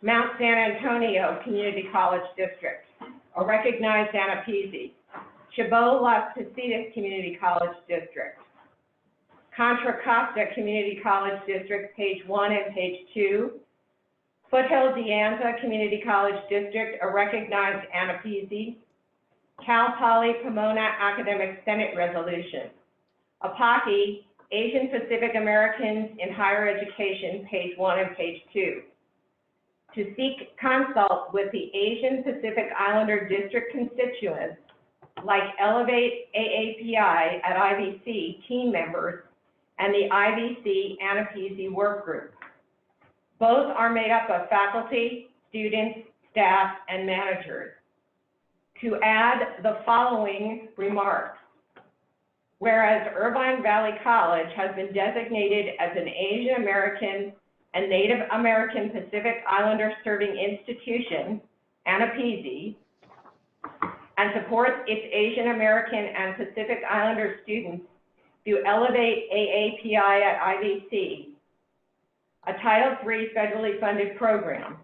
Mount San Antonio Community College District, a recognized Anapeasy. Chabot Las Positas Community College District. Contra Costa Community College District, page 1 and page 2. Foothill De Anza Community College District, a recognized Anapeasy. Cal Poly Pomona Academic Senate Resolution. APACI, Asian Pacific Americans in Higher Education, page 1 and page 2. To seek consult with the Asian Pacific Islander District constituents, like Elevate AAPI at IVC team members and the IVC Anapeasy work group. Both are made up of faculty, students, staff, and managers. To add the following remarks. Whereas Irvine Valley College has been designated as an Asian American and Native American Pacific Islander serving institution, Anapeasy, and supports its Asian American and Pacific Islander students through Elevate AAPI at IVC, a Title III federally funded program.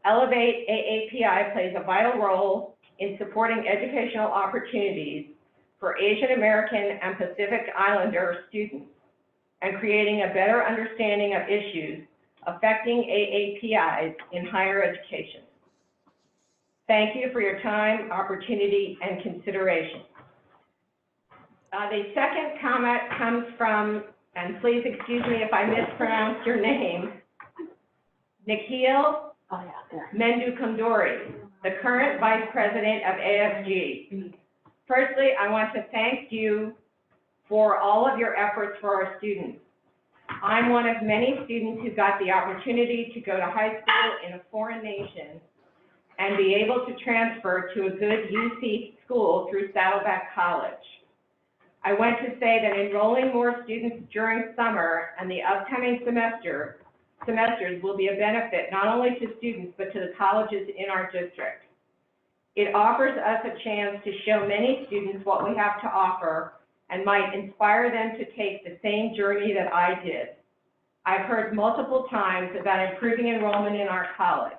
Elevate AAPI plays a vital role in supporting educational opportunities for Asian American and Pacific Islander students and creating a better understanding of issues affecting AAPIs in higher education. Thank you for your time, opportunity, and consideration. The second comment comes from, and please excuse me if I mispronounce your name, Nikhil Mendukundori, the current Vice President of AFG. Firstly, I want to thank you for all of your efforts for our students. I'm one of many students who got the opportunity to go to high school in a foreign nation and be able to transfer to a good UC school through Saddleback College. I want to say that enrolling more students during summer and the upcoming semesters will be a benefit not only to students but to the colleges in our district. It offers us a chance to show many students what we have to offer and might inspire them to take the same journey that I did. I've heard multiple times about improving enrollment in our college.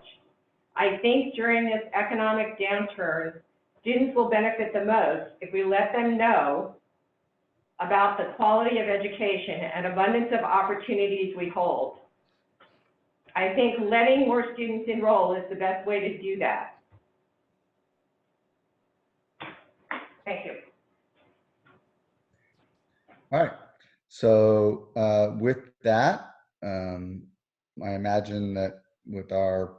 I think during this economic downturn, students will benefit the most if we let them know about the quality of education and abundance of opportunities we hold. I think letting more students enroll is the best way to do that. Thank you. All right. So with that, I imagine that with our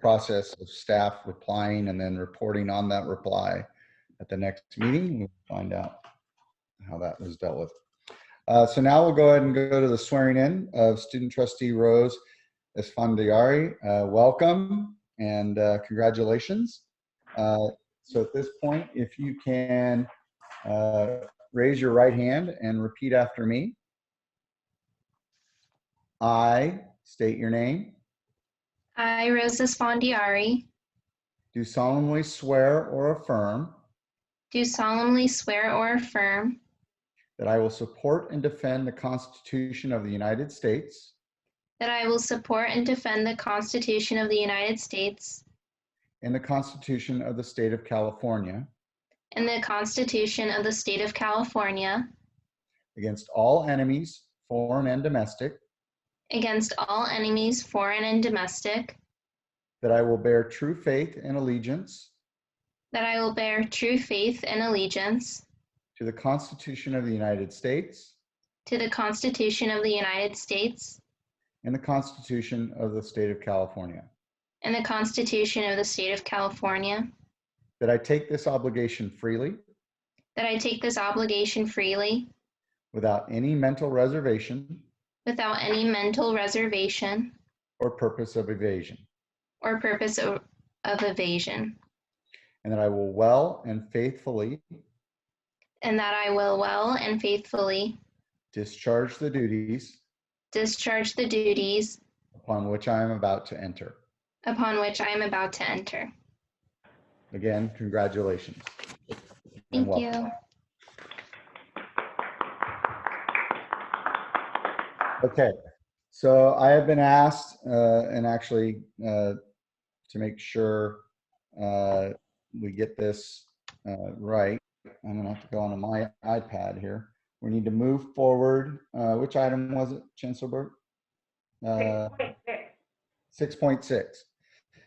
process of staff replying and then reporting on that reply at the next meeting, we'll find out how that was dealt with. So now we'll go ahead and go to the swearing in of Student Trustee Rose Esfandiari. Welcome and congratulations. So at this point, if you can raise your right hand and repeat after me. I state your name. I, Rose Esfandiari, Do solemnly swear or affirm do solemnly swear or affirm that I will support and defend the Constitution of the United States that I will support and defend the Constitution of the United States and the Constitution of the State of California and the Constitution of the State of California against all enemies, foreign and domestic, against all enemies, foreign and domestic, that I will bear true faith and allegiance that I will bear true faith and allegiance to the Constitution of the United States to the Constitution of the United States and the Constitution of the State of California, and the Constitution of the State of California, that I take this obligation freely that I take this obligation freely without any mental reservation without any mental reservation or purpose of evasion, or purpose of evasion, and that I will well and faithfully and that I will well and faithfully discharge the duties discharge the duties upon which I am about to enter. upon which I am about to enter. Again, congratulations. Thank welcome. you. Okay, So I have been asked, and actually to make sure we get this right, I'm gonna have to go onto my iPad here. We need to move forward. Which item was it, Chancellor Burke? 6.6.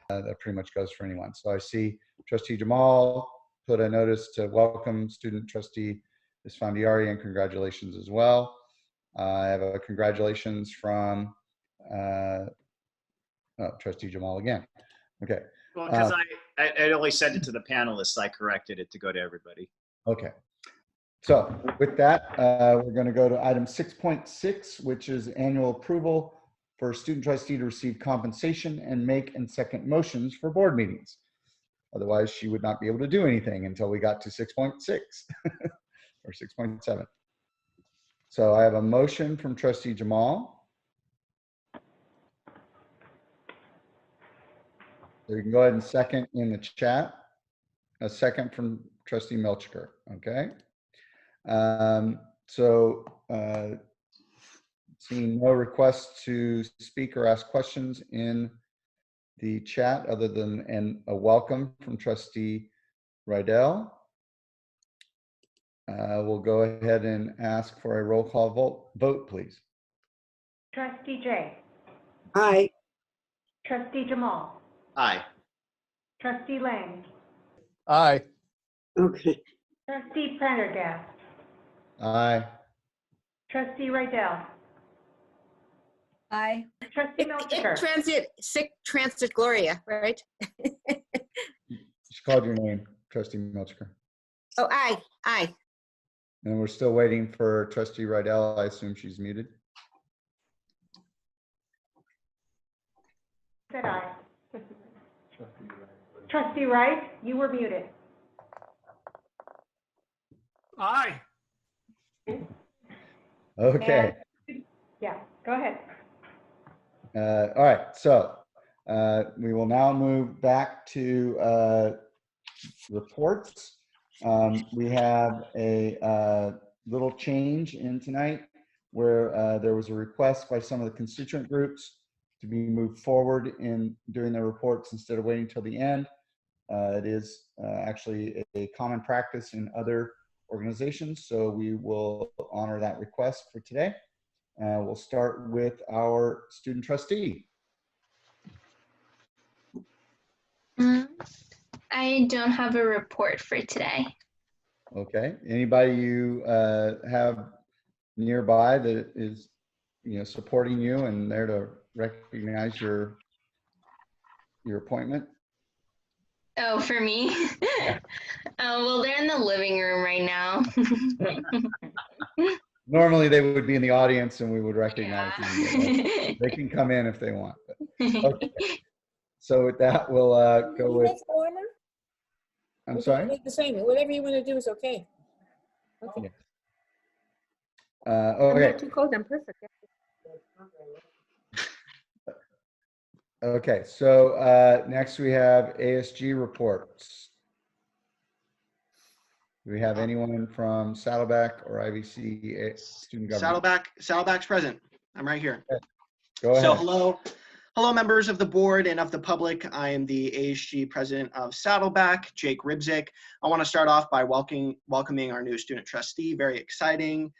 That pretty much goes for anyone. So I see Trustee Jamal put a notice to welcome student trustee Esfandiari, and congratulations as well. I have a congratulations from Trustee Jamal again. Okay. Well, because I only sent it to the panelists, I corrected it to go to everybody. Okay. So with that, we're going to go to item 6.6, which is annual approval for student trustee to receive compensation and make and second motions for board meetings. Otherwise, she would not be able to do anything until we got to 6.6 or 6.7. So I have a motion from Trustee Jamal. So you can go ahead and second in the chat. A second from Trustee Milchker, okay? Seeing no requests to speak or ask questions in the chat other than a welcome from Trustee Rydell, we'll go ahead and ask for a roll call vote, please. Trustee Jay. Aye. Trustee Jamal. Aye. Trustee Lang. Aye. Okay. Trustee Prendergast. Aye. Trustee Rydell. Aye. Trustee Milchker. Sick transit Gloria, right? She called your name, Trustee Milchker. Oh, aye, aye. And we're still waiting for Trustee Rydell. I assume she's muted. Said aye. Trustee Wright, you were muted. Aye. Okay. Yeah, go ahead. All right, so we will now move back to reports. We have a little change in tonight where there was a request by some of the constituent groups to be moved forward in doing their reports instead of waiting till the end. It is actually a common practice in other organizations, so we will honor that request for today. We'll start with our student trustee. I don't have a report for today. Okay. Anybody you have nearby that is, supporting you and there to recognize your appointment? Oh, for me? Oh, well, they're in the living room right now. Normally they would be in the audience and we would recognize them. Yeah. They can come in if they want. Okay. So with that, we'll go with. I'm sorry? Make the same. Whatever you want to do is okay. Okay. I'm Okay. not too cold. I'm perfect. Okay. So next we have ASG reports. Do we have anyone from Saddleback or IVC student government? Saddleback's present. I'm right here. Okay. Go ahead. So hello members of the board and of the public. I am the ASG president of Saddleback, Jake Ribzik. I want to start off by welcoming our new student trustee. Very exciting.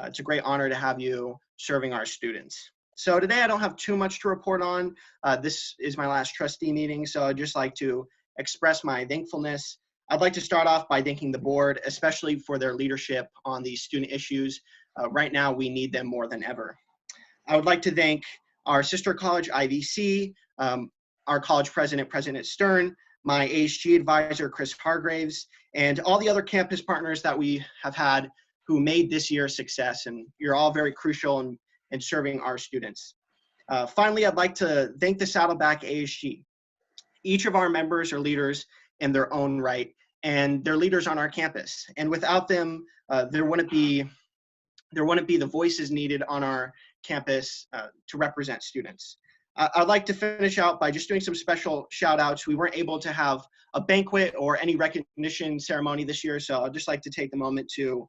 It's a great honor to have you serving our students. So today I don't have too much to report on. This is my last trustee meeting, so I'd just like to express my thankfulness. I'd like to start off by thanking the board, especially for their leadership on these student issues. Right now, we need them more than ever. I would like to thank our sister college, IVC, our college president, President Stern, my ASG advisor, Chris Hargraves, and all the other campus partners that we have had who made this year a success. And you're all very crucial in serving our students. Finally, I'd like to thank the Saddleback ASG. Each of our members are leaders in their own right, and they're leaders on our campus. And without them, there wouldn't be the voices needed on our campus to represent students. I'd like to finish out by just doing some special shout outs. We weren't able to have a banquet or any recognition ceremony this year, so I'd just like to take the moment to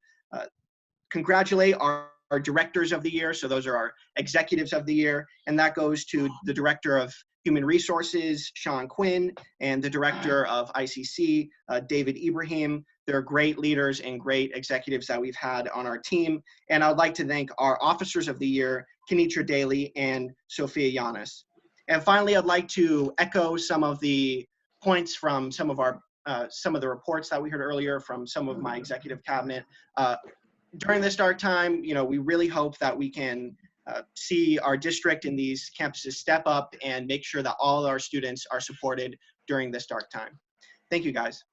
congratulate our our directors of the year. So those are our executives of the year. And that goes to the Director of Human Resources, Sean Quinn, and the Director of ICC, David Ibrahim. They're great leaders and great executives that we've had on our team. And I'd like to thank our Officers of the Year, Kenitra Daly and Sophia Yanis. And finally, I'd like to echo some of the points from some of the reports that we heard earlier from some of my executive cabinet. During this dark time, we really hope that we can see our district and these campuses step up and make sure that all our students are supported during this dark time. Thank you, guys.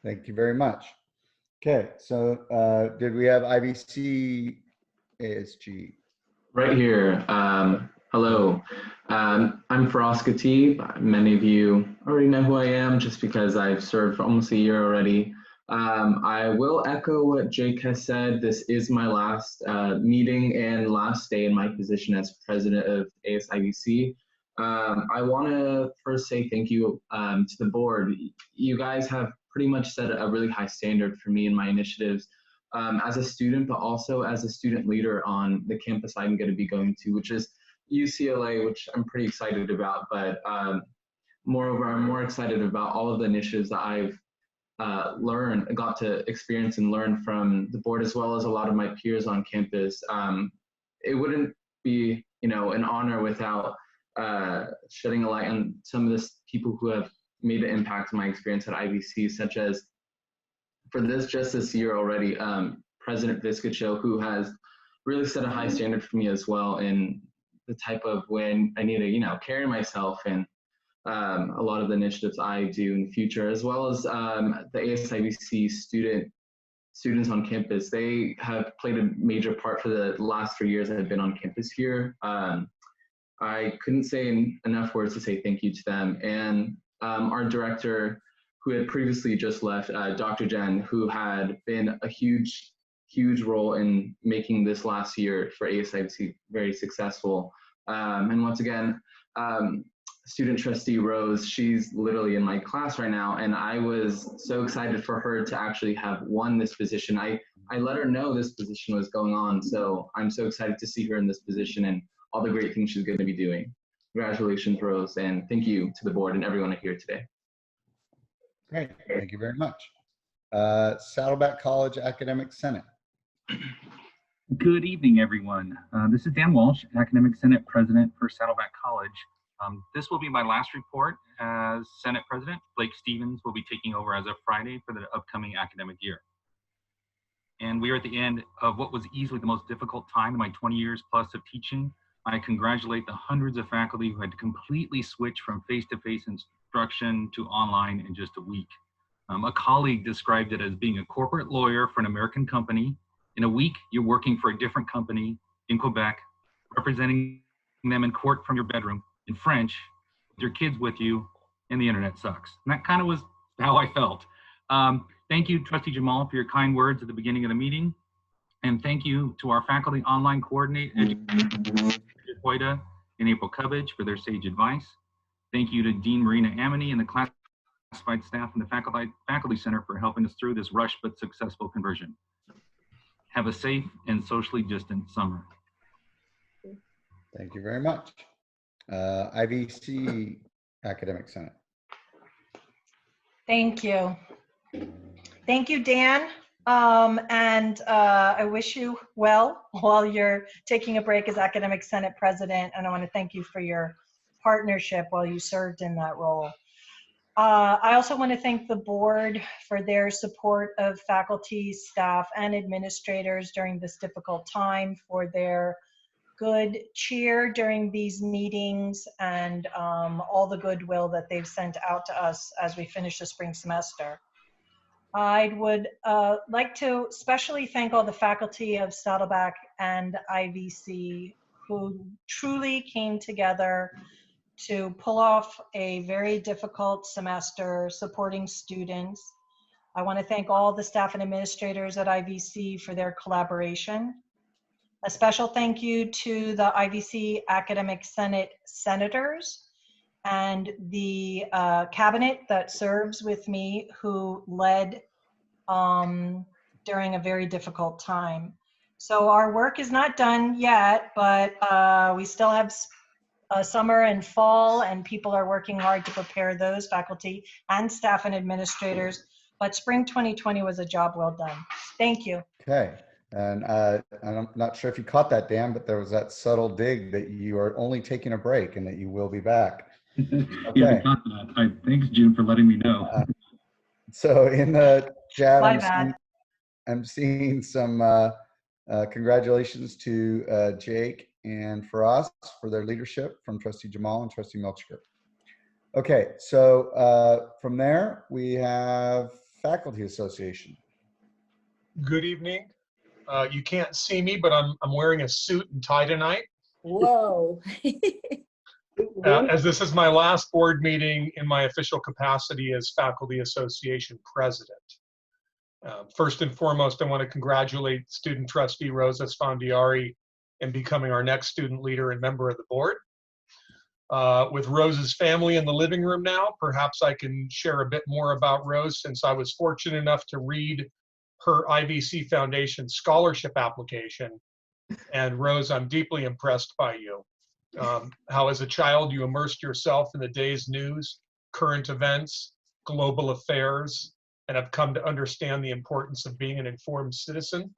Thank you very much. Okay, so did we have IVC ASG? Right here. Hello. I'm Faroska T. Many of you already know who I am just because I've served for almost a year already. I will echo what Jake has said. This is my last meeting and last day in my position as president of ASIVC. I want to first say thank you to the board. You guys have pretty much set a really high standard for me and my initiatives as a student, but also as a student leader on the campus I'm going to be going to, which is UCLA, which I'm pretty excited about. But moreover, I'm more excited about all of the initiatives that I've got to experience and learn from the board, as well as a lot of my peers on campus. It wouldn't be, an honor without shedding a light on some of the people who have made an impact on my experience at IVC, such as just this year already, President Viscacho, who has really set a high standard for me as well in the type of when I need to, carry myself and a lot of the initiatives I do in the future, as well as the ASIVC students on campus. They have played a major part for the last 3 years I've been on campus here. I couldn't say enough words to say thank you to them. And our director, who had previously just left, Dr. Jen, who had been a huge role in making this last year for ASIVC very successful. And once again, student trustee Rose, she's literally in my class right now, and I was so excited for her to actually have won this position. I let her know this position was going on, so I'm so excited to see her in this position and all the great things she's going to be doing. Congratulations, Rose, and thank you to the board and everyone here today. Great, thank you very much. Saddleback College Academic Senate. Good evening, everyone. This is Dan Walsh, Academic Senate President for Saddleback College. This will be my last report as Senate President. Blake Stevens will be taking over as of Friday for the upcoming academic year. And we are at the end of what was easily the most difficult time in my 20 years plus of teaching. I congratulate the hundreds of faculty who had to completely switch from face-to-face instruction to online in just a week. A colleague described it as being a corporate lawyer for an American company. In a week, you're working for a different company in Quebec, representing them in court from your bedroom in French, with your kids with you, and the internet sucks. And that kind of was how I felt. Thank you, Trustee Jamal, for your kind words at the beginning of the meeting. And thank you to our faculty online coordinator, Hoyda and April Cubbage, for their sage advice. Thank you to Dean Marina Amity and the classified staff and the Faculty Center for helping us through this rushed but successful conversion. Have a safe and socially distant summer. Thank you very much. IVC Academic Senate. Thank you. Thank you, Dan. I wish you well while you're taking a break as Academic Senate President, and I want to thank you for your partnership while you served in that role. I also want to thank the board for their support of faculty, staff, and administrators during this difficult time, for their good cheer during these meetings, and all the goodwill that they've sent out to us as we finish the spring semester. I would like to especially thank all the faculty of Saddleback and IVC who truly came together to pull off a very difficult semester supporting students. I want to thank all the staff and administrators at IVC for their collaboration. A special thank you to the IVC Academic Senate senators and the cabinet that serves with me, who led during a very difficult time. So our work is not done yet, but we still have summer and fall, and people are working hard to prepare those, faculty and staff and administrators. But spring 2020 was a job well done. Thank you. Okay. And I'm not sure if you caught that, Dan, but there was that subtle dig that you are only taking a break and that you will be back. Yeah, Okay. I got that. Thanks, June, for letting me know. So in the chat, My bad. I'm seeing some congratulations to Jake and Faraz for their leadership from Trustee Jamal and Trustee Milchker. Okay, so from there, we have Faculty Association. Good evening. You can't see me, but I'm wearing a suit and tie tonight. Whoa. As this is my last board meeting in my official capacity as Faculty Association President. First and foremost, I want to congratulate Student Trustee Rosa Sfandiari in becoming our next student leader and member of the board. With Rose's family in the living room now, perhaps I can share a bit more about Rose, since I was fortunate enough to read her IVC Foundation scholarship application. And Rose, I'm deeply impressed by you. How as a child you immersed yourself in the day's news, current events, global affairs, and have come to understand the importance of being an informed citizen.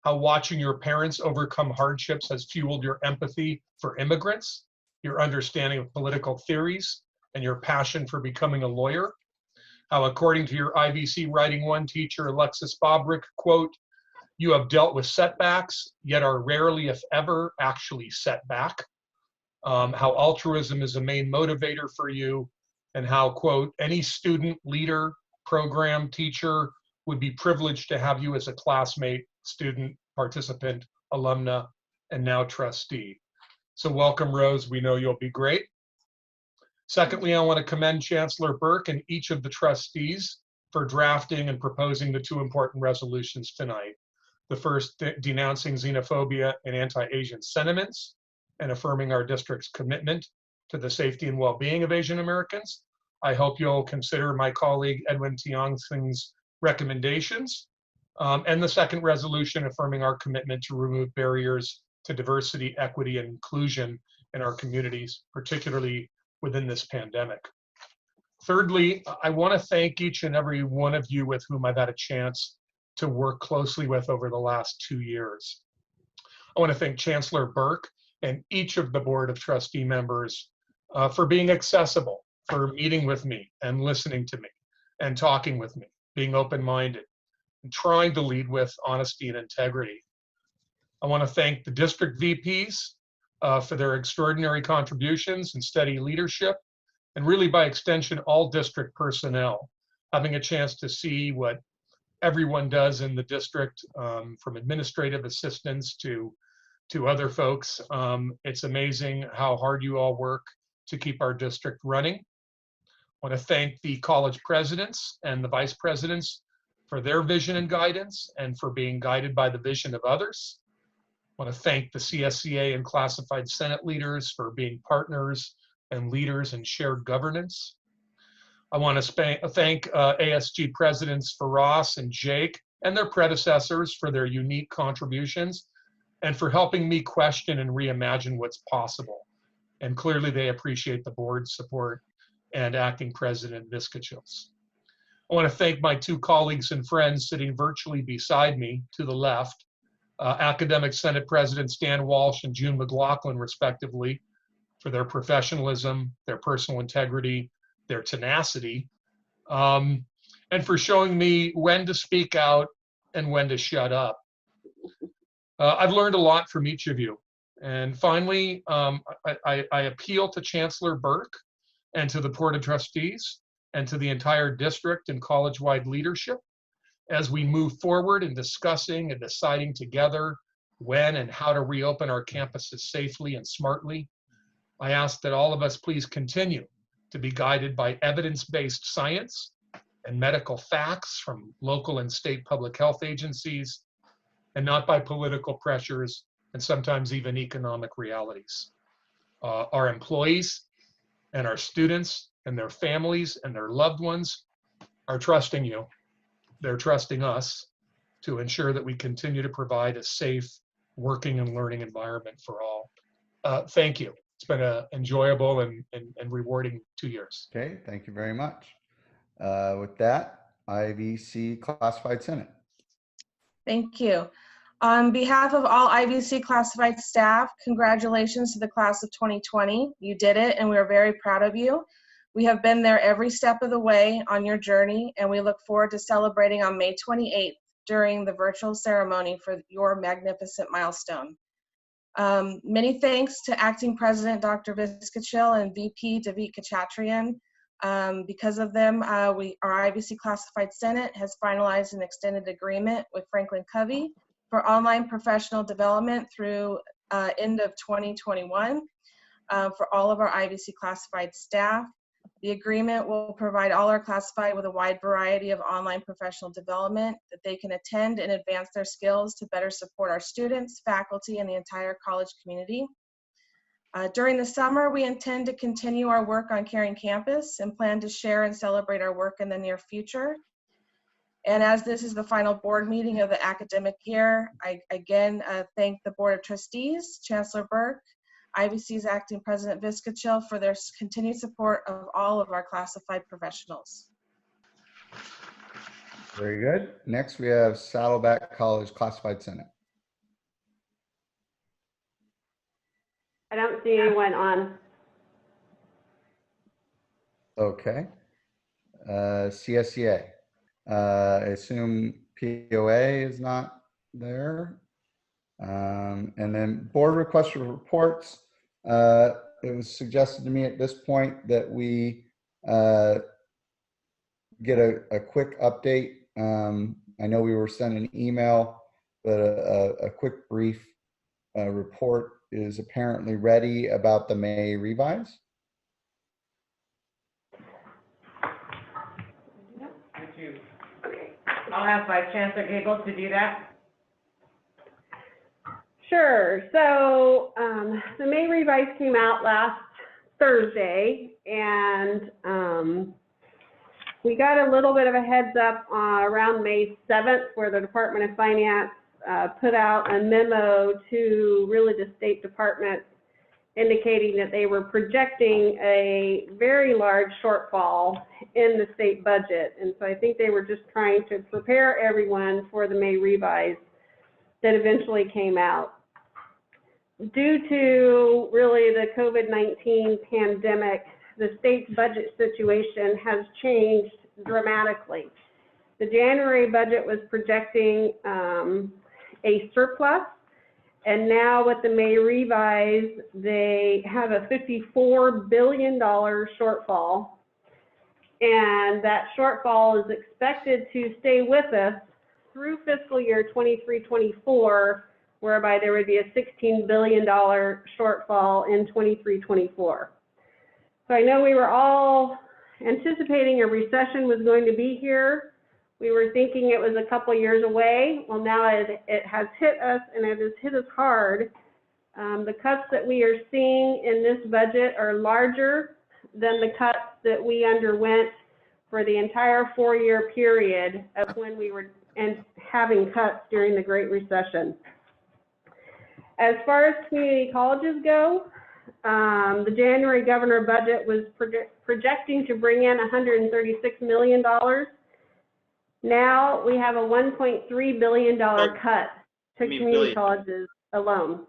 How watching your parents overcome hardships has fueled your empathy for immigrants, your understanding of political theories, and your passion for becoming a lawyer. How, according to your IVC Writing 1 teacher, Alexis Bobrick, quote, you have dealt with setbacks, yet are rarely, if ever, actually set back. How altruism is a main motivator for you, and how, quote, any student, leader, program, teacher would be privileged to have you as a classmate, student, participant, alumna, and now trustee. So welcome, Rose. We know you'll be great. Secondly, I want to commend Chancellor Burke and each of the trustees for drafting and proposing the two important resolutions tonight. The first, denouncing xenophobia and anti-Asian sentiments and affirming our district's commitment to the safety and well-being of Asian Americans. I hope you'll consider my colleague Edwin Tiangsing's recommendations. And the second resolution, affirming our commitment to remove barriers to diversity, equity, and inclusion in our communities, particularly within this pandemic. Thirdly, I want to thank each and every one of you with whom I've had a chance to work closely with over the last 2 years. I want to thank Chancellor Burke and each of the Board of Trustee members for being accessible, for meeting with me and listening to me and talking with me, being open-minded, and trying to lead with honesty and integrity. I want to thank the district VPs for their extraordinary contributions and steady leadership, and really by extension, all district personnel. Having a chance to see what everyone does in the district, from administrative assistants to other folks. It's amazing how hard you all work to keep our district running. I want to thank the college presidents and the vice presidents for their vision and guidance and for being guided by the vision of others. I want to thank the CSCA and classified Senate leaders for being partners and leaders in shared governance. I want to thank ASG presidents Faraz and Jake and their predecessors for their unique contributions and for helping me question and reimagine what's possible. And clearly they appreciate the board's support and Acting President Viskachils. I want to thank my two colleagues and friends sitting virtually beside me to the left, Academic Senate Presidents Dan Walsh and June McLaughlin, respectively, for their professionalism, their personal integrity, their tenacity, and for showing me when to speak out and when to shut up. I've learned a lot from each of you. And finally, I appeal to Chancellor Burke and to the Board of Trustees and to the entire district and college-wide leadership as we move forward in discussing and deciding together when and how to reopen our campuses safely and smartly. I ask that all of us please continue to be guided by evidence-based science and medical facts from local and state public health agencies, and not by political pressures and sometimes even economic realities. Our employees and our students and their families and their loved ones are trusting you. They're trusting us. to ensure that we continue to provide a safe working and learning environment for all. Thank you. It's been an enjoyable and rewarding 2 years. Okay, thank you very much. With that, IVC Classified Senate. Thank you. On behalf of all IVC classified staff, congratulations to the class of 2020. You did it, and we are very proud of you. We have been there every step of the way on your journey, and we look forward to celebrating on May 28th during the virtual ceremony for your magnificent milestone. Many thanks to Acting President Dr. Viskachil and VP David Kachatrian. Because of them, our IVC Classified Senate has finalized an extended agreement with Franklin Covey for online professional development through end of 2021 for all of our IVC classified staff. The agreement will provide all our classified with a wide variety of online professional development that they can attend and advance their skills to better support our students, faculty, and the entire college community. During the summer, we intend to continue our work on Caring Campus and plan to share and celebrate our work in the near future. And as this is the final board meeting of the academic year, I again thank the Board of Trustees, Chancellor Burke, IVC's Acting President Viskachil for their continued support of all of our classified professionals. Very good. Next, we have Saddleback College Classified Senate. I don't see anyone on. Okay. CSEA. I assume POA is not there. And then board requests for reports. It was suggested to me at this point that we get a quick update. I know we were sent an email, but a quick brief report is apparently ready about the May revise. Okay, I'll ask Vice Chancellor Gable to do that. Sure. So the May revise came out last Thursday, and we got a little bit of a heads up around May 7th, where the Department of Finance put out a memo to really the state departments indicating that they were projecting a very large shortfall in the state budget. And so I think they were just trying to prepare everyone for the May revise that eventually came out. Due to really the COVID-19 pandemic, the state's budget situation has changed dramatically. The January budget was projecting a surplus, and now with the May revise, they have a $54 billion shortfall, and that shortfall is expected to stay with us through fiscal year 23-24, whereby there would be a $16 billion shortfall in 23-24. So I know we were all anticipating a recession was going to be here. We were thinking it was a couple years away. Well, now it has hit us, and it has hit us hard. The cuts that we are seeing in this budget are larger than the cuts that we underwent for the entire 4-year period of when we were having cuts during the Great Recession. As far as community colleges go, the January governor budget was projecting to bring in $136 million. Now we have a $1.3 billion cut to community colleges alone.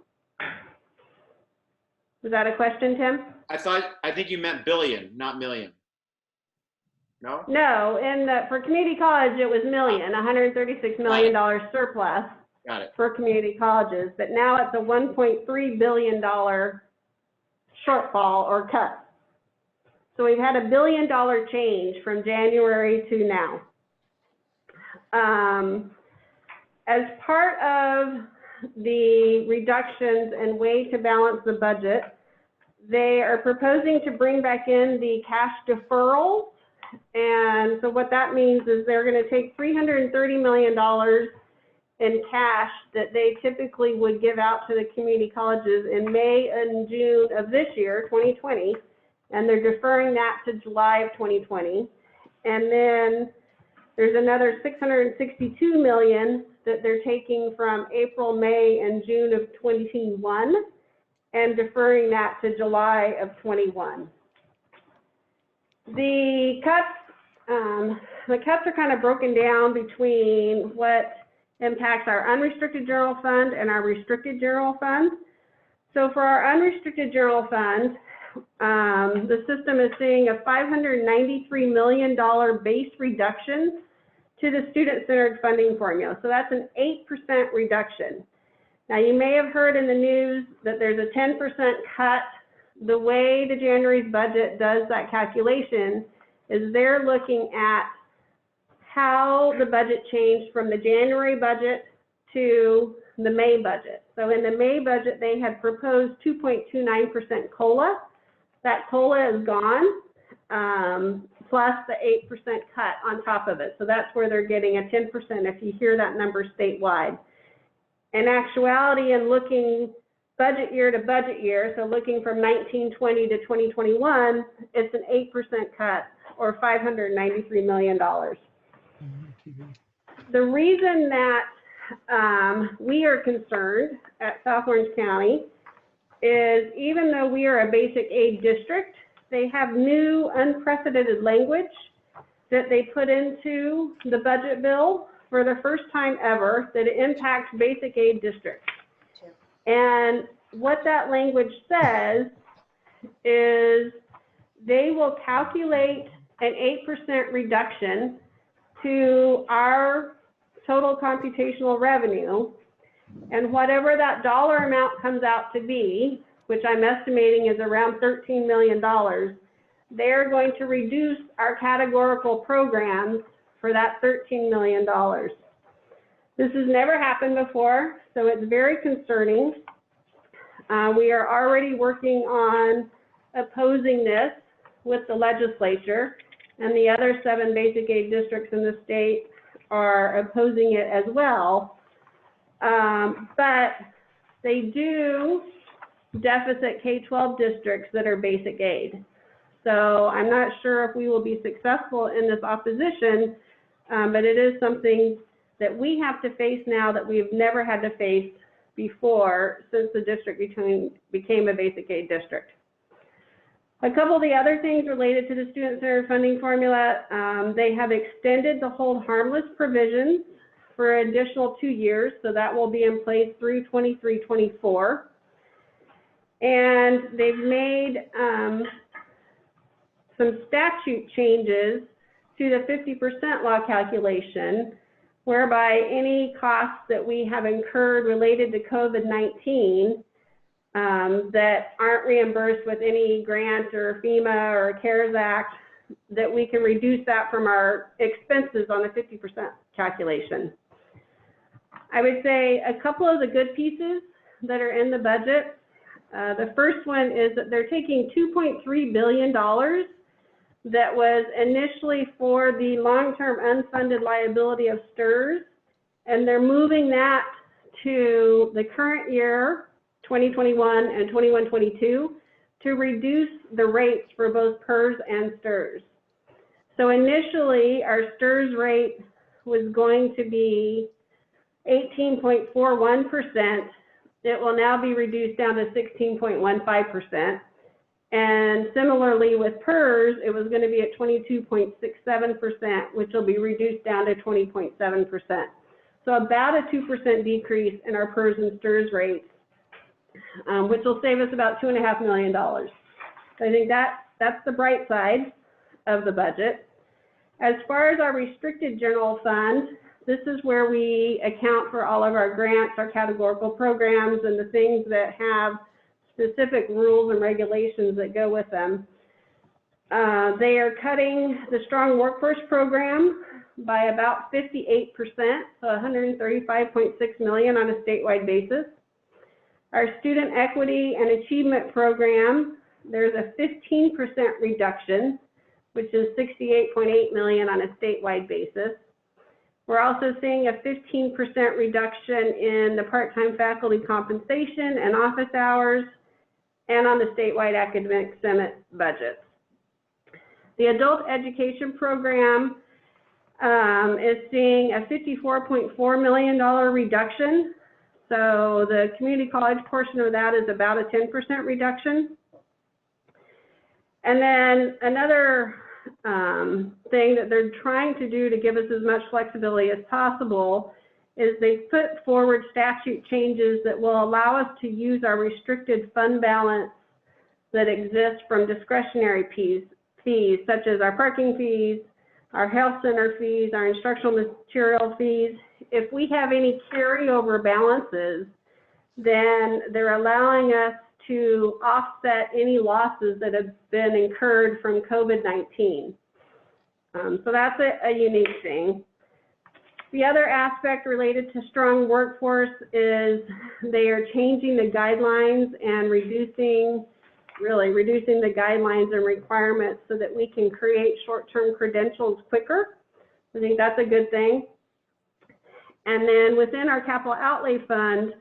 Was that a question, Tim? I think you meant billion, not million. No? No, and for community college, it was million, $136 million surplus. Got it. For community colleges, but now it's a $1.3 billion shortfall or cut. So we've had $1 billion change from January to now. As part of the reductions and way to balance the budget, they are proposing to bring back in the cash deferrals. And so what that means is they're going to take $330 million in cash that they typically would give out to the community colleges in May and June of this year, 2020, and they're deferring that to July of 2020. And then There's another $662 million that they're taking from April, May, and June of 21 and deferring that to July of 21. The cuts are kind of broken down between what impacts our unrestricted general fund and our restricted general fund. So for our unrestricted general fund, the system is seeing a $593 million base reduction to the student-centered funding formula. So that's an 8% reduction. Now you may have heard in the news that there's a 10% cut. The way the January's budget does that calculation is they're looking at how the budget changed from the January budget to the May budget. So in the May budget, they had proposed 2.29% COLA. That COLA is gone, plus the 8% cut on top of it. So that's where they're getting a 10% if you hear that number statewide. In actuality, and looking budget year to budget year, so looking from 1920 to 2021, it's an 8% cut, or $593 million. The reason that we are concerned at South Orange County is even though we are a basic aid district, they have new unprecedented language that they put into the budget bill for the first time ever that impacts basic aid districts. And what that language says is they will calculate an 8% reduction to our total computational revenue, and whatever that dollar amount comes out to be, which I'm estimating is around $13 million, they're going to reduce our categorical programs for that $13 million. This has never happened before, so it's very concerning. We are already working on opposing this with the legislature, and the other 7 basic aid districts in the state are opposing it as well. But they do deficit K-12 districts that are basic aid. So I'm not sure if we will be successful in this opposition, but it is something that we have to face now that we've never had to face before since the district became a basic aid district. A couple of the other things related to the student-centered funding formula, they have extended the hold harmless provisions for an additional 2 years, so that will be in place through 23-24. And they've made some statute changes to the 50% law calculation, whereby any costs that we have incurred related to COVID-19 that aren't reimbursed with any grant or FEMA or CARES Act, that we can reduce that from our expenses on the 50% calculation. I would say a couple of the good pieces that are in the budget. The first one is that they're taking $2.3 billion that was initially for the long-term unfunded liability of STRS, and they're moving that to the current year, 2021 and 21-22, to reduce the rates for both PERS and STRS. So initially, our STRS rate was going to be 18.41%. It will now be reduced down to 16.15%. And similarly with PERS, it was going to be at 22.67%, which will be reduced down to 20.7%. So about a 2% decrease in our PERS and STRS rates, which will save us about $2.5 million. So I think that's the bright side of the budget. As far as our restricted general fund, this is where we account for all of our grants, our categorical programs, and the things that have specific rules and regulations that go with them. They are cutting the Strong Workforce Program by about 58%, so $135.6 million on a statewide basis. Our Student Equity and Achievement Program, there's a 15% reduction, which is $68.8 million on a statewide basis. We're also seeing a 15% reduction in the part-time faculty compensation and office hours, and on the statewide academic senate budgets. The Adult Education Program, is seeing a $54.4 million reduction. So the community college portion of that is about a 10% reduction. And then another thing that they're trying to do to give us as much flexibility as possible is they've put forward statute changes that will allow us to use our restricted fund balance that exists from discretionary fees such as our parking fees, our health center fees, our instructional material fees. If we have any carryover balances, then they're allowing us to offset any losses that have been incurred from COVID-19. So that's a unique thing. The other aspect related to strong workforce is they are changing the guidelines and reducing the guidelines and requirements so that we can create short-term credentials quicker. I think that's a good thing. And then within our capital outlay fund,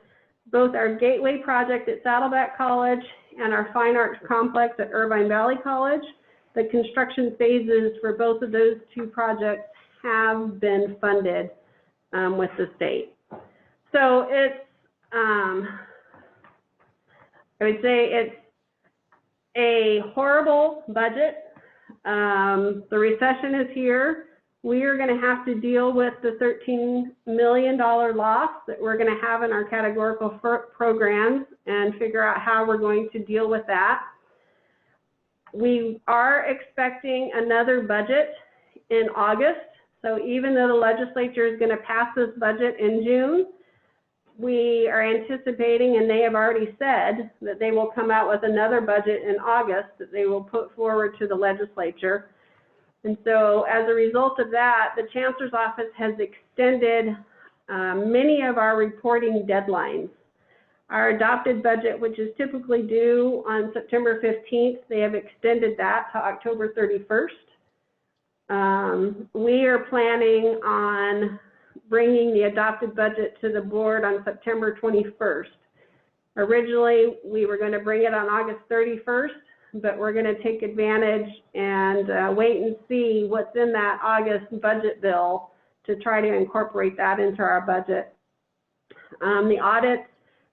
both our Gateway project at Saddleback College and our Fine Arts Complex at Irvine Valley College, the construction phases for both of those two projects have been funded with the state. So it's, I would say it's a horrible budget. The recession is here. We are going to have to deal with the $13 million loss that we're going to have in our categorical programs and figure out how we're going to deal with that. We are expecting another budget in August. So even though the legislature is going to pass this budget in June, we are anticipating, and they have already said, that they will come out with another budget in August that they will put forward to the legislature. And so as a result of that, the Chancellor's Office has extended many of our reporting deadlines. Our adopted budget, which is typically due on September 15th, they have extended that to October 31st. We are planning on bringing the adopted budget to the board on September 21st. Originally, we were going to bring it on August 31st, but we're going to take advantage and wait and see what's in that August budget bill to try to incorporate that into our budget. The audits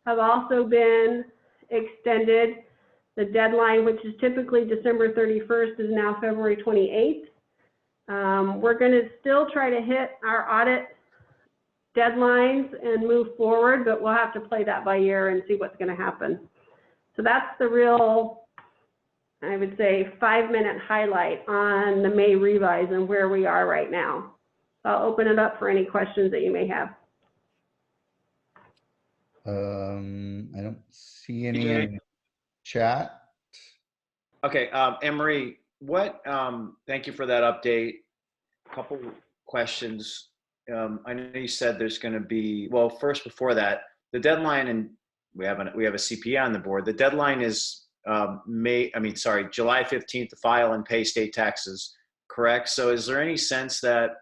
have also been extended. The deadline, which is typically December 31st, is now February 28th. We're going to still try to hit our audit deadlines and move forward, but we'll have to play that by ear and see what's going to happen. So that's the real, I would say, 5-minute highlight on the May revise and where we are right now. So I'll open it up for any questions that you may have. I don't see any in the chat. Okay, Anne-Marie, thank you for that update. A couple questions. I know you said there's going to be, well, first before that, the deadline, and we have a CPA on the board. The deadline is July 15th to file and pay state taxes, correct? So is there any sense that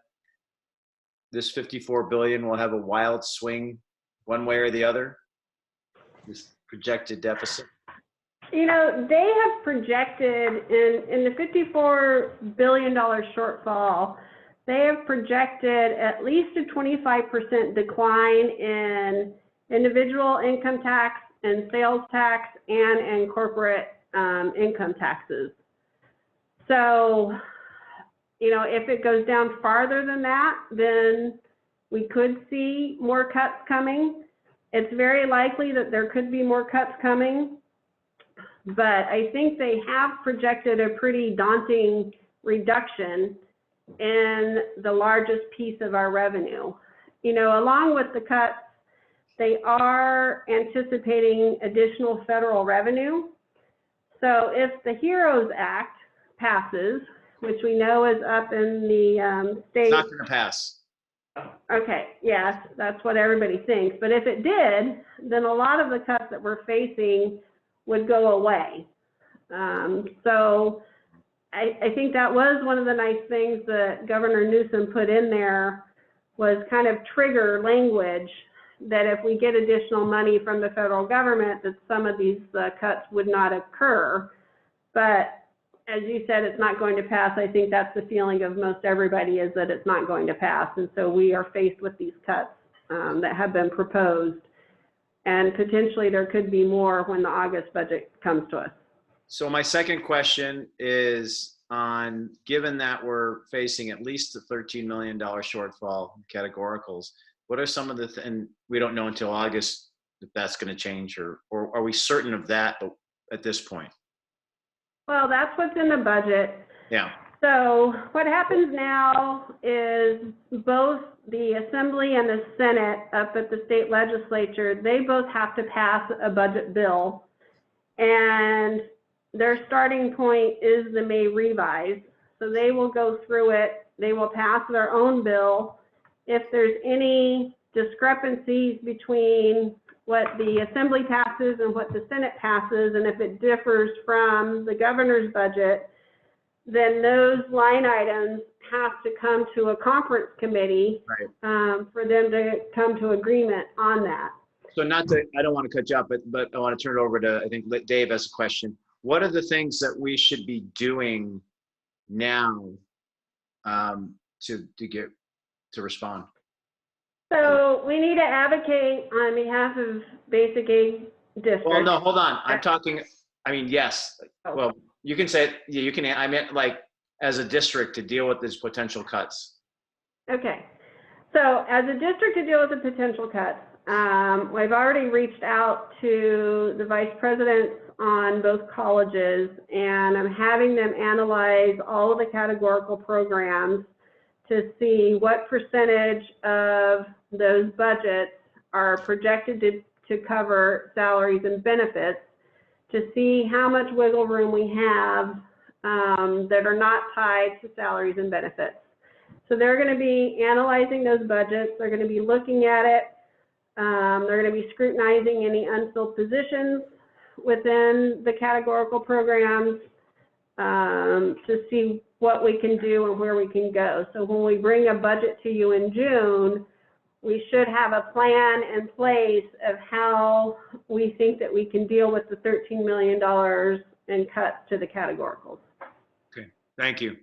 this $54 billion will have a wild swing one way or the other, this projected deficit? You know, they have projected in the $54 billion shortfall, they have projected at least a 25% decline in individual income tax and sales tax and in corporate income taxes. So, you know, if it goes down farther than that, then we could see more cuts coming. It's very likely that there could be more cuts coming, but I think they have projected a pretty daunting reduction in the largest piece of our revenue. You know, along with the cuts, they are anticipating additional federal revenue. So if the HEROES Act passes, which we know is up in the state. It's not going to pass. Okay, yes, that's what everybody thinks. But if it did, then a lot of the cuts that we're facing would go away. So I think that was one of the nice things that Governor Newsom put in there, was kind of trigger language that if we get additional money from the federal government, that some of these cuts would not occur. But as you said, it's not going to pass. I think that's the feeling of most everybody, is that it's not going to pass. And so we are faced with these cuts that have been proposed. And potentially there could be more when the August budget comes to us. So my second question is on, given that we're facing at least a $13 million shortfall in categoricals, what are some of the, and we don't know until August if that's going to change, or are we certain of that at this point? Well, that's what's in the budget. Yeah. So what happens now is both the Assembly and the Senate up at the state legislature, they both have to pass a budget bill. And their starting point is the May revise. So they will go through it. They will pass their own bill. If there's any discrepancies between what the Assembly passes and what the Senate passes, and if it differs from the governor's budget, then those line items have to come to a conference committee for them to come to agreement on that. So not to, I don't want to cut you off, but I want to turn it over to, I think Dave has a question. What are the things that we should be doing now to respond? So we need to advocate on behalf of basic aid districts. Well, no, hold on. I'm talking, I mean, yes. Well, you can say it. Yeah, you can. I meant like as a district to deal with these potential cuts. Okay. So as a district to deal with the potential cuts, we've already reached out to the vice presidents on both colleges, and I'm having them analyze all of the categorical programs to see what percentage of those budgets are projected to cover salaries and benefits, to see how much wiggle room we have that are not tied to salaries and benefits. So they're going to be analyzing those budgets. They're going to be looking at it. They're going to be scrutinizing any unfilled positions within the categorical programs to see what we can do and where we can go. So when we bring a budget to you in June, we should have a plan in place of how we think that we can deal with the $13 million in cuts to the categoricals. Okay, thank you.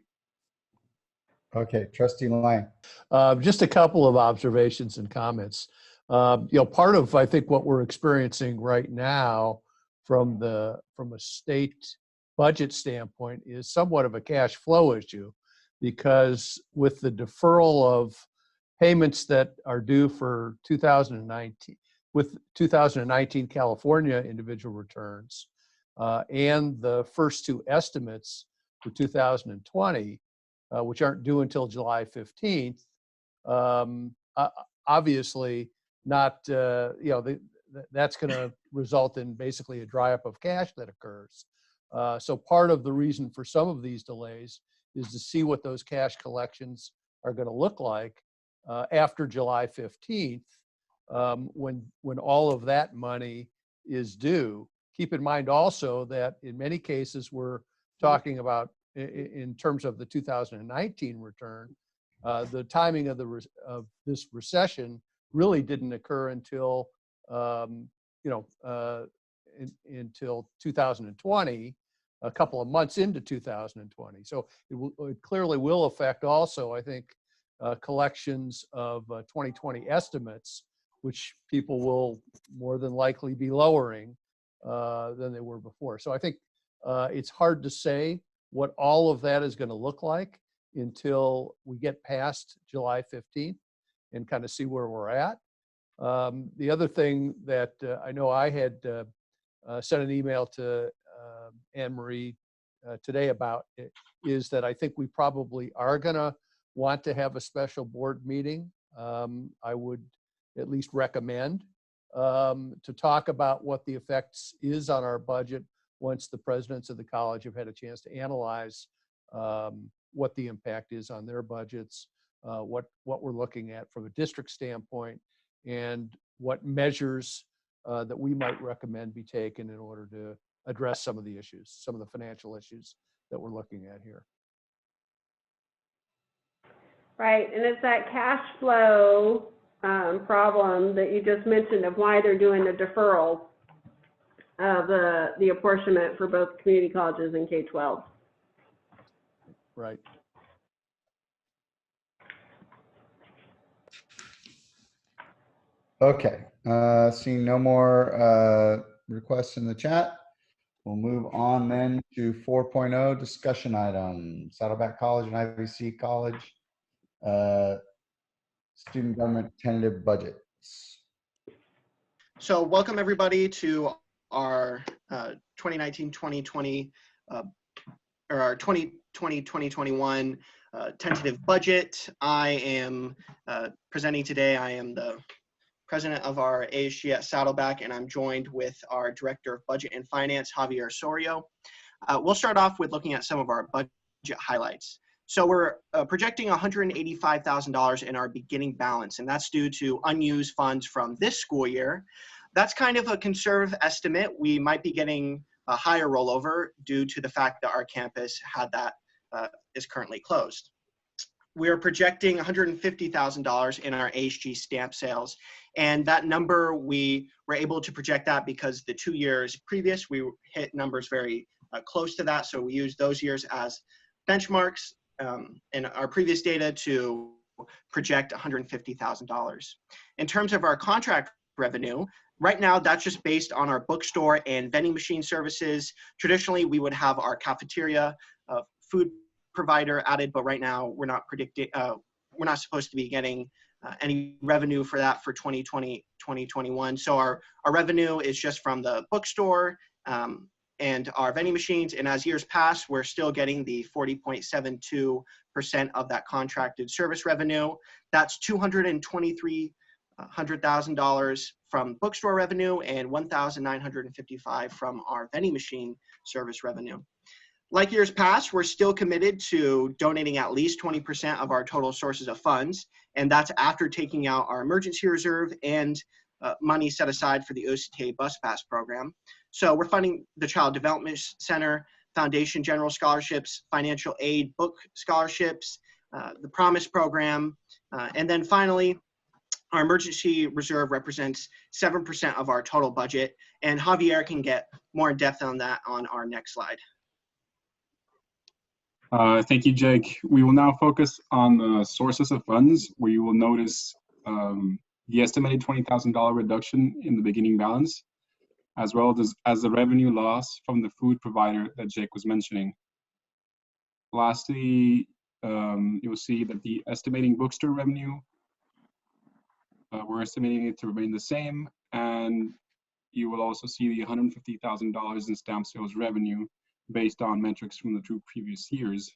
Okay, Trustee Lang. Just a couple of observations and comments. Part of, I think, what we're experiencing right now from a state budget standpoint is somewhat of a cash flow issue, because with the deferral of payments that are due for 2019, with 2019 California individual returns, and the first two estimates for 2020, which aren't due until July 15th, obviously not, that's going to result in basically a dry up of cash that occurs. So part of the reason for some of these delays is to see what those cash collections are going to look like after July 15th, when all of that money is due. Keep in mind also that in many cases we're talking about, in terms of the 2019 return, the timing of this recession really didn't occur until until 2020, a couple of months into 2020. So it clearly will affect also, I think, collections of 2020 estimates, which people will more than likely be lowering than they were before. So I think it's hard to say what all of that is going to look like until we get past July 15th and kind of see where we're at. The other thing that I know I had sent an email to Anne Marie today about it, is that I think we probably are going to want to have a special board meeting. I would at least recommend to talk about what the effects is on our budget once the presidents of the college have had a chance to analyze what the impact is on their budgets, what we're looking at from a district standpoint, and what measures that we might recommend be taken in order to address some of the issues, some of the financial issues that we're looking at here. Right, and it's that cash flow problem that you just mentioned of why they're doing the deferral of the apportionment for both community colleges and K-12. right. Okay, seeing no more requests in the chat, we'll move on then to 4.0 discussion item, Saddleback College and IVC College, student government tentative budgets. So welcome everybody to our 2019-2020 or our 2020-2021 tentative budget. I am presenting today. I am the president of our ASG at Saddleback, and I'm joined with our director of budget and finance, Javier Osorio. We'll start off with looking at some of our budget highlights. So we're projecting $185,000 in our beginning balance, and that's due to unused funds from this school year. That's kind of a conservative estimate. We might be getting a higher rollover due to the fact that our campus is currently closed. We are projecting $150,000 in our ASG stamp sales. And that number, we were able to project that because the 2 years previous, we hit numbers very close to that. So we used those years as benchmarks in our previous data to project $150,000. In terms of our contract revenue, right now, that's just based on our bookstore and vending machine services. Traditionally, we would have our cafeteria, food provider added, but right now we're not supposed to be getting any revenue for that for 2020, 2021. So our revenue is just from the bookstore and our vending machines. And as years pass, we're still getting the 40.72% of that contracted service revenue. That's $223,000 from bookstore revenue and $1,955 from our vending machine service revenue. Like years past, we're still committed to donating at least 20% of our total sources of funds, and that's after taking out our emergency reserve and money set aside for the OCTA Bus Pass program. So we're funding the Child Development Center, Foundation General Scholarships, Financial Aid Book Scholarships, the Promise Program, and then finally, our emergency reserve represents 7% of our total budget, and Javier can get more in depth on that on our next slide. Thank you, Jake. We will now focus on the sources of funds, where you will notice the estimated $20,000 reduction in the beginning balance, as well as the revenue loss from the food provider that Jake was mentioning. Lastly, you will see that the estimating bookstore revenue, we're estimating it to remain the same, and you will also see the $150,000 in stamp sales revenue based on metrics from the 2 previous years.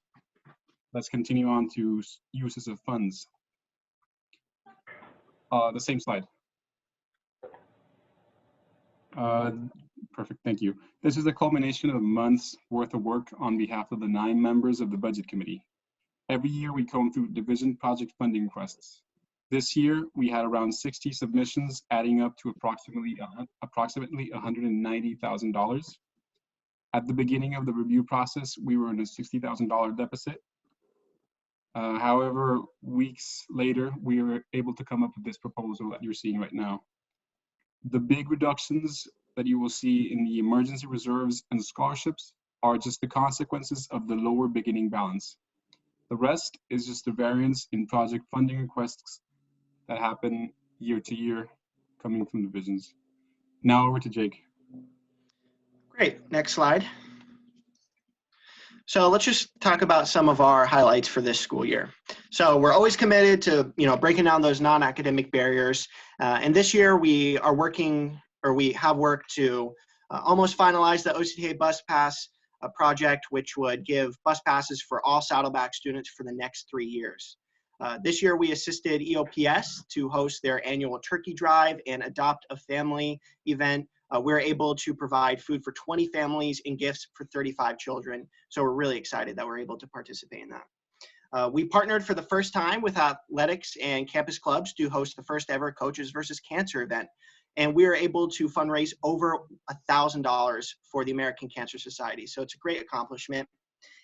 Let's continue on to uses of funds. The same slide. Perfect, thank you. This is a culmination of months worth of work on behalf of the 9 members of the Budget Committee. Every year we comb through division project funding requests. This year we had around 60 submissions, adding up to approximately $190,000. At the beginning of the review process, we were in a $60,000 deficit. However, weeks later, we were able to come up with this proposal that you're seeing right now. The big reductions that you will see in the emergency reserves and scholarships are just the consequences of the lower beginning balance. The rest is just a variance in project funding requests that happen year to year coming from divisions. Now over to Jake. Great, next slide. So let's just talk about some of our highlights for this school year. So we're always committed to, breaking down those non-academic barriers. And this year we have worked to almost finalize the OCTA Bus Pass project, which would give bus passes for all Saddleback students for the next 3 years. This year we assisted EOPS to host their annual turkey drive and adopt a family event. We're able to provide food for 20 families and gifts for 35 children. So we're really excited that we're able to participate in that. We partnered for the first time with athletics and campus clubs to host the first ever Coaches versus Cancer event. And we were able to fundraise over $1,000 for the American Cancer Society. So it's a great accomplishment.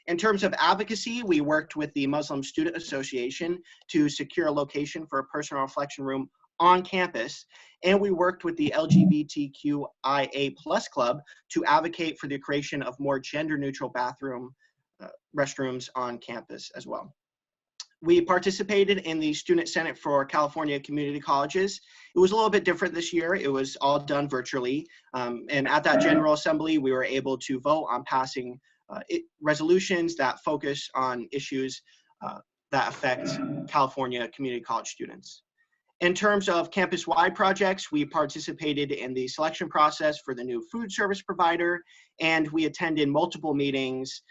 In terms of advocacy, we worked with the Muslim Student Association to secure a location for a personal reflection room on campus, and we worked with the LGBTQIA+ club to advocate for the creation of more gender-neutral bathroom restrooms on campus as well. We participated in the Student Senate for California Community Colleges. It was a little bit different this year. It was all done virtually. And at that General Assembly, we were able to vote on passing resolutions that focus on issues that affect California community college students. In terms of campus-wide projects, we participated in the selection process for the new food service provider, and we attended multiple meetings,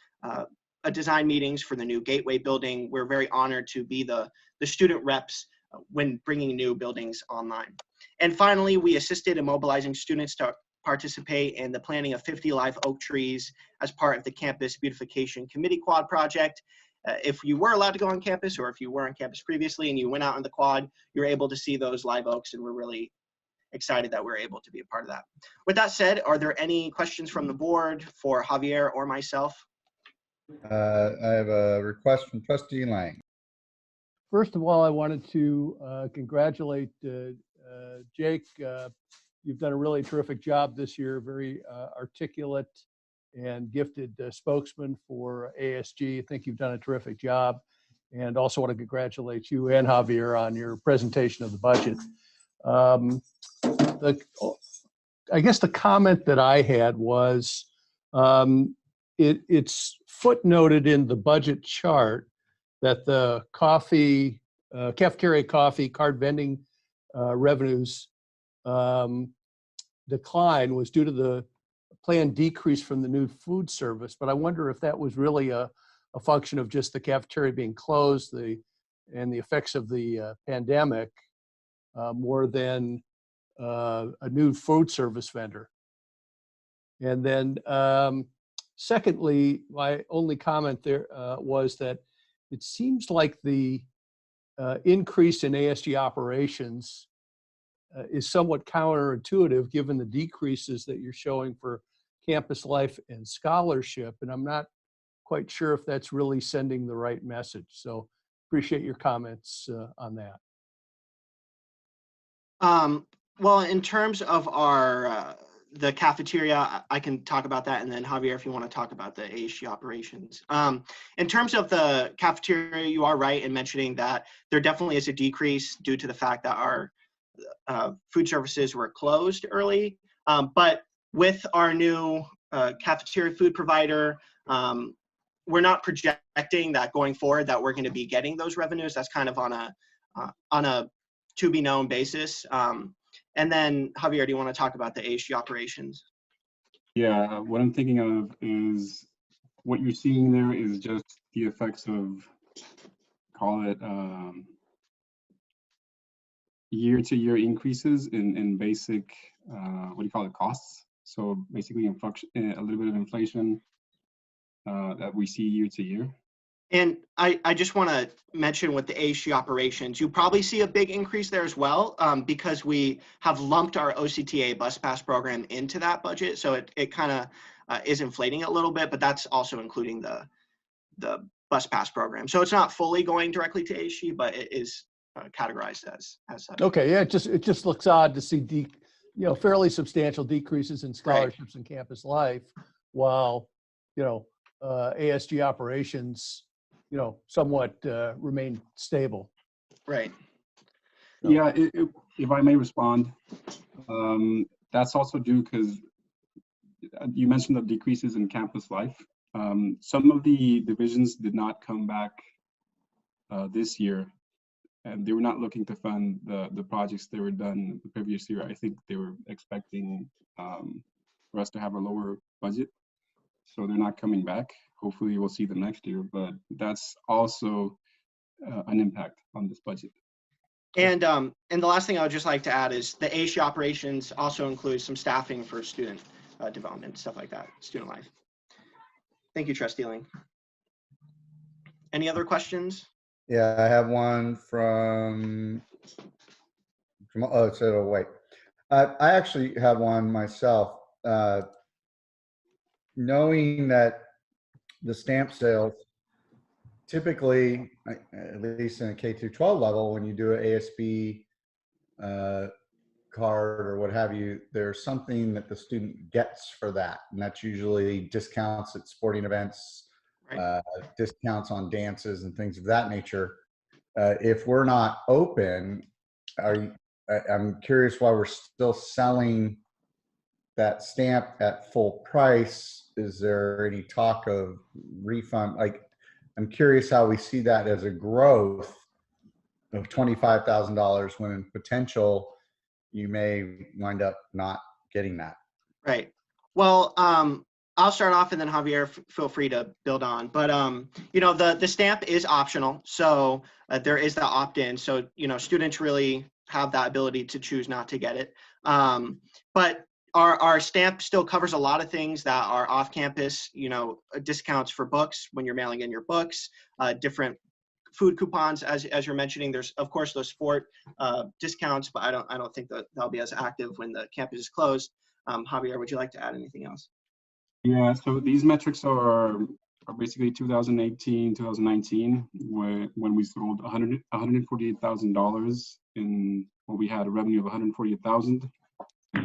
design meetings for the new Gateway building. We're very honored to be the student reps when bringing new buildings online. And finally, we assisted in mobilizing students to participate in the planting of 50 live oak trees as part of the Campus Beautification Committee Quad project. If you were allowed to go on campus, or if you were on campus previously and you went out on the quad, you're able to see those live oaks, and we're really excited that we're able to be a part of that. With that said, are there any questions from the board for Javier or myself? I have a request from Trustee Lang. First of all, I wanted to congratulate Jake. You've done a really terrific job this year, very articulate and gifted spokesman for ASG. I think you've done a terrific job. And also want to congratulate you and Javier on your presentation of the budget. I guess the comment that I had was, it's footnoted in the budget chart that the coffee, cafeteria coffee, card vending revenues decline was due to the planned decrease from the new food service. But I wonder if that was really a function of just the cafeteria being closed and the effects of the pandemic more than a new food service vendor. And then secondly, my only comment there was that it seems like the increase in ASG operations is somewhat counterintuitive given the decreases that you're showing for campus life and scholarship. And I'm not quite sure if that's really sending the right message. So appreciate your comments on that. Well, in terms of our the cafeteria, I can talk about that, and then Javier, if you want to talk about the ASG operations. In terms of the cafeteria, you are right in mentioning that there definitely is a decrease due to the fact that our food services were closed early. But with our new cafeteria food provider, we're not projecting that going forward that we're going to be getting those revenues. That's kind of on a to be known basis. And then Javier, do you want to talk about the ASG operations? Yeah, what I'm thinking of is what you're seeing there is just the effects of, call it year-to-year increases in basic, what do you call it, costs. So basically a little bit of inflation that we see year to year. And I just want to mention with the ASG operations, you probably see a big increase there as well, because we have lumped our OCTA bus pass program into that budget. So it kind of is inflating a little bit, but that's also including the bus pass program. So it's not fully going directly to ASG, but it is categorized as such. Okay, yeah, it just looks odd to see fairly substantial decreases in scholarships and campus life, while ASG operations somewhat remain stable. Right. So. Yeah, if I may respond, that's also due because you mentioned the decreases in campus life. Some of the divisions did not come back this year, and they were not looking to fund the projects that were done the previous year. I think they were expecting for us to have a lower budget, so they're not coming back. Hopefully we'll see them next year, but that's also an impact on this budget. And the last thing I would just like to add is the ASG operations also includes some staffing for student development, stuff like that, student life. Thank you, Trustee Ling. Any other questions? Yeah, I have one from wait. I actually have one myself. Knowing that the stamp sales, typically, at least in a K through 12 level, when you do an ASB card or what have you, there's something that the student gets for that. And that's usually discounts at sporting events Right. discounts on dances and things of that nature. If we're not open, I'm curious why we're still selling that stamp at full price. Is there any talk of refund? Like, I'm curious how we see that as a growth of $25,000 when in potential you may wind up not getting that. Right. Well, I'll start off and then Javier, feel free to build on. But you know, the stamp is optional, so there is the opt-in. So you know, students really have that ability to choose not to get it. But our stamp still covers a lot of things that are off campus. You know, discounts for books when you're mailing in your books, different food coupons, as you're mentioning. There's of course those sport discounts, but I don't think that they'll be as active when the campus is closed. Javier, would you like to add anything else? Yeah, so these metrics are basically 2018, 2019, when we sold $148,000 in, well, we had a revenue of 148,000.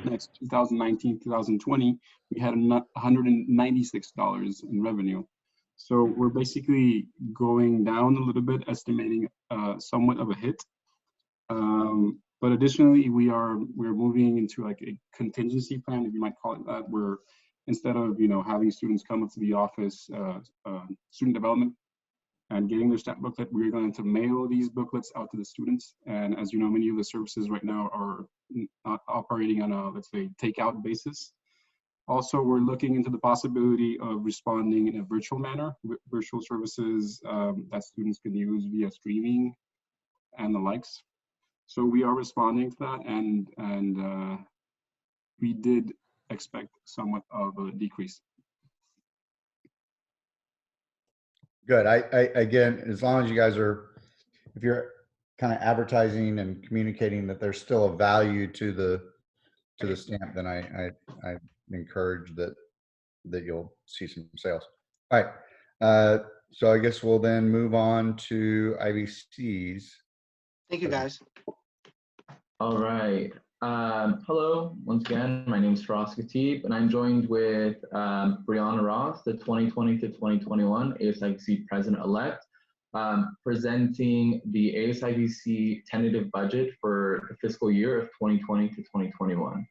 Next, 2019, 2020, we had $196 in revenue. So we're basically going down a little bit, estimating somewhat of a hit. But additionally, we're moving into like a contingency plan, if you might call it that, where instead of having students come up to the office, student development, and getting their stamp booklet, we're going to mail these booklets out to the students. And as you know, many of the services right now are not operating on a, let's say, takeout basis. Also, we're looking into the possibility of responding in a virtual manner, virtual services that students can use via streaming and the likes. So we are responding to that, and we did expect somewhat of a decrease. Good. I again, as long as you guys are, if you're kind of advertising and communicating that there's still a value to the stamp, then I encourage that you'll see some sales. All right. So I guess we'll then move on to IBCs. Thank you, guys. All right. Hello, once again, my name is Firas Khatib, and I'm joined with Brianna Ross, the 2020 to 2021 ASIBC President-elect, presenting the ASIBC tentative budget for the fiscal year of 2020 to 2021.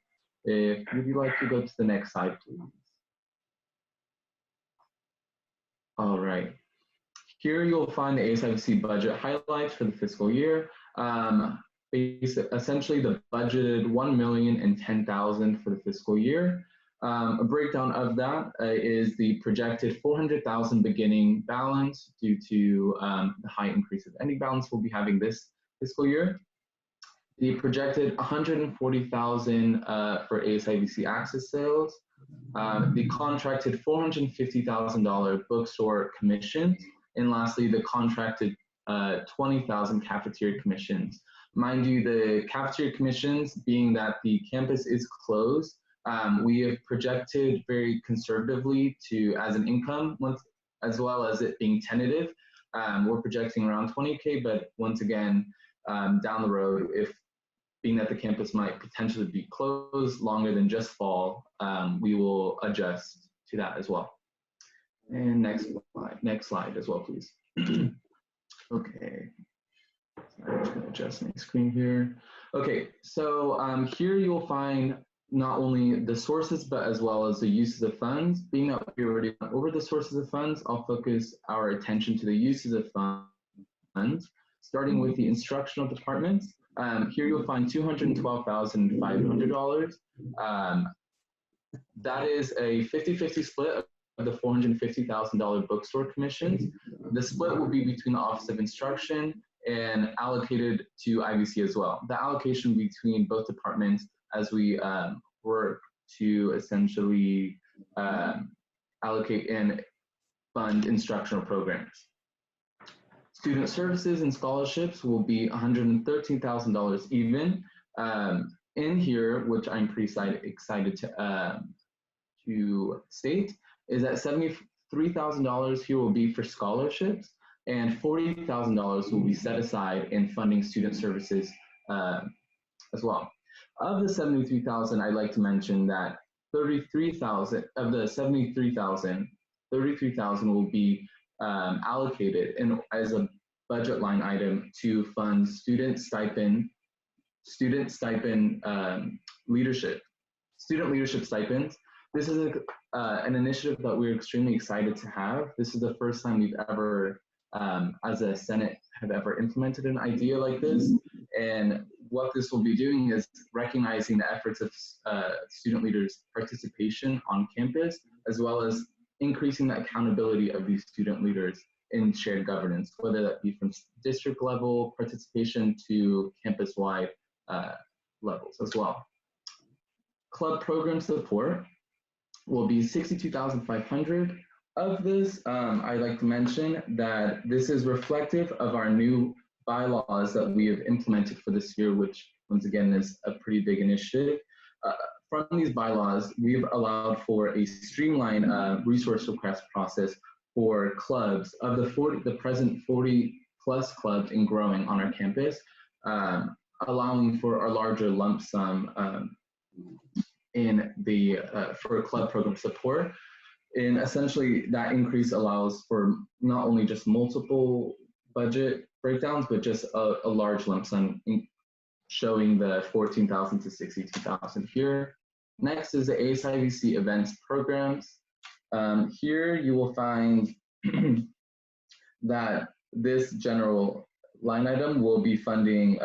If you'd like to go to the next slide, please. All right. Here you'll find the ASIBC budget highlights for the fiscal year. Essentially, the budgeted $1,010,000 for the fiscal year. A breakdown of that is the projected $400,000 beginning balance due to the high increase of ending balance we'll be having this fiscal year. The projected $140,000 for ASIBC access sales. The contracted $450,000 bookstore commissions. And lastly, the contracted 20,000 cafeteria commissions. Mind you, the cafeteria commissions, being that the campus is closed, we have projected very conservatively to as an income, as well as it being tentative. We're projecting around 20K, but once again, down the road, if being that the campus might potentially be closed longer than just fall, we will adjust to that as well. And next slide as well, please. Okay. I'm just going to adjust my screen here. Okay, so here you'll find not only the sources, but as well as the uses of funds. Being that we already went over the sources of funds, I'll focus our attention to the uses of funds, starting with the instructional departments. Here you'll find $212,500. That is a 50-50 split of the $450,000 bookstore commissions. The split will be between the Office of Instruction and allocated to IBC as well. The allocation between both departments as we work to essentially allocate and fund instructional programs. Student services and scholarships will be $113,000 even. In here, which I'm pretty excited to state, is that $73,000 here will be for scholarships, and $40,000 will be set aside in funding student services as well. Of the $73,000, I'd like to mention that $33,000 of the $73,000, $33,000 will be allocated as a budget line item to fund student stipend leadership stipends. This is an initiative that we're extremely excited to have. This is the first time we've ever, as a Senate, have ever implemented an idea like this. And what this will be doing is recognizing the efforts of student leaders' participation on campus, as well as increasing the accountability of these student leaders in shared governance, whether that be from district level participation to campus-wide levels as well. Club program support will be $62,500. Of this, I'd like to mention that this is reflective of our new bylaws that we have implemented for this year, which once again is a pretty big initiative. From these bylaws, we've allowed for a streamlined resource request process for clubs of the present 40 plus clubs and growing on our campus, allowing for a larger lump sum in the for club program support. And essentially that increase allows for not only just multiple budget breakdowns, but just a large lump sum showing the 14,000 to 62,000 here. Next is the ASIVC events programs. Here you will find that this general line item will be funding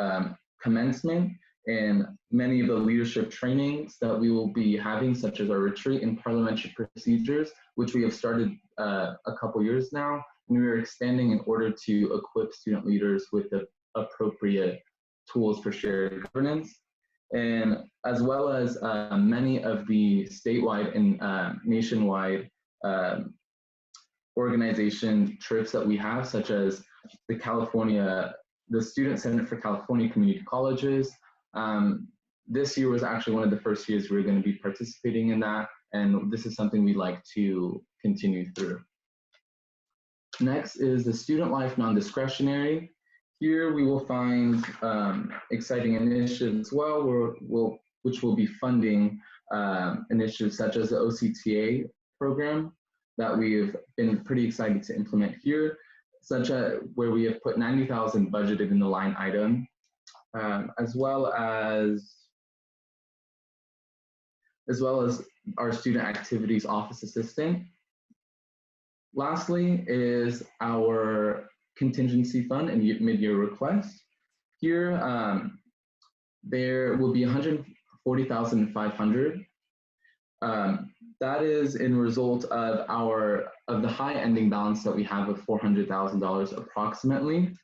commencement and many of the leadership trainings that we will be having, such as our retreat in parliamentary procedures, which we have started a couple years now, and we are expanding in order to equip student leaders with the appropriate tools for shared governance, and as well as many of the statewide and nationwide organization trips that we have, such as the Student Senate for California Community Colleges. This year was actually one of the first years we were going to be participating in that, and this is something we'd like to continue through. Next is the Student Life Non-Discretionary. Here we will find exciting initiatives as well, which will be funding initiatives such as the OCTA program that we've been pretty excited to implement here, such as where we have put 90,000 budgeted in the line item, as well as our student activities office assistant. Lastly is our contingency fund and mid-year request. Here, there will be $140,500. That is in result of the high ending balance that we have of $400,000 approximately.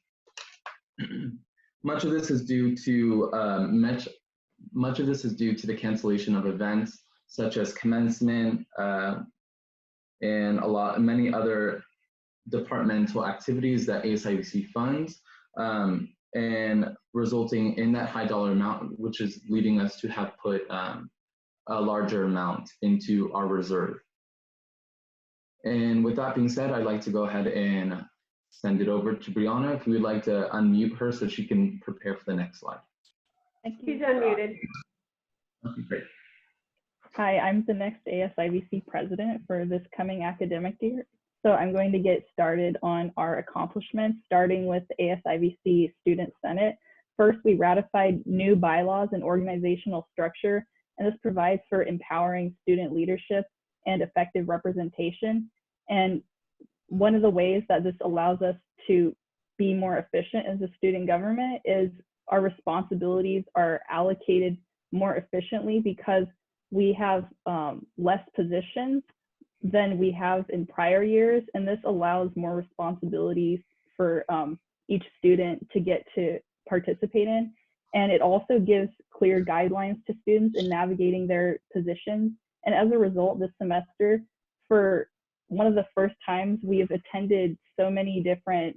Much of this is due to the cancellation of events such as commencement and many other departmental activities that ASIVC funds, and resulting in that high dollar amount, which is leading us to have put a larger amount into our reserve. And with that being said, I'd like to go ahead and send it over to Brianna. If you would like to unmute her so she can prepare for the next slide. Thank you. She's unmuted. Okay, great. Hi, I'm the next ASIVC president for this coming academic year. So I'm going to get started on our accomplishments, starting with the ASIVC Student Senate. First, we ratified new bylaws and organizational structure, and this provides for empowering student leadership and effective representation. And one of the ways that this allows us to be more efficient as a student government is our responsibilities are allocated more efficiently because we have less positions than we have in prior years, and this allows more responsibilities for each student to get to participate in. And it also gives clear guidelines to students in navigating their positions. And as a result, this semester, for one of the first times, we have attended so many different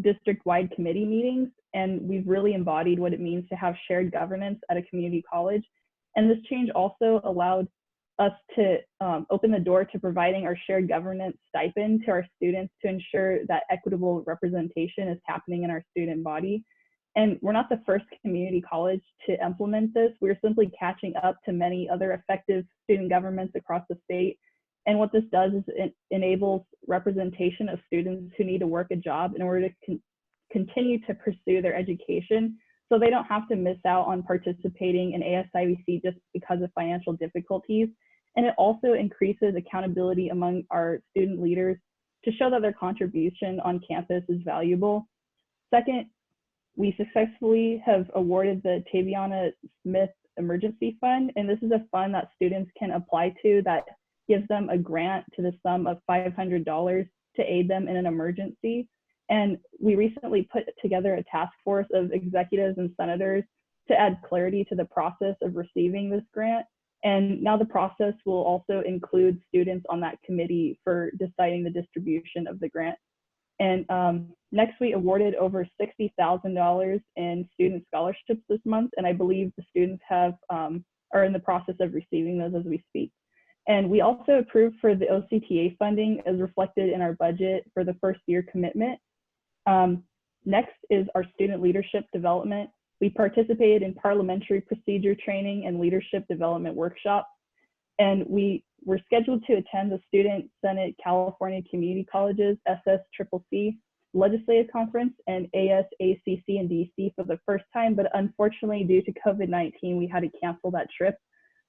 district-wide committee meetings, and we've really embodied what it means to have shared governance at a community college. And this change also allowed us to open the door to providing our shared governance stipend to our students to ensure that equitable representation is happening in our student body. And we're not the first community college to implement this. We're simply catching up to many other effective student governments across the state. And what this does is it enables representation of students who need to work a job in order to continue to pursue their education, so they don't have to miss out on participating in ASIVC just because of financial difficulties. And it also increases accountability among our student leaders to show that their contribution on campus is valuable. Second, we successfully have awarded the Taviana Smith Emergency Fund, and this is a fund that students can apply to that gives them a grant to the sum of $500 to aid them in an emergency. And we recently put together a task force of executives and senators to add clarity to the process of receiving this grant. And now the process will also include students on that committee for deciding the distribution of the grant. And next, we awarded over $60,000 in student scholarships this month, and I believe the students have are in the process of receiving those as we speak. And we also approved for the OCTA funding as reflected in our budget for the first year commitment. Next is our student leadership development. We participated in parliamentary procedure training and leadership development workshops, and we were scheduled to attend the Student Senate California Community Colleges SSCCC Legislative Conference and ASACC in DC for the first time, but unfortunately due to COVID-19, we had to cancel that trip.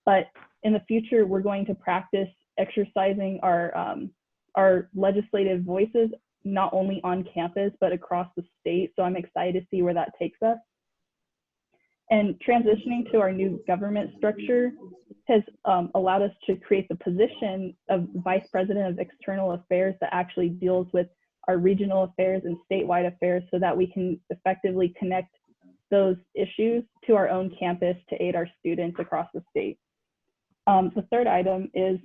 But in the future, we're going to practice exercising our legislative voices, not only on campus, but across the state. So I'm excited to see where that takes us. And transitioning to our new government structure has allowed us to create the position of Vice President of External Affairs that actually deals with our regional affairs and statewide affairs so that we can effectively connect those issues to our own campus to aid our students across the state. The third item is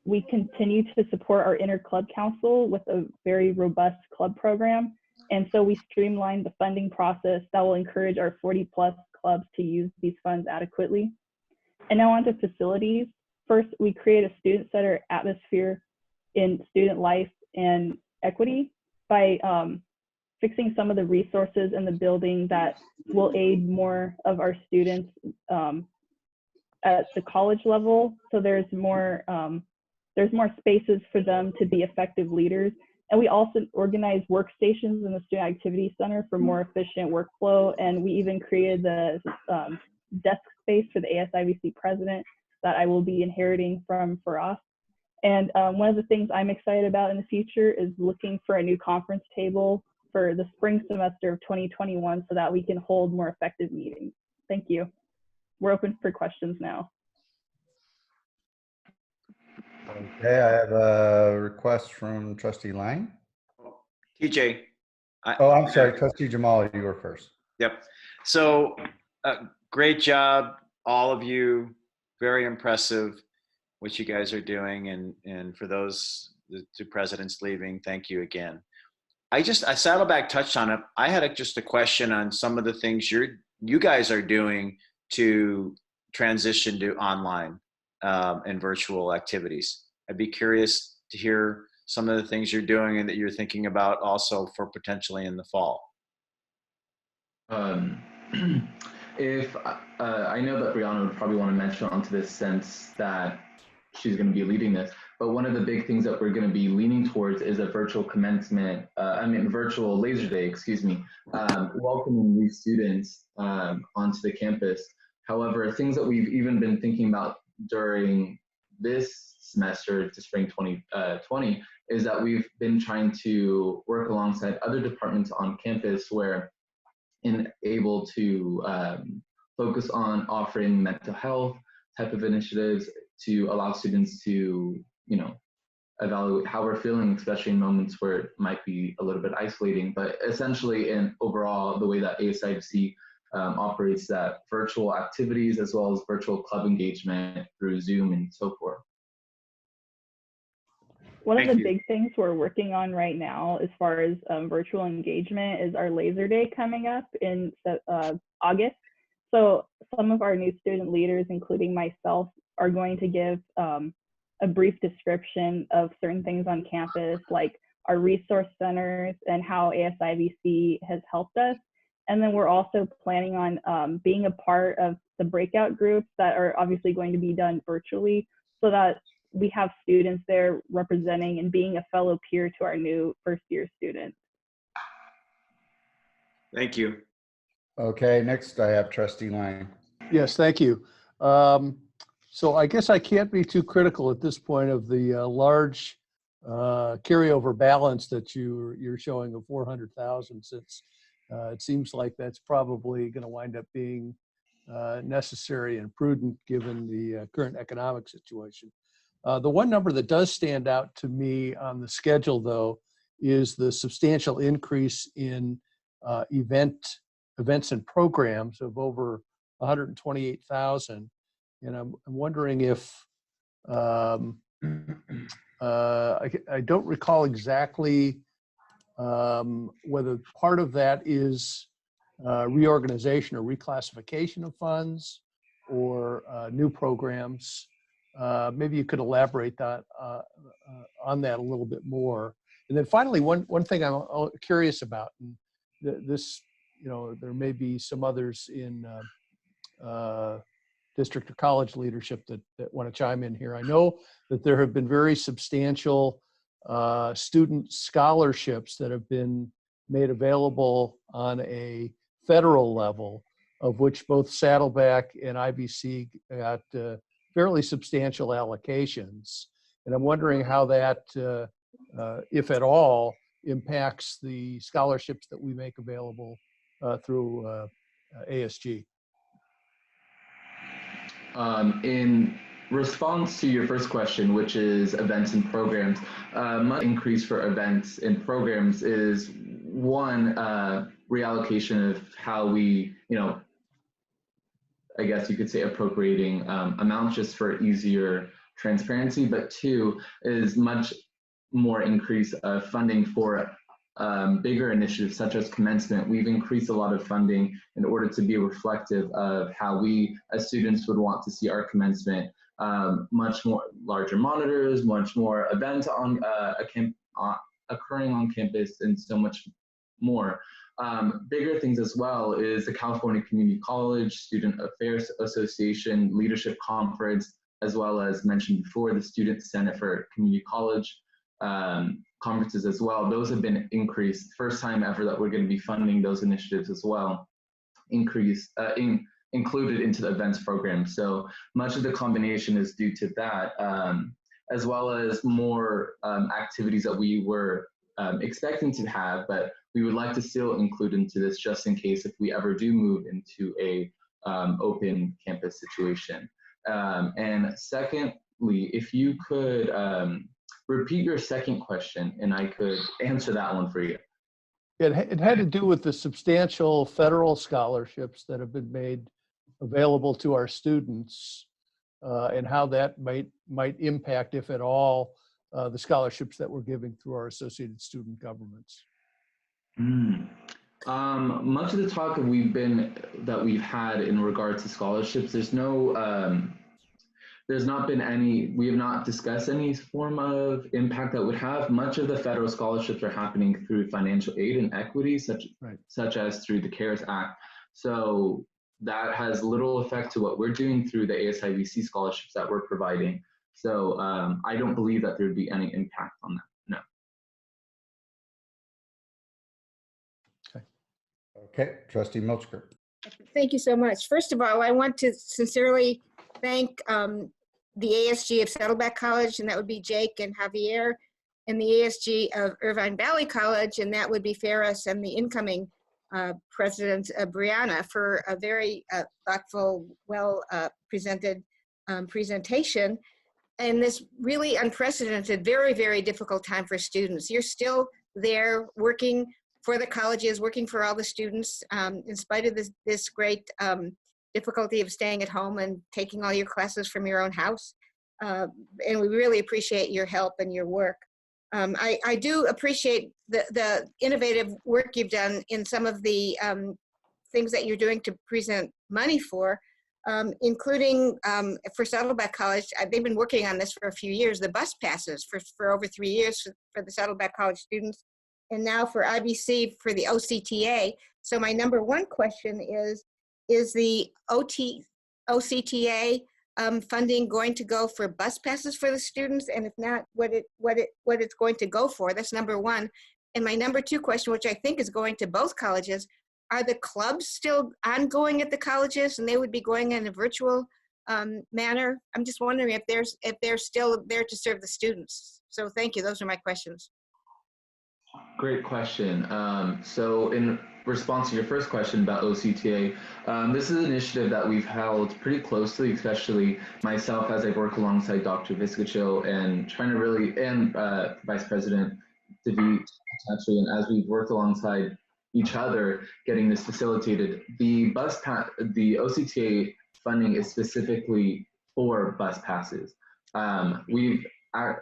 we continue to support our inner club council with a very robust club program. And so we streamlined the funding process that will encourage our 40+ clubs to use these funds adequately. And now on to facilities. First, we create a student-centered atmosphere in student life and equity by fixing some of the resources in the building that will aid more of our students at the college level. So there's more spaces for them to be effective leaders. And we also organize workstations in the Student Activity Center for more efficient workflow. And we even created the desk space for the ASIVC president that I will be inheriting from Faraz. And one of the things I'm excited about in the future is looking for a new conference table for the spring semester of 2021 so that we can hold more effective meetings. Thank you. We're open for questions now. Okay, I have a request from Trustee Lang. TJ. I'm sorry, Trustee Jamal, you were first. Yep. So great job, all of you. Very impressive what you guys are doing. And for those, the two presidents leaving, thank you again. Saddleback touched on it. I had just a question on some of the things you guys are doing to transition to online and virtual activities. I'd be curious to hear some of the things you're doing and that you're thinking about also for potentially in the fall. If I know that Brianna would probably want to mention onto this since that she's going to be leading this, but one of the big things that we're going to be leaning towards is a virtual commencement, virtual laser day, welcoming new students onto the campus. However, things that we've even been thinking about during this semester to spring 2020 is that we've been trying to work alongside other departments on campus where able to focus on offering mental health type of initiatives to allow students to, evaluate how we're feeling, especially in moments where it might be a little bit isolating. But essentially, and overall, the way that ASIVC operates, that virtual activities as well as virtual club engagement through Zoom and so forth. One of the big things we're working on right now as far as virtual engagement is our Laser Day coming up in August. So some of our new student leaders, including myself, are going to give a brief description of certain things on campus, like our resource centers and how ASIVC has helped us. And then we're also planning on being a part of the breakout groups that are obviously going to be done virtually so that we have students there representing and being a fellow peer to our new first-year students. Thank you. Okay, next I have Trustee Lang. Yes, thank you. So I guess I can't be too critical at this point of the large carryover balance that you're showing of 400,000, since it seems like that's probably going to wind up being necessary and prudent given the current economic situation. The one number that does stand out to me on the schedule, though, is the substantial increase in events and programs of over 128,000. And I'm wondering if, I don't recall exactly whether part of that is reorganization or reclassification of funds or new programs. Maybe you could elaborate that on that a little bit more. And then finally, one thing I'm curious about, and this, there may be some others in district or college leadership that want to chime in here. I know that there have been very substantial student scholarships that have been made available on a federal level, of which both Saddleback and IBC got fairly substantial allocations. And I'm wondering how that, if at all, impacts the scholarships that we make available through ASG. In response to your first question, which is events and programs, much increase for events and programs is one, reallocation of how we, I guess you could say appropriating amounts just for easier transparency, but two is much more increase of funding for bigger initiatives such as commencement. We've increased a lot of funding in order to be reflective of how we as students would want to see our commencement. Much more larger monitors, much more events on occurring on campus, and so much more. Bigger things as well is the California Community College Student Affairs Association Leadership Conference, as well as mentioned before, the Student Senate for Community College conferences as well. Those have been increased. First time ever that we're going to be funding those initiatives as well, included into the events program. So much of the combination is due to that, as well as more activities that we were expecting to have, but we would like to still include into this just in case if we ever do move into a open campus situation. And secondly, if you could repeat your second question and I could answer that one for you. It had to do with the substantial federal scholarships that have been made available to our students and how that might impact, if at all, the scholarships that we're giving through our associated student governments. Much of the talk that we've had in regard to scholarships, there's not been any, we have not discussed any form of impact that would have. Much of the federal scholarships are happening through financial aid and equity, such as through the CARES Act. So that has little effect to what we're doing through the ASIVC scholarships that we're providing. So I don't believe that there would be any impact on that, no. Okay, Trustee Milchker. Thank you so much. First of all, I want to sincerely thank the ASG of Saddleback College, and that would be Jake and Javier, and the ASG of Irvine Valley College, and that would be Ferris, and the incoming president, Brianna, for a very thoughtful, well presented presentation. And this really unprecedented, very, very difficult time for students. You're still there working for the colleges, working for all the students, in spite of this great difficulty of staying at home and taking all your classes from your own house. And we really appreciate your help and your work. I do appreciate the innovative work you've done in some of the things that you're doing to present money for, including for Saddleback College. They've been working on this for a few years, the bus passes for over 3 years for the Saddleback College students, and now for IBC for the OCTA. So my number one question is the OCTA funding going to go for bus passes for the students? And if not, what it's going to go for? That's number one. And my number two question, which I think is going to both colleges, are the clubs still ongoing at the colleges and they would be going in a virtual manner? I'm just wondering if they're still there to serve the students. So thank you. Those are my questions. Great question. So in response to your first question about OCTA, this is an initiative that we've held pretty closely, especially myself as I work alongside Dr. Viscachil and trying to really, and Vice President DeVete, actually, and as we've worked alongside each other getting this facilitated, the OCTA funding is specifically for bus passes. We've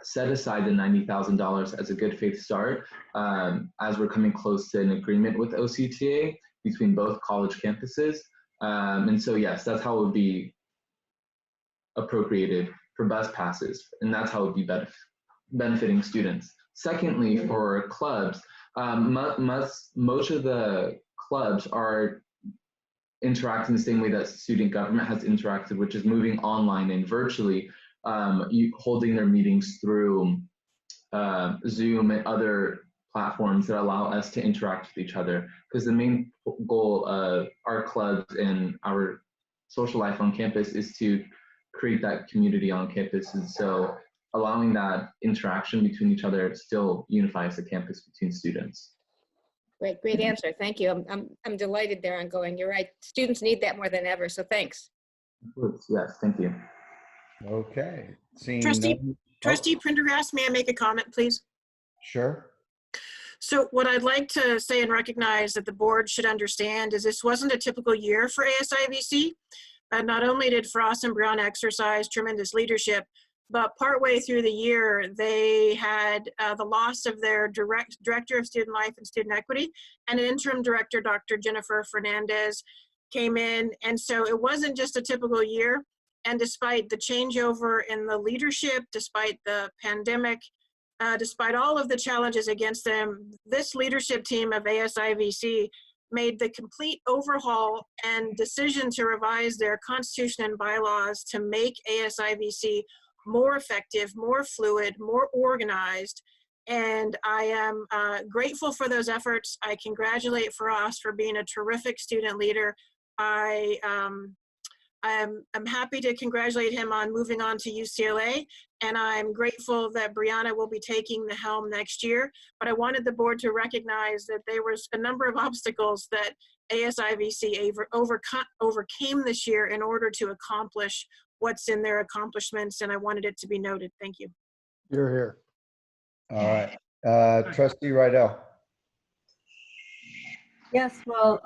set aside the $90,000 as a good faith start as we're coming close to an agreement with OCTA between both college campuses. And so yes, that's how it would be appropriated for bus passes, and that's how it would be benefiting students. Secondly, for clubs, most of the clubs are interacting the same way that student government has interacted, which is moving online and virtually, holding their meetings through Zoom and other platforms that allow us to interact with each other. Because the main goal of our clubs and our social life on campus is to create that community on campus. And so allowing that interaction between each other still unifies the campus between students. Great answer. Thank you. I'm delighted they're ongoing. You're right. Students need that more than ever. So thanks. Yes, thank you. Okay. Seeing Trustee Prendergast, may I make a comment, please? Sure. So what I'd like to say and recognize that the board should understand is this wasn't a typical year for ASIVC. Not only did Frost and Brown exercise tremendous leadership, but partway through the year, they had the loss of their director of student life and student equity, and an interim director, Dr. Jennifer Fernandez, came in. And so it wasn't just a typical year. And despite the changeover in the leadership, despite the pandemic, despite all of the challenges against them, this leadership team of ASIVC made the complete overhaul and decision to revise their constitution and bylaws to make ASIVC more effective, more fluid, more organized. And I am grateful for those efforts. I congratulate Frost for being a terrific student leader. I'm happy to congratulate him on moving on to UCLA, and I'm grateful that Brianna will be taking the helm next year. But I wanted the board to recognize that there was a number of obstacles that ASIVC overcame this year in order to accomplish what's in their accomplishments, and I wanted it to be noted. Thank you. You're here. All right. Trustee Rydell. Yes, well,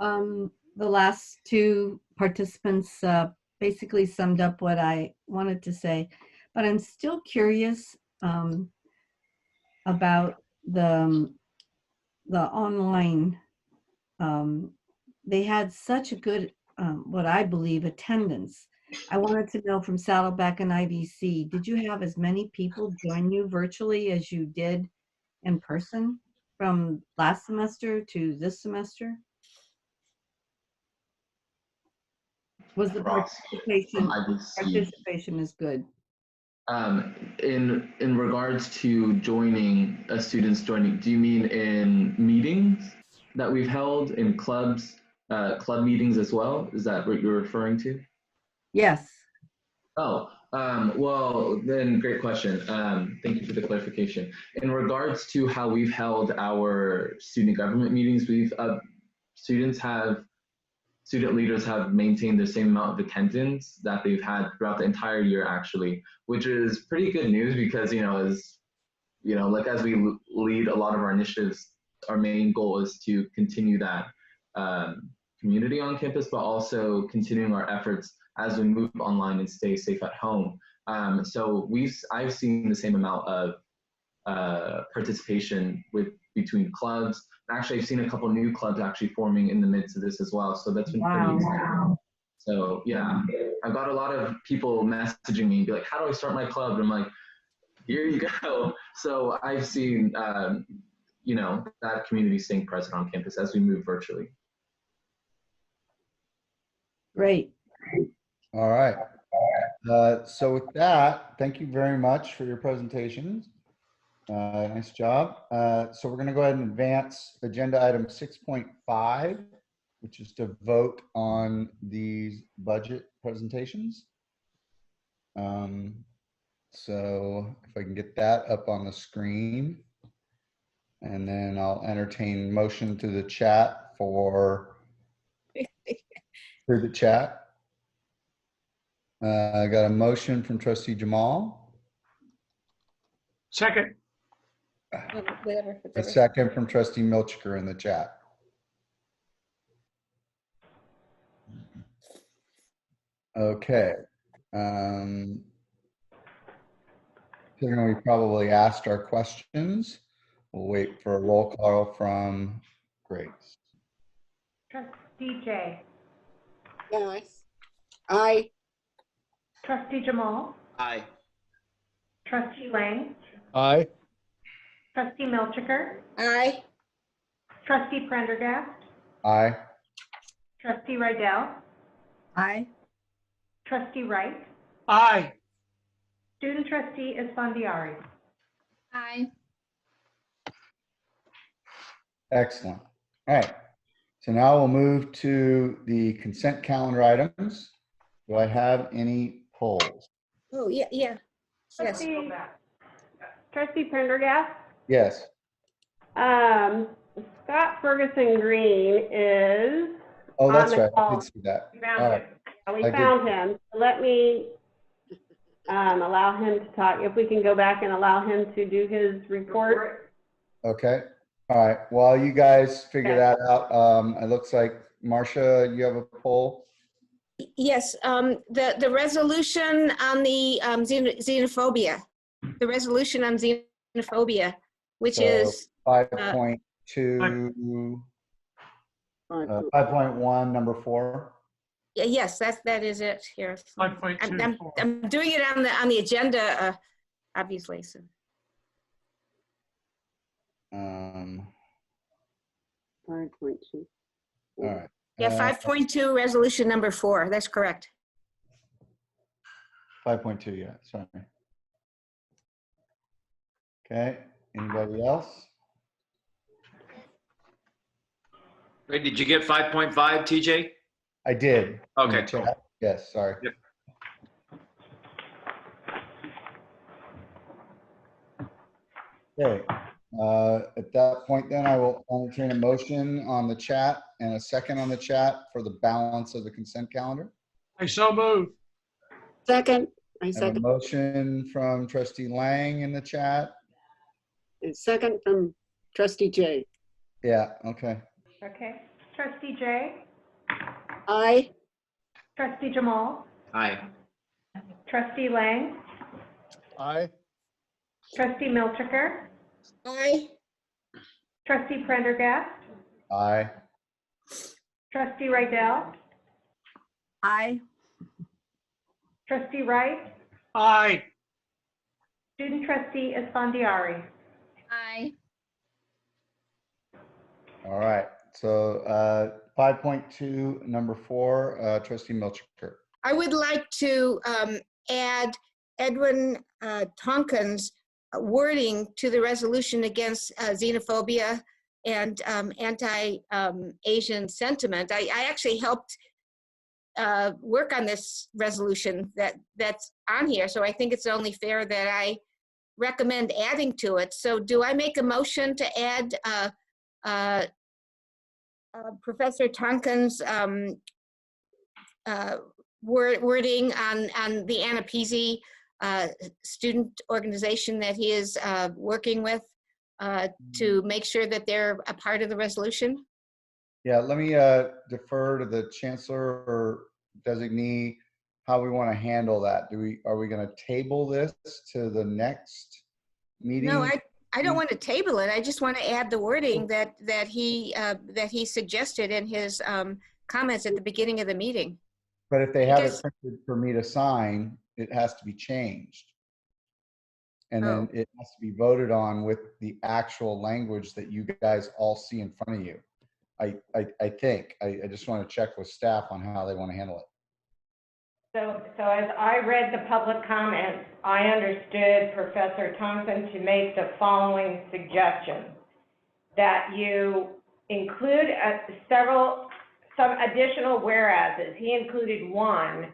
the last two participants basically summed up what I wanted to say, but I'm still curious about the online. They had such a good, what I believe, attendance. I wanted to know from Saddleback and IVC, did you have as many people join you virtually as you did in person from last semester to this semester? Was the participation is good? In regards to joining, students joining, do you mean in meetings that we've held in clubs, club meetings as well? Is that what you're referring to? Yes. Oh, well, then great question. Thank you for the clarification. In regards to how we've held our student government meetings, student leaders have maintained the same amount of attendance that they've had throughout the entire year, actually, which is pretty good news because, as we lead a lot of our initiatives, our main goal is to continue that community on campus, but also continuing our efforts as we move online and stay safe at home. So I've seen the same amount of participation between clubs. Actually, I've seen a couple new clubs actually forming in the midst of this as well. So that's been pretty exciting. So yeah, I've got a lot of people messaging me and be like, how do I start my club? And I'm like, here you go. So I've seen, that community staying present on campus as we move virtually. Great. All right. So with that, thank you very much for your presentations. Nice job. So we're going to go ahead and advance agenda item 6.5, which is to vote on these budget presentations. So if I can get that up on the screen, and then I'll entertain motion to the chat through the chat. I got a motion from Trustee Jamal. Second. A second from Trustee Milchker in the chat. Okay. Considering we probably asked our questions, we'll wait for a roll call from Grace. Trustee Jay. Yes. Aye. Trustee Jamal. Aye. Trustee Lang. Aye. Trustee Milchiker. Aye. Trustee Prendergast. Aye. Trustee Rydell. Aye. Trustee Wright. Aye. Student trustee Esfandiari. Aye. Excellent. All right. So now we'll move to the consent calendar items. Do I have any polls? Oh, yeah, yeah. Yes. Trustee Prendergast. Yes. Scott Ferguson Green is Oh, that's on the right. I call. did see that. We found All him. right. We I did. found him. Let me allow him to talk. If we can go back and allow him to do his report. Okay. All right. While you guys figure that out, it looks like Marcia, you have a poll. Yes, the resolution on the xenophobia, the resolution on xenophobia, which So is 5.2, 5.1, number 4. yes, that is it here. 5.2. I'm doing it on the agenda, obviously. So. 5.2. All right. Yeah, 5.2, resolution number 4. That's correct. 5.2, yeah, sorry. Okay, anybody else? Wait, did you get 5.5, TJ? I did. Okay, cool. Yes, sorry. Yep. Okay, at that point then I will entertain a motion on the chat and a second on the chat for the balance of the consent calendar. I so move. Second. I And a second. motion from Trustee Lang in the chat. And second from Trustee Jay. Yeah, okay. Okay. Trustee Jay. Aye. Trustee Jamal. Aye. Trustee Lang. Aye. Trustee Milchiker. Aye. Trustee Prendergast. Aye. Trustee Rydell. Aye. Trustee Wright. Aye. Student trustee Esfandiari. Aye. All right, so 5.2, number 4, Trustee Milchiker. I would like to add Edwin Tonkin's wording to the resolution against xenophobia and anti-Asian sentiment. I actually helped work on this resolution that's on here, so I think it's only fair that I recommend adding to it. So do I make a motion to add Professor Tonkin's wording on the Anapisi student organization that he is working with to make sure that they're a part of the resolution? Yeah, let me defer to the chancellor or designee how we want to handle that. Are we going to table this to the next meeting? No, I don't want to table it. I just want to add the wording that he suggested in his comments at the beginning of the meeting. But if they have it Because- printed for me to sign, it has to be changed. And then it has to be voted on with the actual language that you guys all see in front of you. I think. I just want to check with staff on how they want to handle it. So as I read the public comments, I understood Professor Thompson to make the following suggestion, that you include some additional whereases. He included one.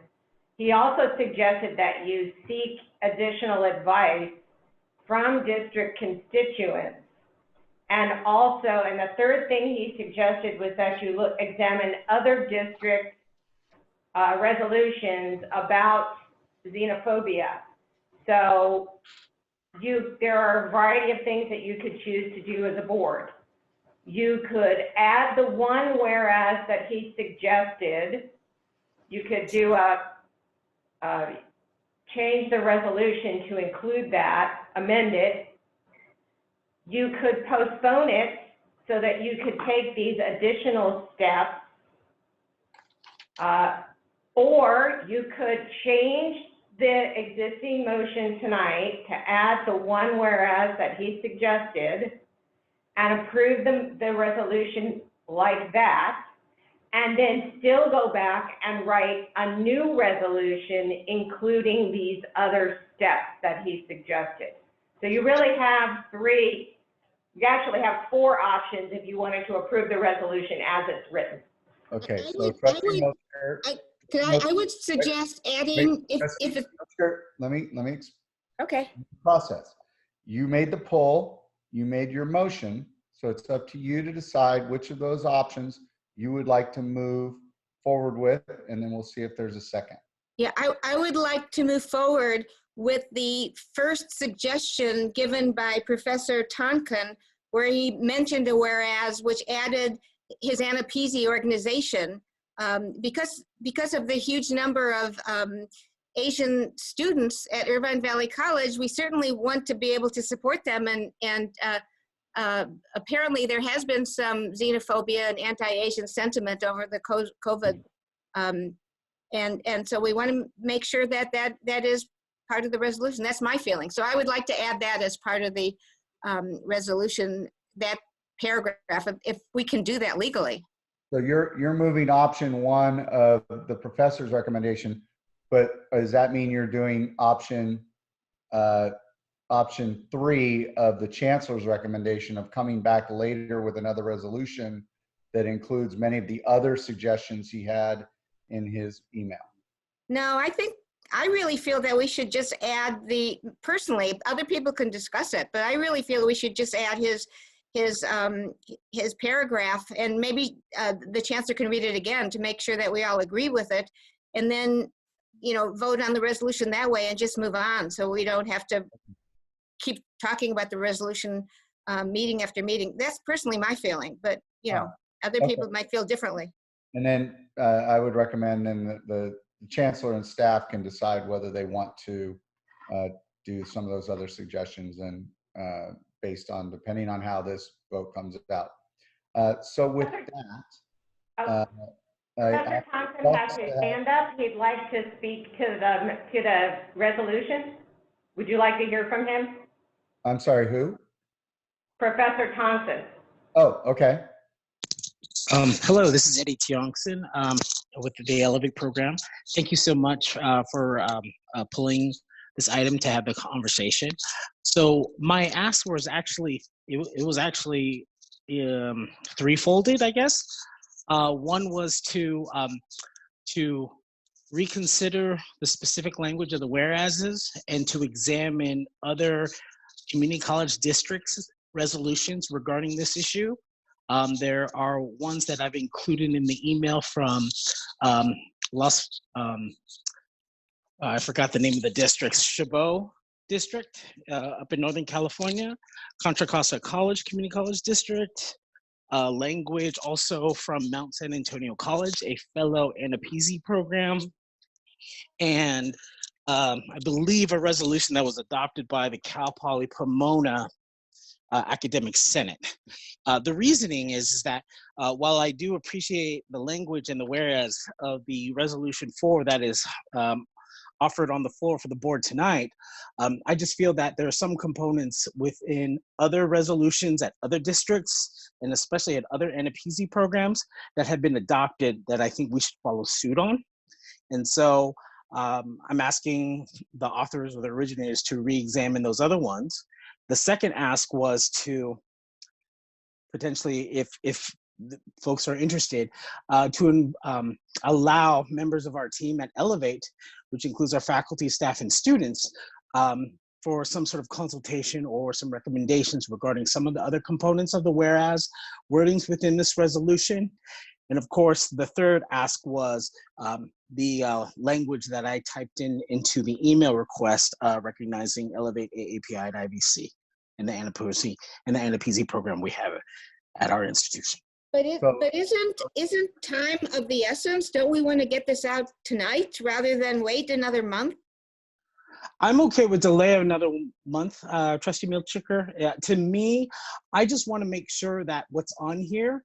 He also suggested that you seek additional advice from district constituents. And also, and the third thing he suggested was that you examine other district resolutions about xenophobia. So there are a variety of things that you could choose to do as a board. You could add the one whereas that he suggested. You could do change the resolution to include that, amend it. You could postpone it so that you could take these additional steps, or you could change the existing motion tonight to add the one whereas that he suggested and approve the resolution like that, and then still go back and write a new resolution including these other steps that he suggested. So you really have you actually have 4 options if you wanted to approve the resolution as it's written. Okay, so trustee Milcher. I would suggest adding, if it, Let me okay. process. You made the poll, you made your motion, so it's up to you to decide which of those options you would like to move forward with, and then we'll see if there's a second. Yeah, I would like to move forward with the first suggestion given by Professor Tonkin, where he mentioned a whereas which added his Anapisi organization. Because of the huge number of Asian students at Irvine Valley College, we certainly want to be able to support them, and apparently there has been some xenophobia and anti-Asian sentiment over the COVID, and so we want to make sure that is part of the resolution. That's my feeling. So I would like to add that as part of the resolution, that paragraph, if we can do that legally. So you're moving option 1 of the professor's recommendation, but does that mean you're doing option 3 of the chancellor's recommendation of coming back later with another resolution that includes many of the other suggestions he had in his email? No, I really feel that we should just add personally, other people can discuss it, but I really feel we should just add his paragraph, and maybe the chancellor can read it again to make sure that we all agree with it, and then, vote on the resolution that way and just move on, so we don't have to keep talking about the resolution meeting after meeting. That's personally my feeling, but other people might feel differently. And then I would recommend then that the chancellor and staff can decide whether they want to do some of those other suggestions, and based on, depending on how this vote comes out. So with that, Professor Thompson has his hand up. He'd like to speak to the resolution. Would you like to hear from him? I'm sorry, who? Professor Thompson. Oh, okay. Hello, this is Eddie Tiongson with the Elevate program. Thank you so much for pulling this item to have the conversation. So my ask was actually, it was actually threefolded, I guess. One was to reconsider the specific language of the whereases and to examine other community college districts' resolutions regarding this issue. There are ones that I've included in the email from I forgot the name of the districts, Chabot District up in Northern California, Contra Costa College, Community College District, language also from Mount San Antonio College, a fellow Anapisi program, and I believe a resolution that was adopted by the Cal Poly Pomona Academic Senate. The reasoning is that while I do appreciate the language and the whereas of the resolution 4 that is offered on the floor for the board tonight, I just feel that there are some components within other resolutions at other districts, and especially at other NAPZ programs that have been adopted that I think we should follow suit on. And so I'm asking the authors or the originators to re-examine those other ones. The second ask was to potentially, if folks are interested, to allow members of our team at Elevate, which includes our faculty, staff, and students, for some sort of consultation or some recommendations regarding some of the other components of the whereas wordings within this resolution. And of course, the third ask was the language that I typed into the email request recognizing Elevate AAPI and IVC and the ANAPZ program we have at our institution. But isn't time of the essence? Don't we want to get this out tonight rather than wait another month? I'm okay with delay of another month, Trustee Milchiker. To me, I just want to make sure that what's on here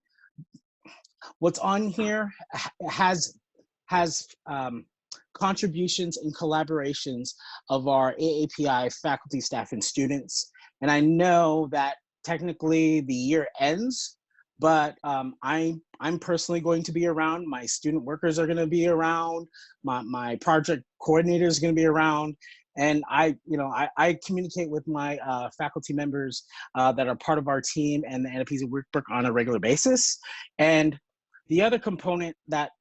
has contributions and collaborations of our AAPI faculty, staff, and students. And I know that technically the year ends, but I'm personally going to be around. My student workers are going to be around. My project coordinator is going to be around. And I communicate with my faculty members that are part of our team and the NAPZ workbook on a regular basis. And the other component that,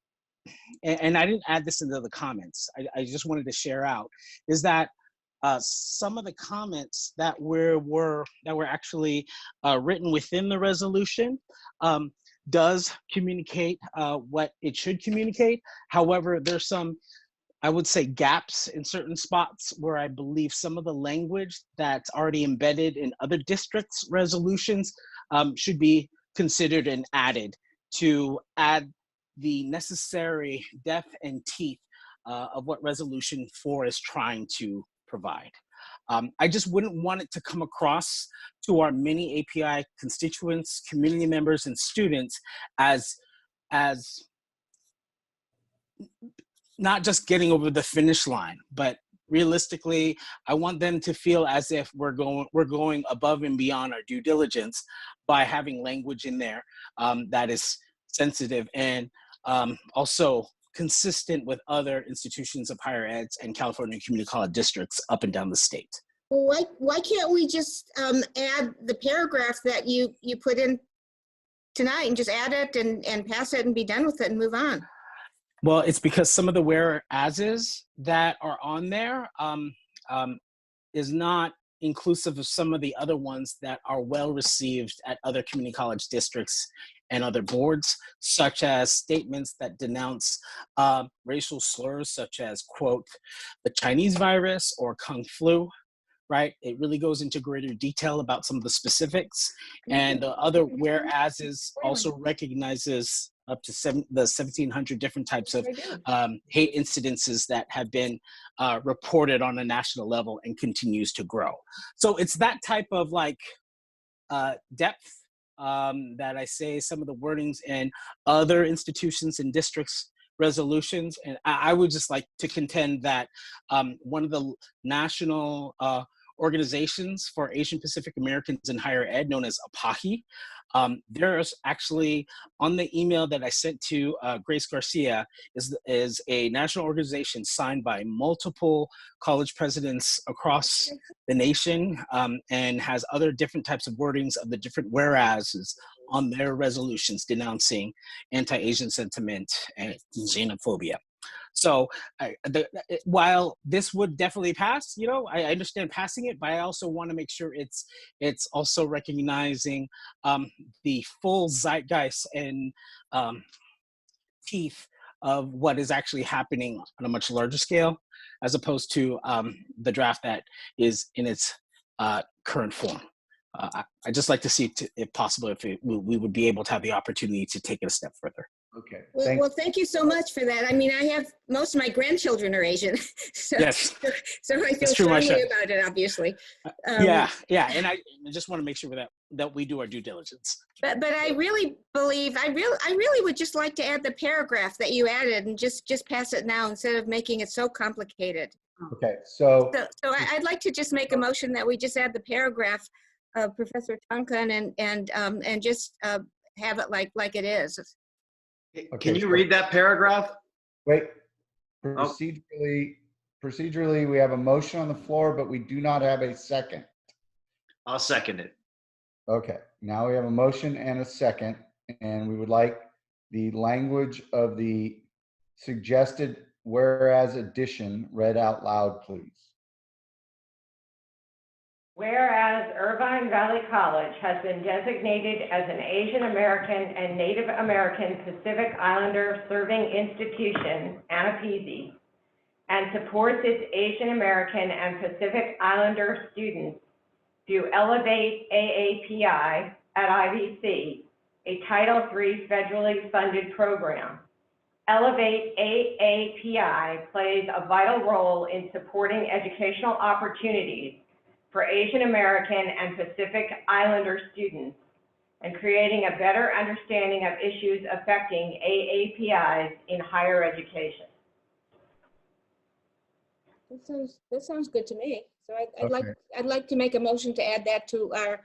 and I didn't add this into the comments, I just wanted to share out, is that some of the comments that were actually written within the resolution does communicate what it should communicate. However, there's some, I would say, gaps in certain spots where I believe some of the language that's already embedded in other districts' resolutions should be considered and added to add the necessary depth and teeth of what Resolution 4 is trying to provide. I just wouldn't want it to come across to our many API constituents, community members, and students as not just getting over the finish line, but realistically, I want them to feel as if we're going above and beyond our due diligence by having language in there that is sensitive and also consistent with other institutions of higher eds and California community college districts up and down the state. Well, why can't we just add the paragraph that you put in tonight and just add it and pass it and be done with it and move on? Well, it's because some of the whereases that are on there is not inclusive of some of the other ones that are well received at other community college districts and other boards, such as statements that denounce racial slurs such as, quote, the Chinese virus or Kung flu, right? It really goes into greater detail about some of the specifics. And the other whereases also recognizes up to the 1,700 different types of hate incidences that have been reported on a national level and continues to grow. So it's that type of like depth that I say some of the wordings in other institutions and districts resolutions. And I would just like to contend that one of the national organizations for Asian Pacific Americans in higher ed, known as APAHI, there's actually, on the email that I sent to Grace Garcia, is a national organization signed by multiple college presidents across the nation and has other different types of wordings of the different whereases on their resolutions denouncing anti-Asian sentiment and xenophobia. So while this would definitely pass, you know, I understand passing it, but I also want to make sure it's also recognizing the full zeitgeist and teeth of what is actually happening on a much larger scale, as opposed to the draft that is in its current form. I just like to see, if possible, if we would be able to have the opportunity to take it a step further. Okay. Well, thank you so much for that. I mean, I have, most of my grandchildren are Asian, so, yes. so I feel true, strongly about it, obviously. Yeah, and I just want to make sure that we do our due diligence. But I really believe, I really would just like to add the paragraph that you added and just pass it now instead of making it so complicated. Okay, so I'd like to just make a motion that we just add the paragraph of Professor Tonkin and just have it like it is. Can you read that paragraph? Wait, procedurally, we have a motion on the floor, but we do not have a second. I'll second it. Okay, now we have a motion and a second, and we would like the language of the suggested whereas addition read out loud, please. Whereas Irvine Valley College has been designated as an Asian American and Native American Pacific Islander serving institution, ANAPISI, and supports its Asian American and Pacific Islander students through Elevate AAPI at IVC, a Title III federally funded program. Elevate AAPI plays a vital role in supporting educational opportunities for Asian American and Pacific Islander students and creating a better understanding of issues affecting AAPIs in higher education. That sounds good to me. So I'd like to make a motion to add that to our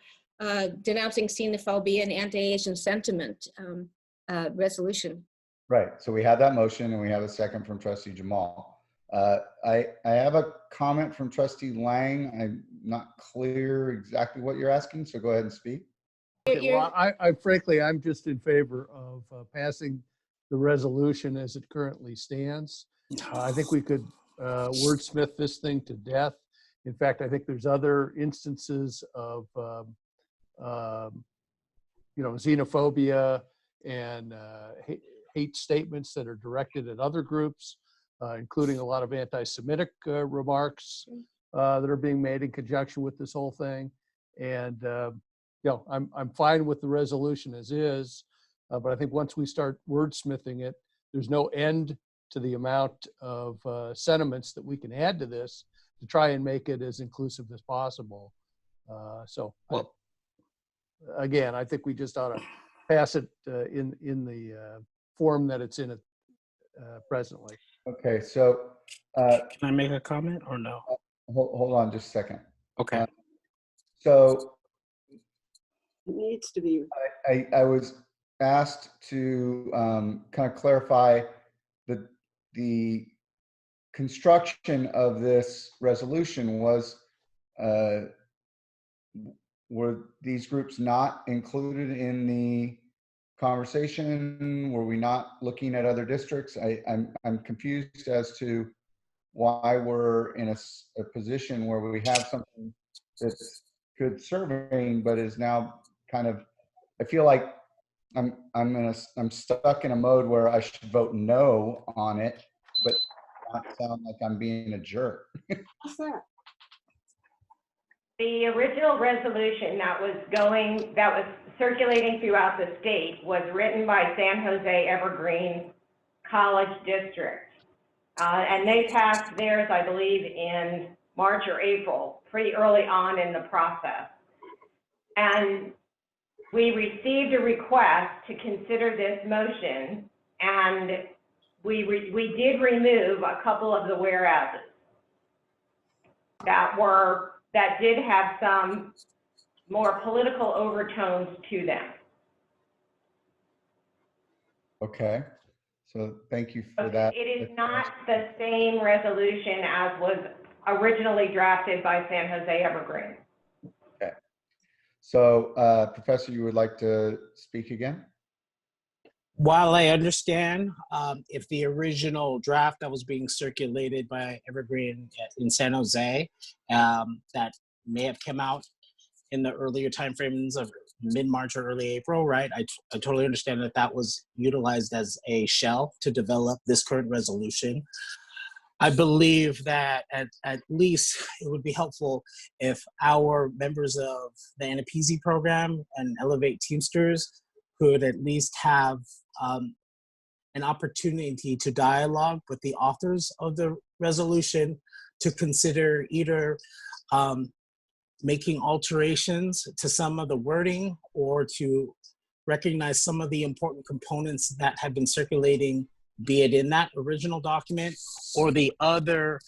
denouncing xenophobia and anti-Asian sentiment resolution. Right, so we have that motion and we have a second from Trustee Jamal. I have a comment from Trustee Lang. I'm not clear exactly what you're asking, so go ahead and speak. Okay, well, I frankly, I'm just in favor of passing the resolution as it currently stands. I think we could wordsmith this thing to death. In fact, I think there's other instances of, xenophobia and hate statements that are directed at other groups, including a lot of anti-Semitic remarks that are being made in conjunction with this whole thing. And I'm fine with the resolution as is, but I think once we start wordsmithing it, there's no end to the amount of sentiments that we can add to this to try and make it as inclusive as possible. Again, I think we just ought to pass it in the form that it's in it presently. Okay, so can I make a comment or no? Hold on just a second. Okay. So It needs to be. I was asked to kind of clarify the construction of this resolution was, were these groups not included in the conversation? Were we not looking at other districts? I'm confused as to why we're in a position where we have something that's good serving, but is now kind of, I feel like I'm stuck in a mode where I should vote no on it, but not sound like I'm being a jerk. What's that? The original resolution that was circulating throughout the state was written by San Jose Evergreen College District. And they passed theirs, I believe, in March or April, pretty early on in the process. And we received a request to consider this motion, and we did remove a couple of the whereases that did have some more political overtones to them. Okay, so thank you for that. It is not the same resolution as was originally drafted by San Jose Evergreen. Okay, so Professor, you would like to speak again? While I understand if the original draft that was being circulated by Evergreen in San Jose, that may have come out in the earlier timeframes of mid-March or early April, right? I totally understand that that was utilized as a shell to develop this current resolution. I believe that at least it would be helpful if our members of the ANAPISI program and Elevate Teamsters could at least have an opportunity to dialogue with the authors of the resolution to consider either making alterations to some of the wording or to recognize some of the important components that have been circulating, be it in that original document or the other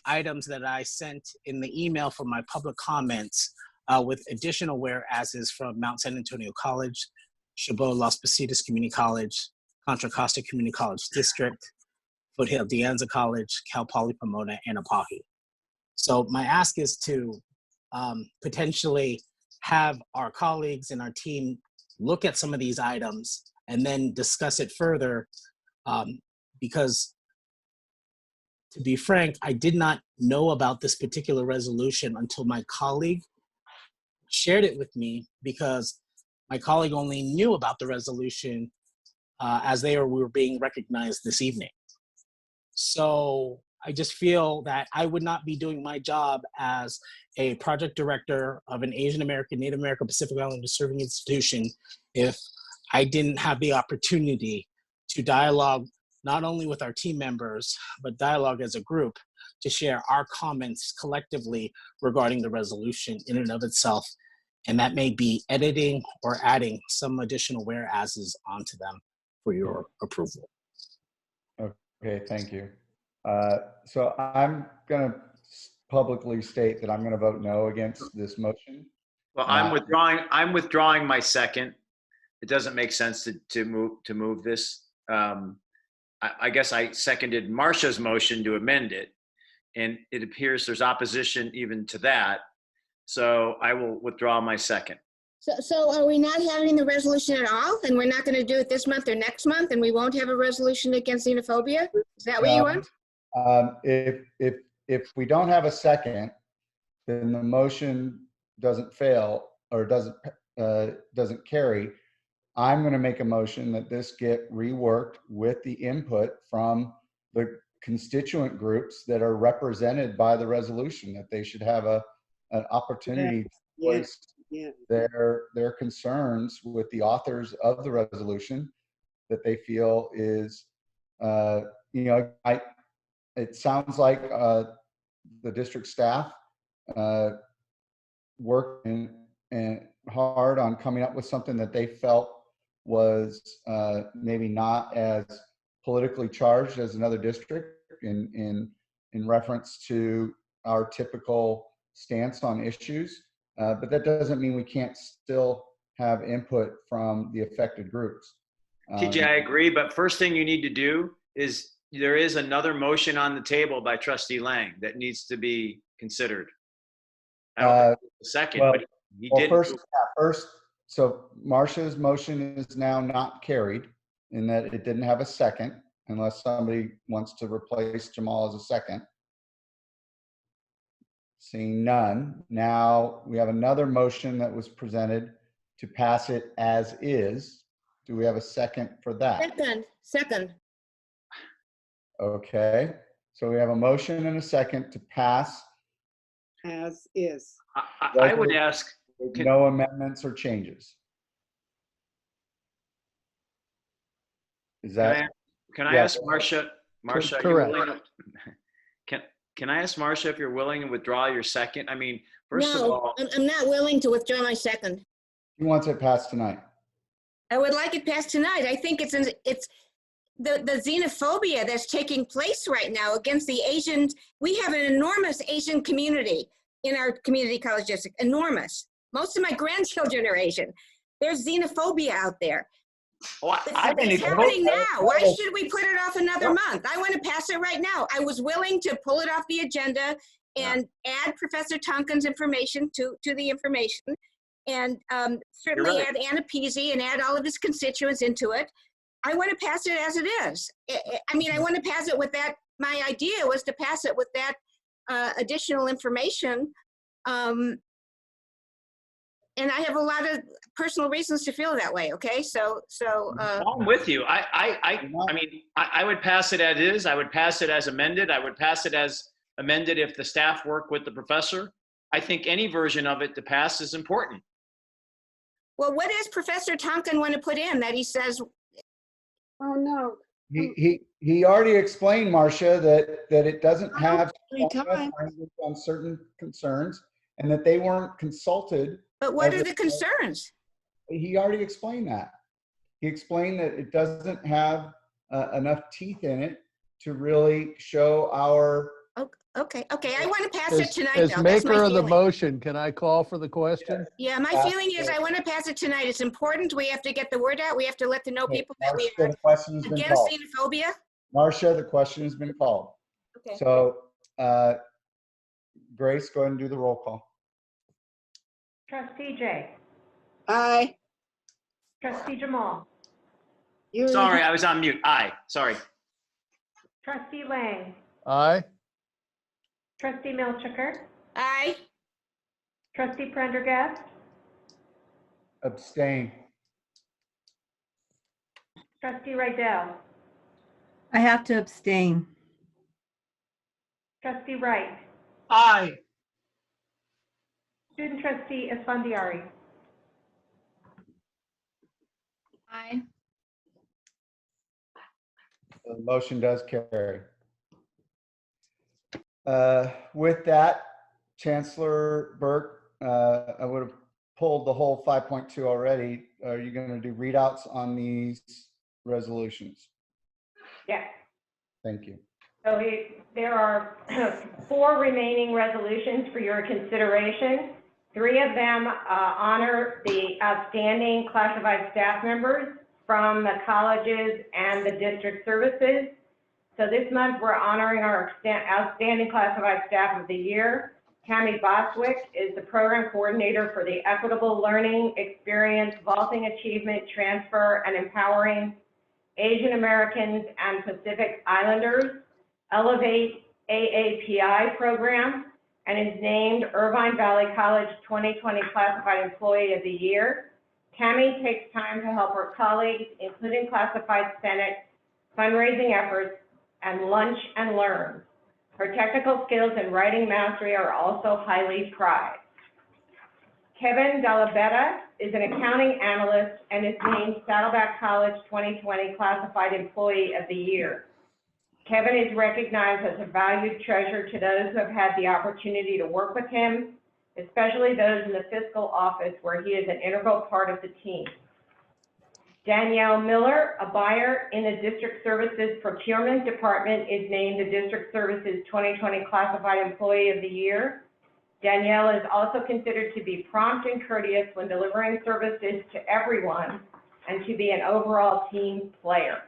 items that I sent in the email for my public comments with additional whereases from Mount San Antonio College, Chabot Las Positas Community College, Contra Costa Community College District, Foothill De Anza College, Cal Poly Pomona, and Apache. So my ask is to potentially have our colleagues and our team look at some of these items and then discuss it further, because to be frank, I did not know about this particular resolution until my colleague shared it with me, because my colleague only knew about the resolution as we were being recognized this evening. So I just feel that I would not be doing my job as a project director of an Asian American, Native American, Pacific Islander serving institution if I didn't have the opportunity to dialogue not only with our team members, but dialogue as a group to share our comments collectively regarding the resolution in and of itself. And that may be editing or adding some additional whereases onto them for your approval. Okay, thank you. So I'm going to publicly state that I'm going to vote no against this motion. Well, I'm withdrawing my second. It doesn't make sense to move this. I guess I seconded Marcia's motion to amend it, and it appears there's opposition even to that. So I will withdraw my second. So are we not having the resolution at all? And we're not going to do it this month or next month, and we won't have a resolution against xenophobia? Is that what you want? If we don't have a second, then the motion doesn't fail or doesn't carry. I'm going to make a motion that this get reworked with the input from the constituent groups that are represented by the resolution, that they should have an opportunity to voice their concerns with the authors of the resolution that they feel is, it sounds like the district staff working and hard on coming up with something that they felt was maybe not as politically charged as another district in reference to our typical stance on issues. But that doesn't mean we can't still have input from the affected groups. TJ, I agree, but first thing you need to do is there is another motion on the table by Trustee Lang that needs to be considered. I don't think it's a second, but he did. First, so Marcia's motion is now not carried in that it didn't have a second, unless somebody wants to replace Jamal as a second. Seeing none. Now we have another motion that was presented to pass it as is. Do we have a second for that? Second. Okay. So we have a motion and a second to pass as is. I would ask. No amendments or changes. Is that? Can I ask Marcia? Marcia, correct. Can I ask Marcia if you're willing to withdraw your second? I mean, first of all, I'm not willing to withdraw my second. He wants it passed tonight. I would like it passed tonight. I think it's the xenophobia that's taking place right now against the Asians. We have an enormous Asian community in our community college district, enormous. Most of my grandchildren are Asian. There's xenophobia out there. It's happening now. Why should we put it off another month? I want to pass it right now. I was willing to pull it off the agenda and add Professor Tonkin's information to the information, and certainly add Anna Peasy and add all of his constituents into it. I want to pass it as it is. I mean, I want to pass it with that. My idea was to pass it with that additional information. And I have a lot of personal reasons to feel that way. Okay, so I'm with you. I mean, I would pass it as is. I would pass it as amended. I would pass it as amended if the staff work with the professor. I think any version of it to pass is important. Well, what does Professor Tonkin want to put in that he says? Oh no. He already explained, Marcia, that it doesn't have language on certain concerns, and that they weren't consulted. But what are the concerns? He already explained that. He explained that it doesn't have enough teeth in it to really show our. Okay. I want to pass it tonight. As maker of the motion, can I call for the question? Yeah, my feeling is I want to pass it tonight. It's important. We have to get the word out. We have to let the know people that we are against xenophobia. Marcia, the question has been called. Okay. So, Grace, go ahead and do the roll call. Trustee Jay. Aye. Trustee Jamal. Sorry, I was on mute. Aye, sorry. Trustee Lang. Aye. Trustee Milchiker. Aye. Trustee Prendergast. Abstain. Trustee Rydell. I have to abstain. Trustee Wright. Aye. Student Trustee Esfandiari. Aye. The motion does carry. With that, Chancellor Burke, I would have pulled the whole 5.2 already. Are you going to do readouts on these resolutions? Yes. Thank you. So there are 4 remaining resolutions for your consideration. 3 of them honor the outstanding classified staff members from the colleges and the district services. So this month, we're honoring our outstanding classified staff of the year. Tammy Boswick is the program coordinator for the Equitable Learning Experience, Vaulting Achievement, Transfer, and Empowering Asian Americans and Pacific Islanders Elevate AAPI program, and is named Irvine Valley College 2020 Classified Employee of the Year. Tammy takes time to help her colleagues, including Classified Senate, fundraising efforts, and lunch and learn. Her technical skills and writing mastery are also highly prized. Kevin Dalabetta is an accounting analyst and is named Saddleback College 2020 Classified Employee of the Year. Kevin is recognized as a valued treasure to those who have had the opportunity to work with him, especially those in the fiscal office where he is an integral part of the team. Danielle Miller, a buyer in the District Services Procurement Department, is named the District Services 2020 Classified Employee of the Year. Danielle is also considered to be prompt and courteous when delivering services to everyone and to be an overall team player.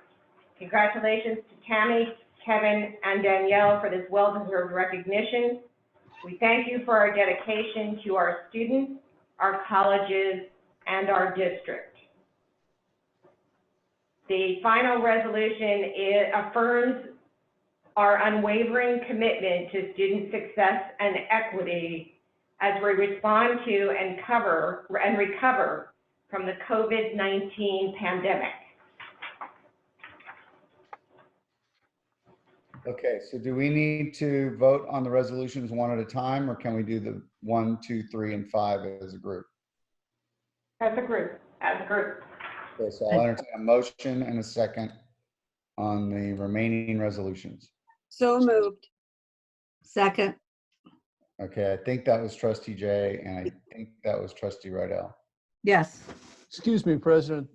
Congratulations to Tammy, Kevin, and Danielle for this well-deserved recognition. We thank you for our dedication to our students, our colleges, and our district. The final resolution affirms our unwavering commitment to student success and equity as we respond to and recover from the COVID-19 pandemic. Okay, so do we need to vote on the resolutions one at a time, or can we do the 1, 2, 3, and 5 as a group? As a group. Okay, so I'll entertain a motion and a second on the remaining resolutions. So moved. Second. Okay, I think that was Trustee Jay, and I think that was Trustee Rydell. Yes. Excuse me, President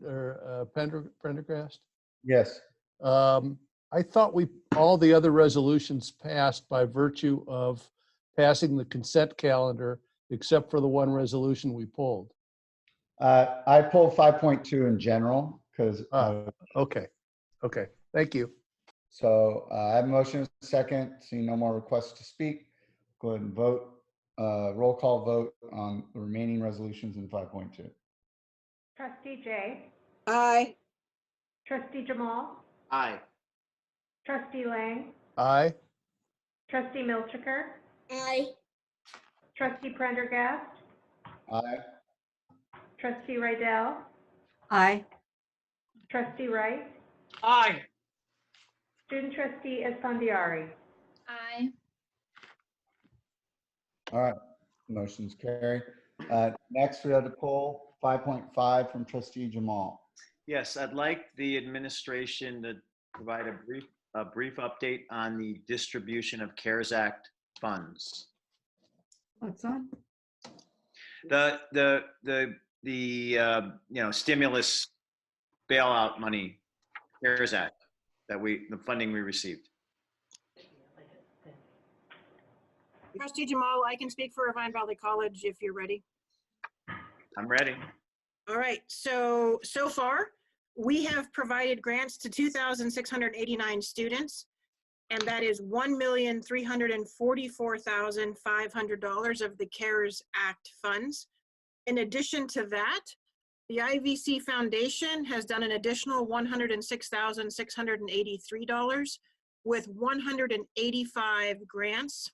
Prendergast. Yes. I thought all the other resolutions passed by virtue of passing the consent calendar, except for the one resolution we pulled. I pulled 5.2 in general because. Okay. Thank you. So I have a motion, second. Seeing no more requests to speak, go ahead and vote. Roll call vote on the remaining resolutions in 5.2. Trustee Jay. Aye. Trustee Jamal. Aye. Trustee Lang. Aye. Trustee Milchiker. Aye. Trustee Prendergast. Aye. Trustee Rydell. Aye. Trustee Wright. Aye. Student Trustee Esfandiari. Aye. All right, motion's carried. Next, we have to pull 5.5 from Trustee Jamal. Yes, I'd like the administration to provide a brief update on the distribution of CARES Act funds. What's on? The stimulus bailout money, CARES Act, the funding we received. Trustee Jamal, I can speak for Irvine Valley College if you're ready. I'm ready. All right, so far, We have provided grants to 2,689 students, and that is $1,344,500 of the CARES Act funds. In addition to that, the IVC Foundation has done an additional $106,683 with 185 grants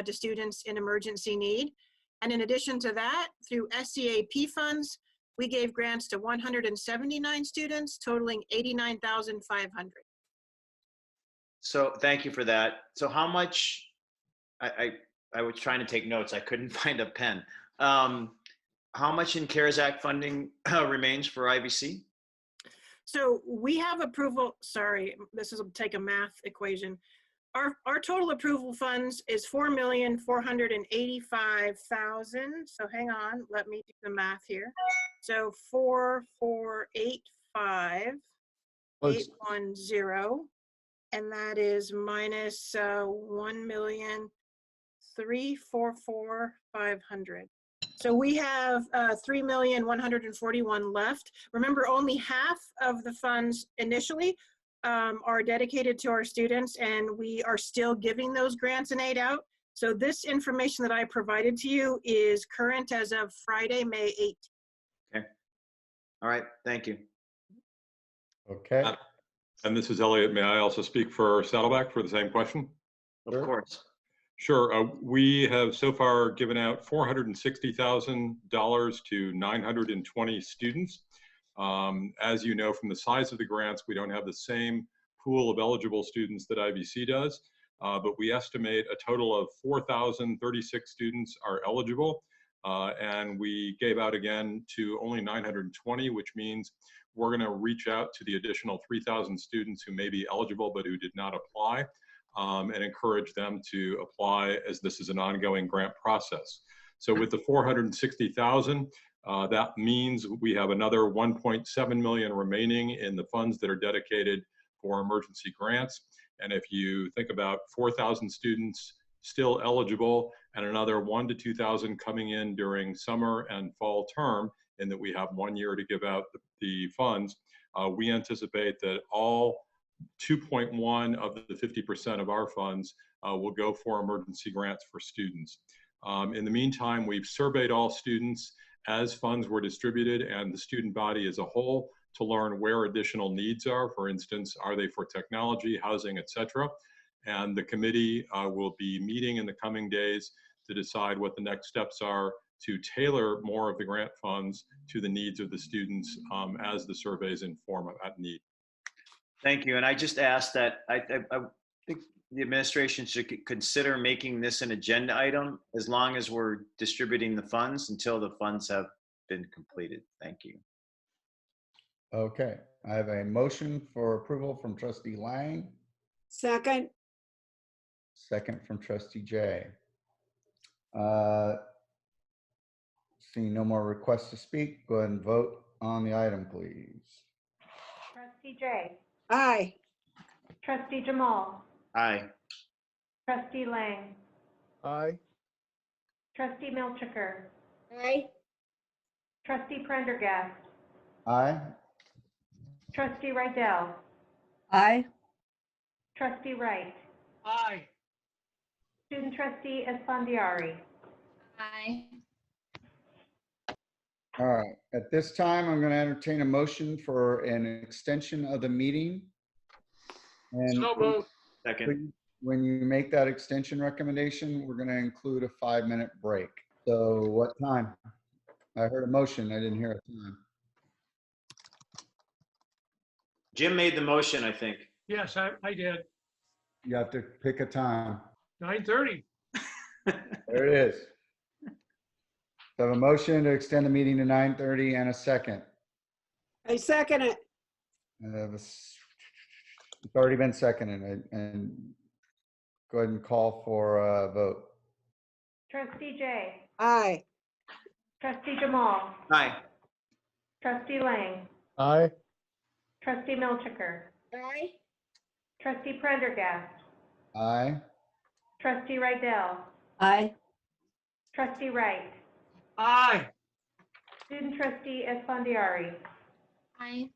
to students in emergency need. And in addition to that, through SCAP funds, we gave grants to 179 students, totaling $89,500. So thank you for that. So how much, I was trying to take notes. I couldn't find a pen. How much in CARES Act funding remains for IVC? So we have approval, sorry, this will take a math equation. Our total approval funds is $4,485,000. So hang on, let me do the math here. So 4,485,810, and that is minus 1,344,500. So we have 3,141,000 left. Remember, only half of the funds initially are dedicated to our students, and we are still giving those grants and aid out. So this information that I provided to you is current as of Friday, May 8th. Okay. All right. Thank you. Okay. And this is Elliot. May I also speak for Saddleback for the same question? Of course. Sure. We have so far given out $460,000 to 920 students. As you know from the size of the grants, we don't have the same pool of eligible students that IVC does, but we estimate a total of 4,036 students are eligible, and we gave out again to only 920, which means we're going to reach out to the additional 3,000 students who may be eligible but who did not apply, and encourage them to apply, as this is an ongoing grant process. So with the 460,000, that means we have another 1.7 million remaining in the funds that are dedicated for emergency grants. And if you think about 4,000 students still eligible and another 1,000 to 2,000 coming in during summer and fall term, and that we have 1 year to give out the funds, we anticipate that all 2.1 of the 50% of our funds will go for emergency grants for students. In the meantime, we've surveyed all students as funds were distributed and the student body as a whole to learn where additional needs are. For instance, are they for technology, housing, etc. And the committee will be meeting in the coming days to decide what the next steps are to tailor more of the grant funds to the needs of the students as the surveys inform that need. Thank you. And I just asked that I think the administration should consider making this an agenda item as long as we're distributing the funds until the funds have been completed. Thank you. Okay. I have a motion for approval from Trustee Lang. Second. Second from Trustee Jay. Seeing no more requests to speak, go ahead and vote on the item, please. Trustee Jay. Aye. Trustee Jamal. Aye. Trustee Lang. Aye. Trustee Milchiker. Aye. Trustee Prendergast. Aye. Trustee Rydell. Aye. Trustee Wright. Aye. Student Trustee Esfandiari. Aye. All right. At this time, I'm going to entertain a motion for an extension of the meeting. And So moved. Second. when you make that extension recommendation, we're going to include a 5-minute break. So what time? I heard a motion. I didn't hear a time. Jim made the motion, I think. Yes, I did. You have to pick a time. 9:30. There it is. So I have a motion to extend the meeting to 9:30 and a second. I second it. It's already been seconded, and go ahead and call for a vote. Trustee Jay. Aye. Trustee Jamal. Aye. Trustee Lang. Aye. Trustee Milchiker. Aye. Trustee Prendergast. Aye. Trustee Rydell. Aye. Trustee Wright. Aye. Student Trustee Esfandiari. Aye.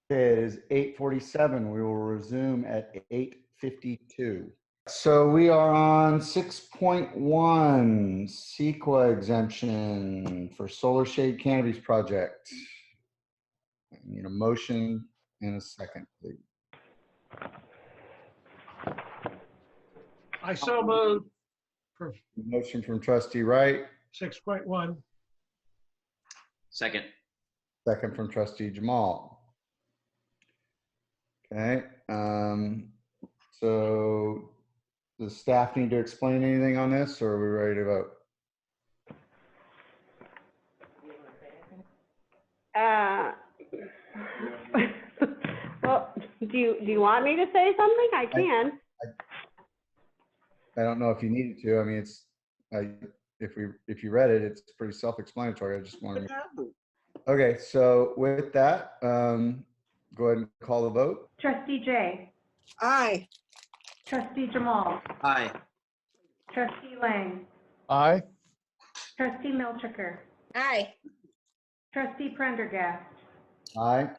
Okay, it is 8:47. We will resume at 8:52. So we are on 6.1, CEQA exemption for solar shade canopies project. I need a motion and a second, please. I so move for Motion from trustee Wright, 6.1. Second. second from trustee Jamal. Okay, so does staff need to explain anything on this, or are we ready to vote? Well, do you want me to say something? I can. I don't know if you needed to. I mean, if you read it, it's pretty self-explanatory. I just wanted to. Okay, so with that, go ahead and call the vote. Trustee Jay. Aye. Trustee Jamal. Aye. Trustee Lang. Aye. Trustee Milchiker. Aye. Trustee Prendergast. Aye.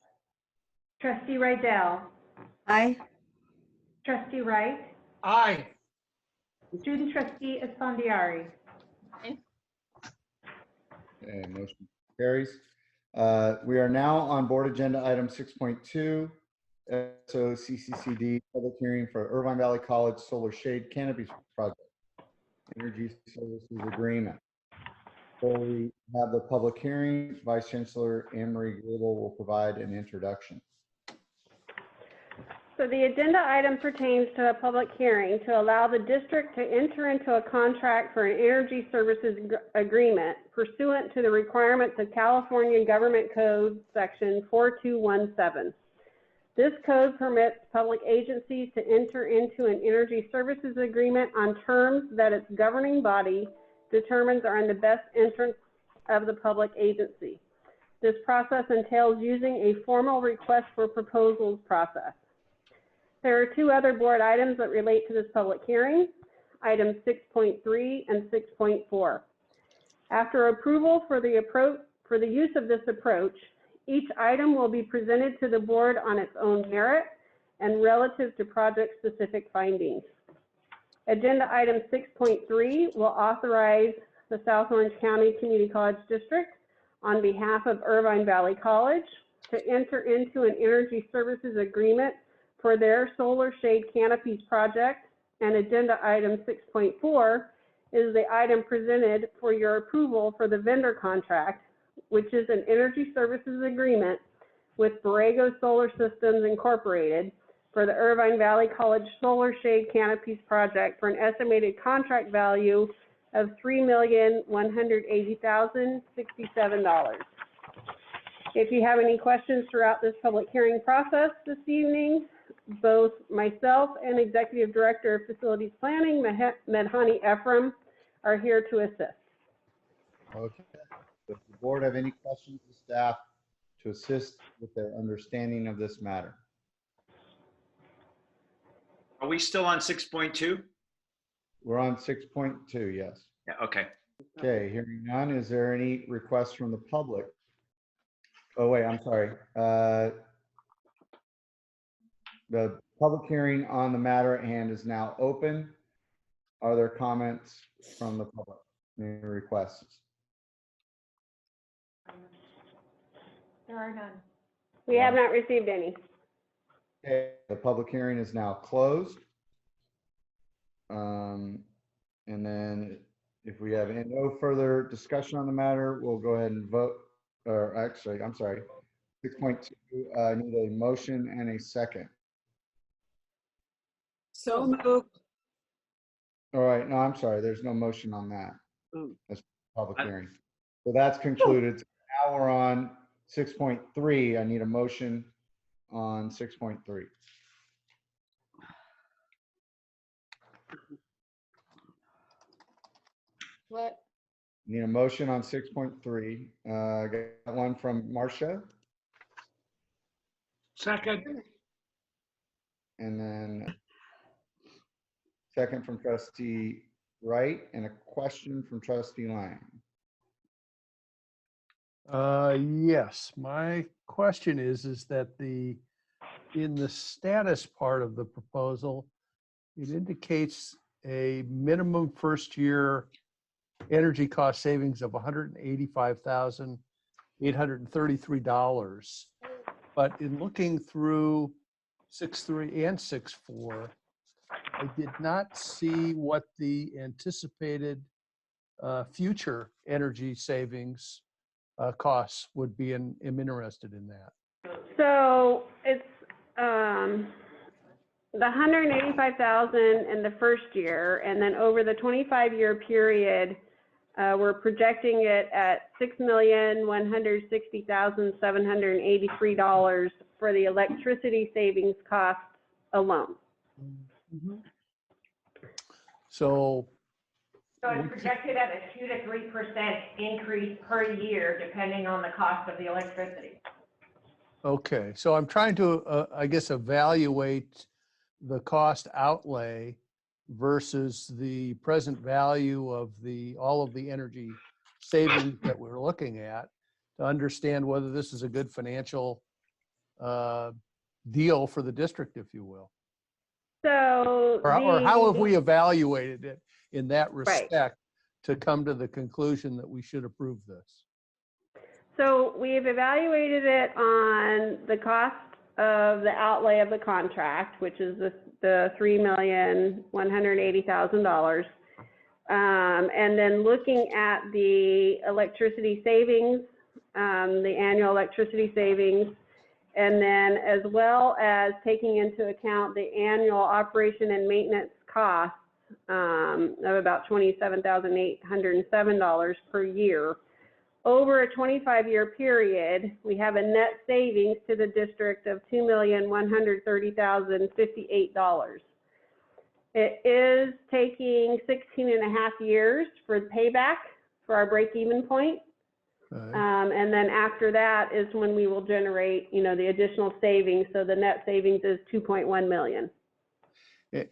Trustee Rydell. Aye. Trustee Wright. Aye. Student Trustee Esfandiari. Okay, motion carries. We are now on board agenda item 6.2, SOCCCD, public hearing for Irvine Valley College Solar Shade Canopies Project, Energy Services Agreement. Before we have the public hearing, Vice Chancellor Anne-Marie Gable will provide an introduction. So the agenda item pertains to a public hearing to allow the district to enter into a contract for an energy services agreement pursuant to the requirements of California Government Code Section 4217. This code permits public agencies to enter into an energy services agreement on terms that its governing body determines are in the best interest of the public agency. This process entails using a formal request for proposals process. There are two other board items that relate to this public hearing, items 6.3 and 6.4. After approval for the use of this approach, each item will be presented to the board on its own merit and relative to project-specific findings. Agenda item 6.3 will authorize the South Orange County Community College District on behalf of Irvine Valley College to enter into an energy services agreement for their solar shade canopies project, and agenda item 6.4 is the item presented for your approval for the vendor contract, which is an energy services agreement with Borrego Solar Systems Incorporated for the Irvine Valley College Solar Shade Canopies project for an estimated contract value of $3,180,067. If you have any questions throughout this public hearing process this evening, both myself and Executive Director of Facilities Planning, Medhani Ephraim, are here to assist. Okay. Does the board have any questions of staff to assist with their understanding of this matter? Are we still on 6.2? We're on 6.2, yes. Yeah, okay. Okay, hearing none, is there any requests from the public? Oh, wait, I'm sorry. The public hearing on the matter at hand is now open. Are there comments from the public? Any requests? There are none. We have not received any. Okay, the public hearing is now closed. And then if we have no further discussion on the matter, we'll go ahead and vote, or actually, I'm sorry, 6.2, I need a motion and a second. So moved. All right, no, I'm sorry, there's no motion on that. That's public hearing. So that's concluded. Now we're on 6.3. I need a motion on 6.3. What? Need a motion on 6.3. Got one from Marcia, Second. and then second from trustee Wright, and a question from trustee Lang. Yes, my question is that in the status part of the proposal, it indicates a minimum first year energy cost savings of $185,833. But in looking through 6.3 and 6.4, I did not see what the anticipated future energy savings costs would be, and am interested in that. So it's the 185,000 in the first year, and then over the 25-year period, we're projecting it at $6,160,783 for the electricity savings costs alone. So it's projected at a 2 to 3% increase per year, depending on the cost of the electricity. okay, so I'm trying to, I guess, evaluate the cost outlay versus the present value of all of the energy savings that we're looking at to understand whether this is a good financial deal for the district, if you will. So Or how have we evaluated it in that Right. respect to come to the conclusion that we should approve this? So we've evaluated it on the cost of the outlay of the contract, which is the $3,180,000. And then looking at the electricity savings, the annual electricity savings, and then as well as taking into account the annual operation and maintenance costs of about $27,807 per year. Over a 25-year period, we have a net savings to the district of $2,130,058. It is taking 16 and a half years for the payback for our break-even point. And then after that is when we will generate, the additional savings. So the net savings is $2.1 million.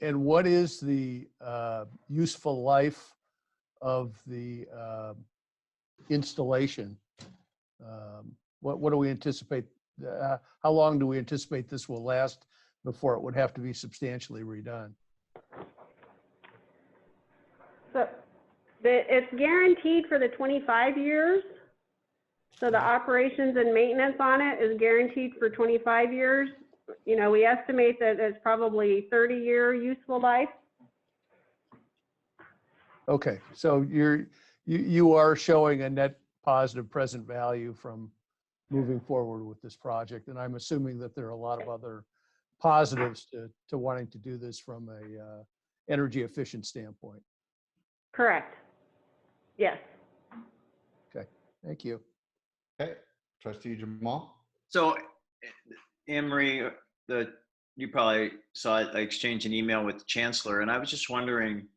And what is the useful life of the installation? What do we anticipate? How long do we anticipate this will last before it would have to be substantially redone? So it's guaranteed for the 25 years. So the operations and maintenance on it is guaranteed for 25 years. We estimate that it's probably 30-year useful life. Okay, so you are showing a net positive present value from moving forward with this project, and I'm assuming that there are a lot of other positives to wanting to do this from a energy efficient standpoint. Correct. Yes. Okay, thank you. Okay, Trustee Jamal. So, Anne Marie, you probably saw it, I exchanged an email with the Chancellor, and I was just wondering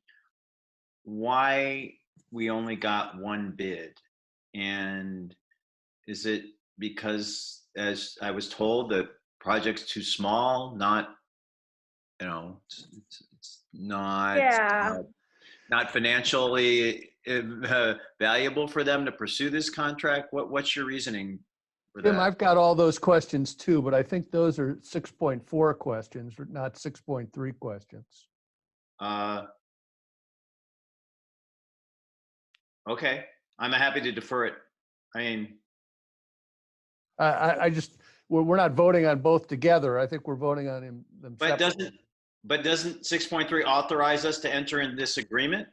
why we only got one bid. And is it because, as I was told, the project's too small, not, it's not, not financially valuable for them to pursue this contract? What's your reasoning for that? Tim, I've got all those questions too, but I think those are 6.4 questions, not 6.3 questions. Okay, I'm happy to defer it. I mean, I just, we're not voting on both together. I think we're voting on them separately. But doesn't 6.3 authorize us to enter in this agreement?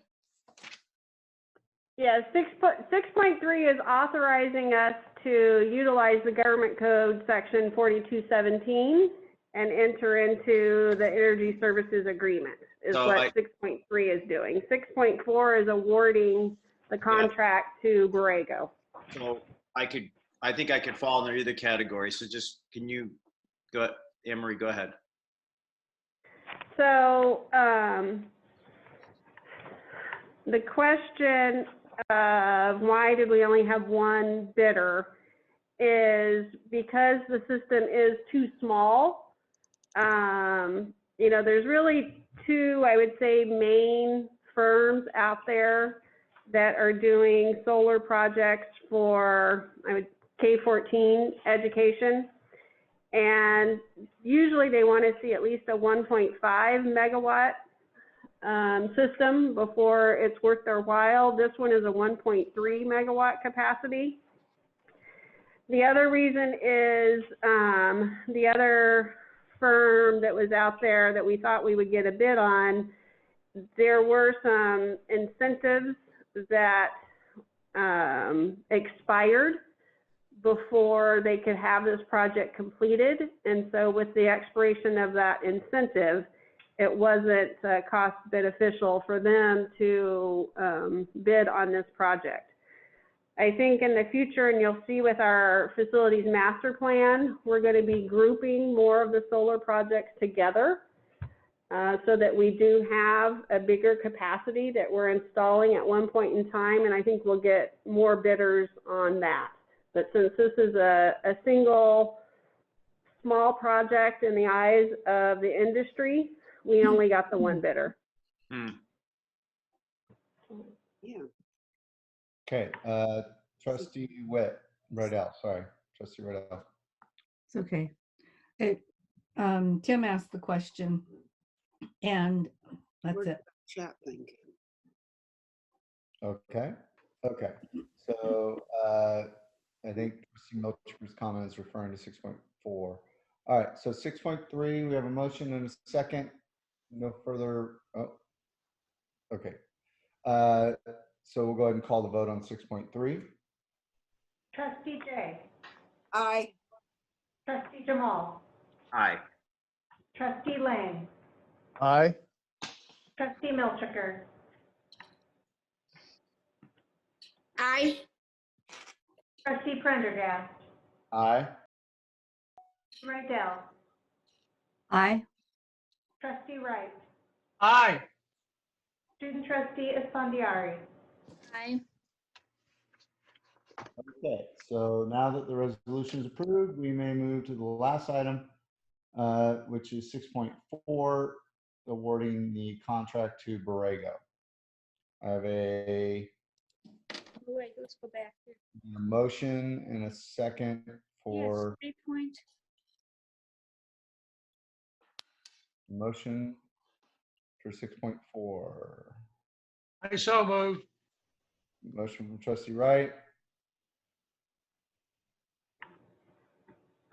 Yeah, 6.3 is authorizing us to utilize the government code section 4217 and enter into the energy services agreement is what 6.3 is doing. 6.4 is awarding the contract to Borrego. So I think I could fall under either category. So just, can you go, Anne Marie, go ahead. So the question of why did we only have one bidder is because the system is too small. There's really two, I would say, main firms out there that are doing solar projects for, K-14 education. And usually they want to see at least a 1.5 megawatt system before it's worth their while. This one is a 1.3 megawatt capacity. The other reason is the other firm that was out there that we thought we would get a bid on, there were some incentives that expired before they could have this project completed. And so with the expiration of that incentive, it wasn't cost beneficial for them to bid on this project. I think in the future, and you'll see with our facilities master plan, we're going to be grouping more of the solar projects together so that we do have a bigger capacity that we're installing at one point in time. And I think we'll get more bidders on that. But since this is a single small project in the eyes of the industry, we only got the one bidder. Yeah. Okay, Trustee Riddell, sorry, Trustee Riddell. It's okay. Tim asked the question, and that's it. Chat link. Okay, so I think Trustee Milcher's comment is referring to 6.4. All right, so 6.3, we have a motion and a second. No further, oh, okay. So we'll go ahead and call the vote on 6.3. Trustee Jay. Aye. Trustee Jamal. Aye. Trustee Lang. Aye. Trustee Milchiker. Aye. Trustee Prendergast. Aye. Rydell. Aye. Trustee Wright. Aye. Student Trustee Esfandiari. Aye. Okay, so now that the resolution is approved, we may move to the last item, which is 6.4, awarding the contract to Borrego. I have a Wait, let's go back here. motion and a second for Yes, 3 point. motion for 6.4. I so moved. Motion from Trustee Wright.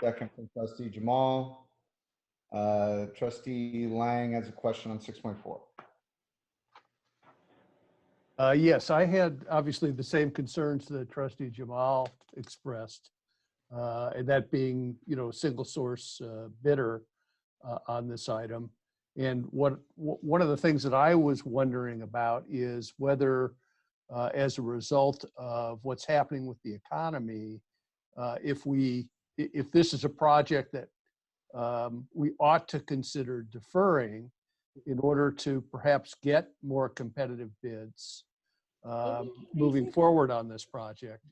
Second from Trustee Jamal. Trustee Lang has a question on 6.4. Yes, I had obviously the same concerns that Trustee Jamal expressed, and that being, single source bidder on this item. And one of the things that I was wondering about is whether, as a result of what's happening with the economy, if this is a project that we ought to consider deferring in order to perhaps get more competitive bids moving forward on this project.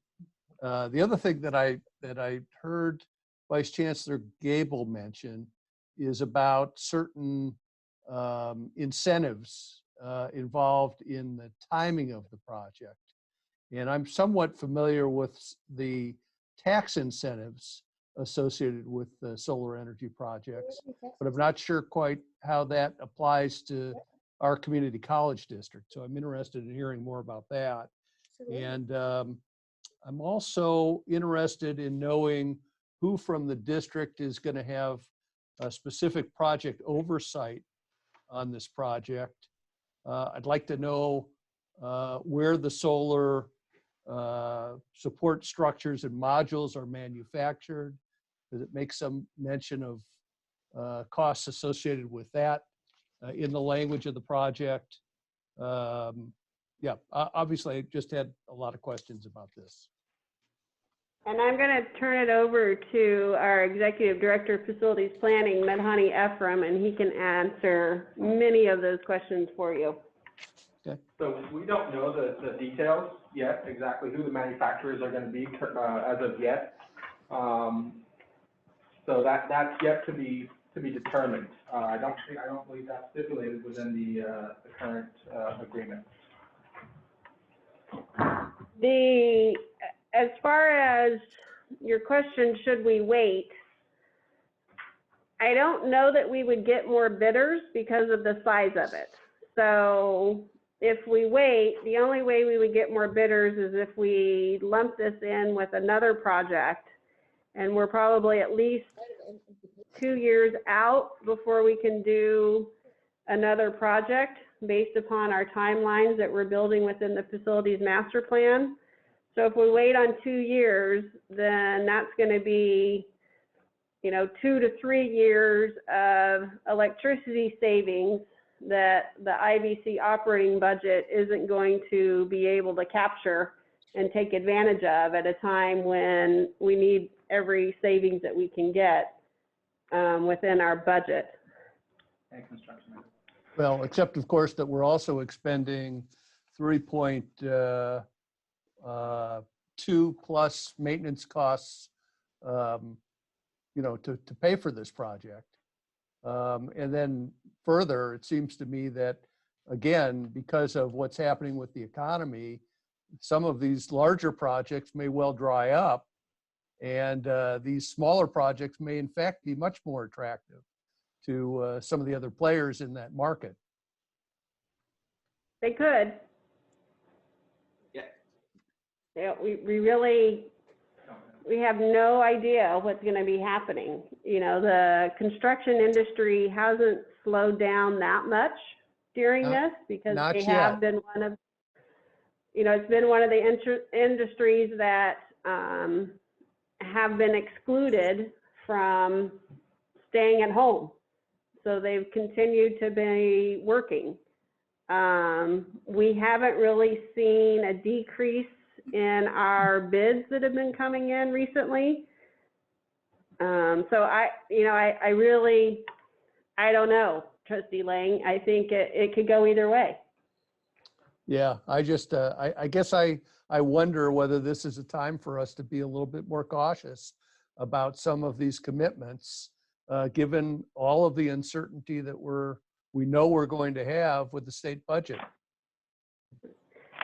The other thing that I heard Vice Chancellor Gable mention is about certain incentives involved in the timing of the project. And I'm somewhat familiar with the tax incentives associated with solar energy projects, but I'm not sure quite how that applies to our community college district. So I'm interested in hearing more about that. And I'm also interested in knowing who from the district is going to have a specific project oversight on this project. I'd like to know where the solar support structures and modules are manufactured. Does it make some mention of costs associated with that in the language of the project? Yeah, obviously I just had a lot of questions about this. And I'm going to turn it over to our Executive Director of Facilities Planning, Medhani Ephraim, and he can answer many of those questions for you. Okay. So we don't know the details yet, exactly who the manufacturers are going to be as of yet. So that's yet to be determined. I don't believe that's stipulated within the current agreement. As far as your question, should we wait? I don't know that we would get more bidders because of the size of it. So if we wait, the only way we would get more bidders is if we lump this in with another project. And we're probably at least 2 years out before we can do another project based upon our timelines that we're building within the facilities master plan. So if we wait on 2 years, then that's going to be, 2 to 3 years of electricity savings that the IVC operating budget isn't going to be able to capture and take advantage of at a time when we need every savings that we can get within our budget. And construction. Well, except of course that we're also expending 3.2 plus maintenance costs, to pay for this project. And then further, it seems to me that, again, because of what's happening with the economy, some of these larger projects may well dry up, and these smaller projects may in fact be much more attractive to some of the other players in that market. They could. Yeah, we have no idea what's going to be happening. The construction industry hasn't slowed down that much during this because they have been one of, it's been one of the industries that have been excluded from staying at home. So they've continued to be working. We haven't really seen a decrease in our bids that have been coming in recently. So I don't know, Trustee Lang. I think it could go either way. Yeah, I just, I guess I wonder whether this is a time for us to be a little bit more cautious about some of these commitments, given all of the uncertainty that we know we're going to have with the state budget.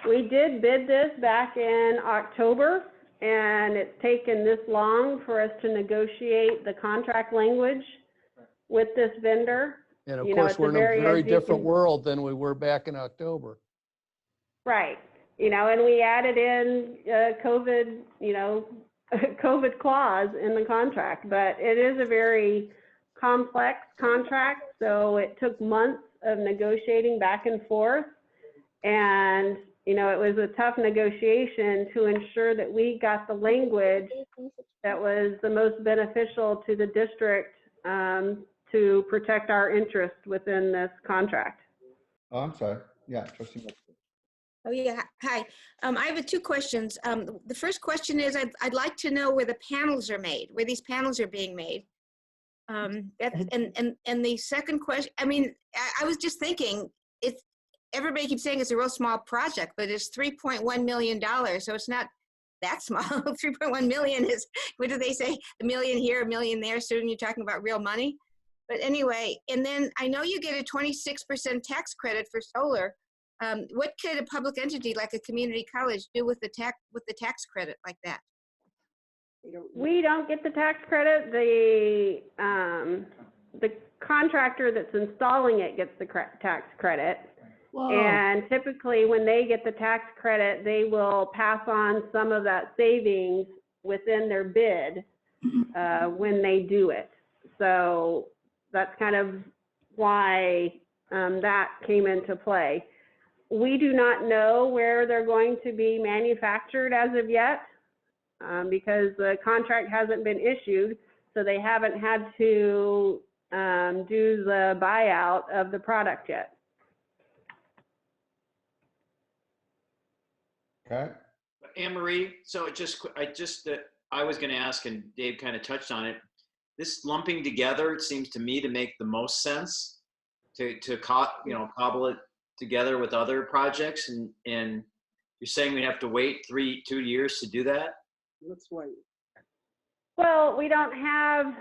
We did bid this back in October, and it's taken this long for us to negotiate the contract language with this vendor. And of course, we're in a very different world than we were back in October. Right. And we added in COVID, COVID clause in the contract, but it is a very complex contract. So it took months of negotiating back and forth. And, it was a tough negotiation to ensure that we got the language that was the most beneficial to the district to protect our interest within this contract. Oh, I'm sorry. Yeah, Trustee Milford. Oh, yeah. Hi. I have 2 questions. The first question is I'd like to know where the panels are made, where these panels are being made. And the second question, I was just thinking, everybody keeps saying it's a real small project, but it's $3.1 million. So it's not that small. 3.1 million is, what do they say? A million here, a million there. Soon you're talking about real money. But anyway, and then I know you get a 26% tax credit for solar. What could a public entity like a community college do with the tax credit like that? We don't get the tax credit. The contractor that's installing it gets the tax credit. Whoa. And typically when they get the tax credit, they will pass on some of that savings within their bid when they do it. So that's kind of why that came into play. We do not know where they're going to be manufactured as of yet because the contract hasn't been issued, so they haven't had to do the buyout of the product yet. Okay. Anne-Marie, so I was going to ask, and Dave kind of touched on it. This lumping together, it seems to me to make the most sense to cobble it together with other projects, and you're saying we have to wait 2 years to do that? Let's wait. Well, we haven't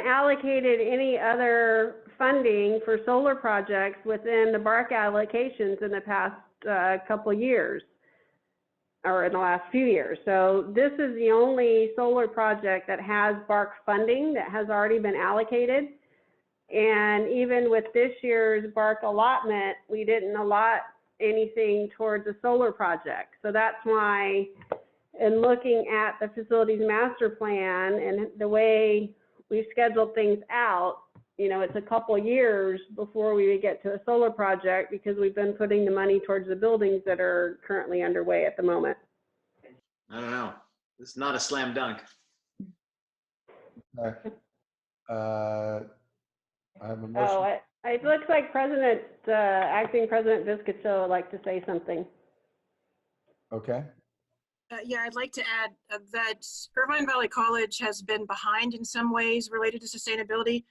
allocated any other funding for solar projects within the BARC allocations in the past couple years. or in the last few years. So this is the only solar project that has BARC funding that has already been allocated. And even with this year's BARC allotment, we didn't allot anything towards a solar project. So that's why, in looking at the facilities master plan and the way we've scheduled things out, you know, it's a couple years before we would get to a solar project because we've been putting the money towards the buildings that are currently underway at the moment. I don't know. It's not a slam dunk. Okay. I have a motion. Oh, it looks like Acting President Viscacho would like to say something. Okay. Yeah, I'd like to add that Irvine Valley College has been behind in some ways related to sustainability.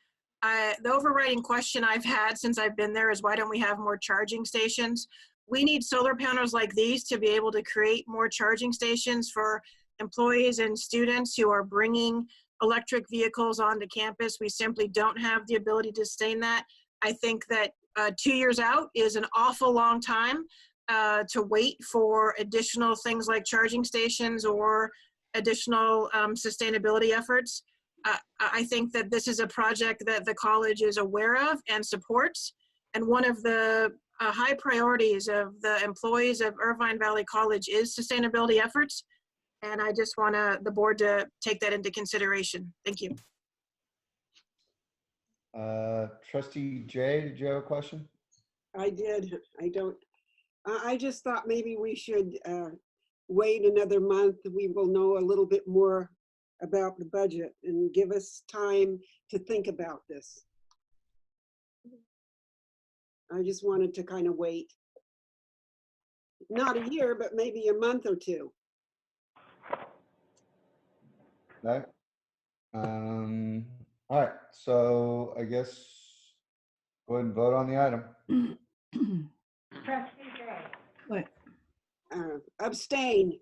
The overriding question I've had since I've been there is why don't we have more charging stations? We need solar panels like these to be able to create more charging stations for employees and students who are bringing electric vehicles onto campus. We simply don't have the ability to sustain that. I think that 2 years out is an awful long time to wait for additional things like charging stations or additional sustainability efforts. I think that this is a project that the college is aware of and supports. And one of the high priorities of the employees of Irvine Valley College is sustainability efforts. And I just want the board to take that into consideration. Thank you. Trustee Jay, did you have a question? I did. I just thought maybe we should wait another month. We will know a little bit more about the budget and give us time to think about this. I just wanted to kind of wait. Not a year, but maybe a month or two. Okay. All right, so I guess go ahead and vote on the item. Trustee Gray. What? Abstain.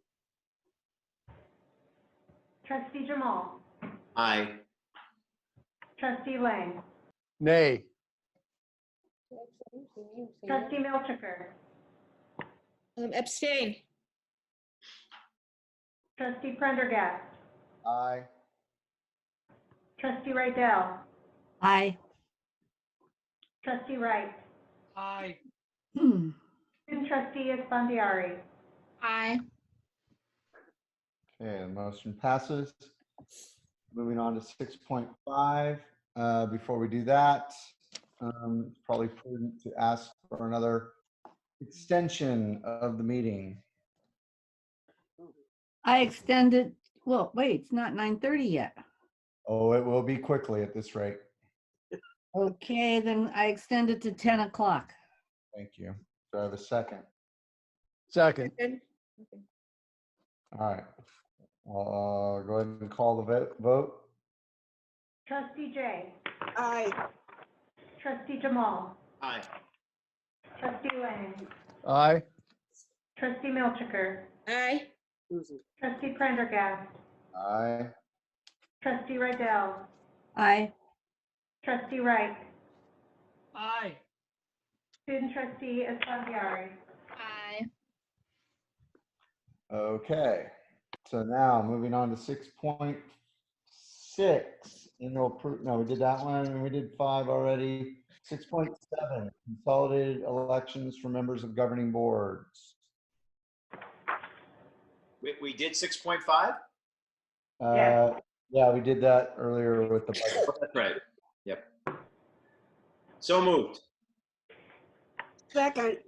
Trustee Jamal. Aye. Trustee Lang. Nay. Trustee Milchiker. Abstain. Trustee Prendergast. Aye. Trustee Rydell. Aye. Trustee Wright. Aye. Student Trustee Esfandiari. Aye. Okay, the motion passes. Moving on to 6.5. Before we do that, it's probably prudent to ask for another extension of the meeting. I extended, well, wait, it's not 9:30 yet. Oh, it will be quickly at this rate. Okay, then I extended to 10 o'clock. Thank you. Do I have a second? Second. All right. I'll go ahead and call the vote. Trustee Jay. Aye. Trustee Jamal. Aye. Trustee Lang. Aye. Trustee Milchiker. Aye. Trustee Prendergast. Aye. Trustee Rydell. Aye. Trustee Wright. Aye. Student Trustee Esfandiari. Aye. Okay. So now moving on to 6.6. No, we did that one and we did 5 already. 6.7, consolidated elections for members of governing boards. We did 6.5? Yeah, we did that earlier with the budget. That's right. Yep. So moved. Second.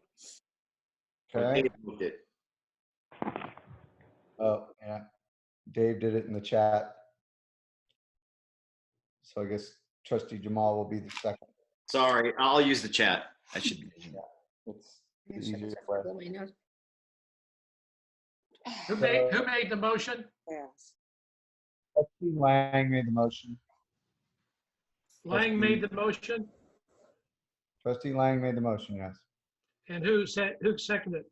Okay. Dave moved it. Oh, yeah. Dave did it in the chat. So I guess Trustee Jamal will be the second. Sorry, I'll use the chat. I should be. Yeah, it's the easiest way. Who made the motion? Yes. Trustee Lang made the motion. Lang made the motion, Trustee Lang made the motion, yes. and who seconded?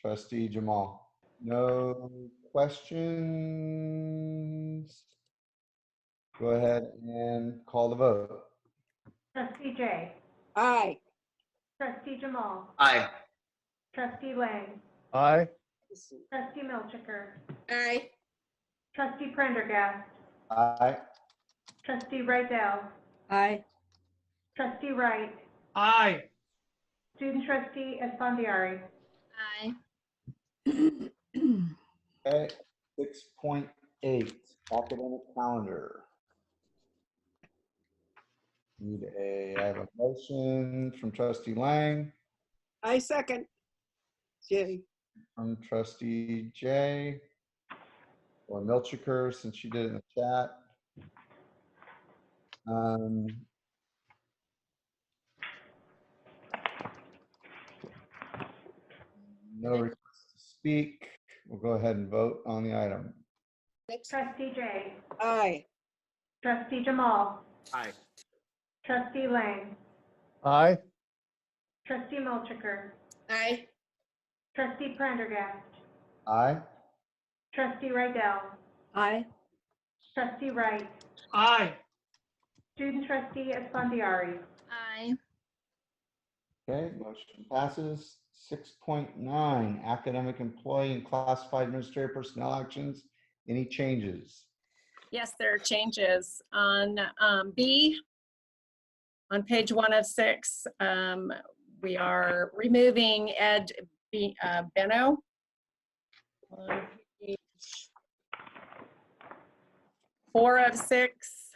Trustee Jamal. No questions? Go ahead and call the vote. Trustee Jay. Aye. Trustee Jamal. Aye. Trustee Lang. Aye. Trustee Milchiker. Aye. Trustee Prendergast. Aye. Trustee Rydell. Aye. Trustee Wright. Aye. Student trustee Esfandiari. Aye. Okay, 6.8, academic calendar. I have a motion from trustee Lang, I second. Jay. from trustee Jay, or Milchiker, since she did it in the chat. No request to speak. We'll go ahead and vote on the item. Trustee Jay. Aye. Trustee Jamal. Aye. Trustee Lang. Aye. Trustee Milchiker. Aye. Trustee Prendergast. Aye. Trustee Rydell. Aye. Trustee Wright. Aye. Student trustee Esfandiari. Aye. Okay, motion passes. 6.9, academic employee and classified administrative personnel actions. Any changes? Yes, there are changes. On B, on page 1 of 6, we are removing Ed Benno. On page 4 of 6,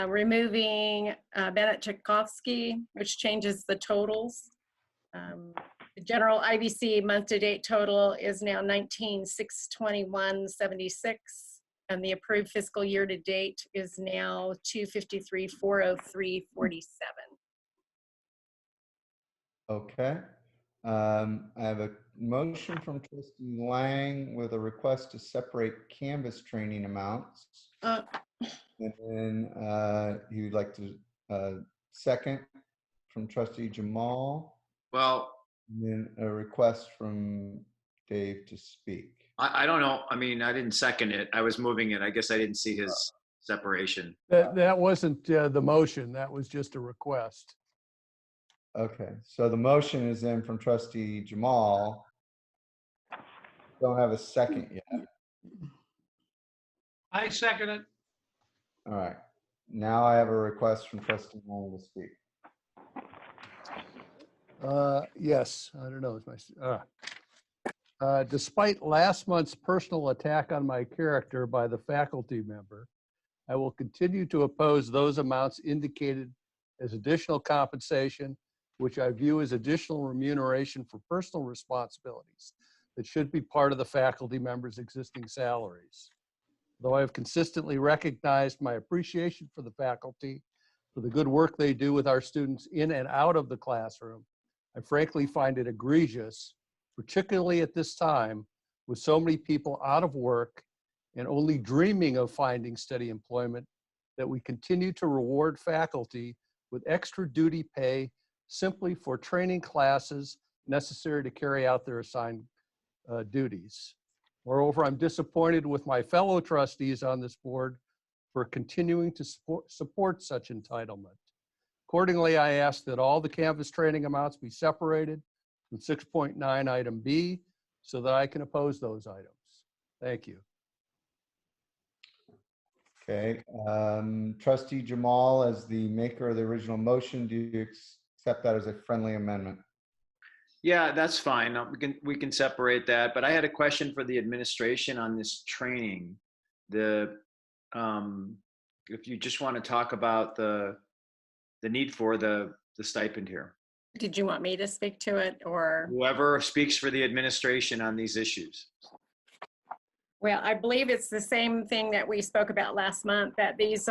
removing Bennett Tchaikovsky, which changes the totals. The general IBC month-to-date total is now 19,621.76, and the approved fiscal year-to-date is now 253,403.47. Okay. I have a motion from trustee Lang with a request to separate Canvas training amounts. And then he would like to second from trustee Jamal. Well, And then a request from Dave to speak. I don't know. I mean, I didn't second it. I was moving it. I guess I didn't see his separation. That wasn't the motion. That was just a request. Okay, so the motion is in from trustee Jamal. Don't have a second yet. I second it. All right. Now I have a request from trustee Lang to speak. Yes, I don't know. Despite last month's personal attack on my character by the faculty member, I will continue to oppose those amounts indicated as additional compensation, which I view as additional remuneration for personal responsibilities that should be part of the faculty member's existing salaries. Though I have consistently recognized my appreciation for the faculty, for the good work they do with our students in and out of the classroom, I frankly find it egregious, particularly at this time, with so many people out of work and only dreaming of finding steady employment, that we continue to reward faculty with extra duty pay simply for training classes necessary to carry out their assigned duties. Moreover, I'm disappointed with my fellow trustees on this board for continuing to support such entitlement. Accordingly, I ask that all the Canvas training amounts be separated from 6.9 item B so that I can oppose those items. Thank you. Okay, trustee Jamal, as the maker of the original motion, do you accept that as a friendly amendment? Yeah, that's fine. We can separate that. But I had a question for the administration on this training. If you just want to talk about the need for the stipend here. Did you want me to speak to it, or? Whoever speaks for the administration on these issues. Well, I believe it's the same thing that we spoke about last month, that this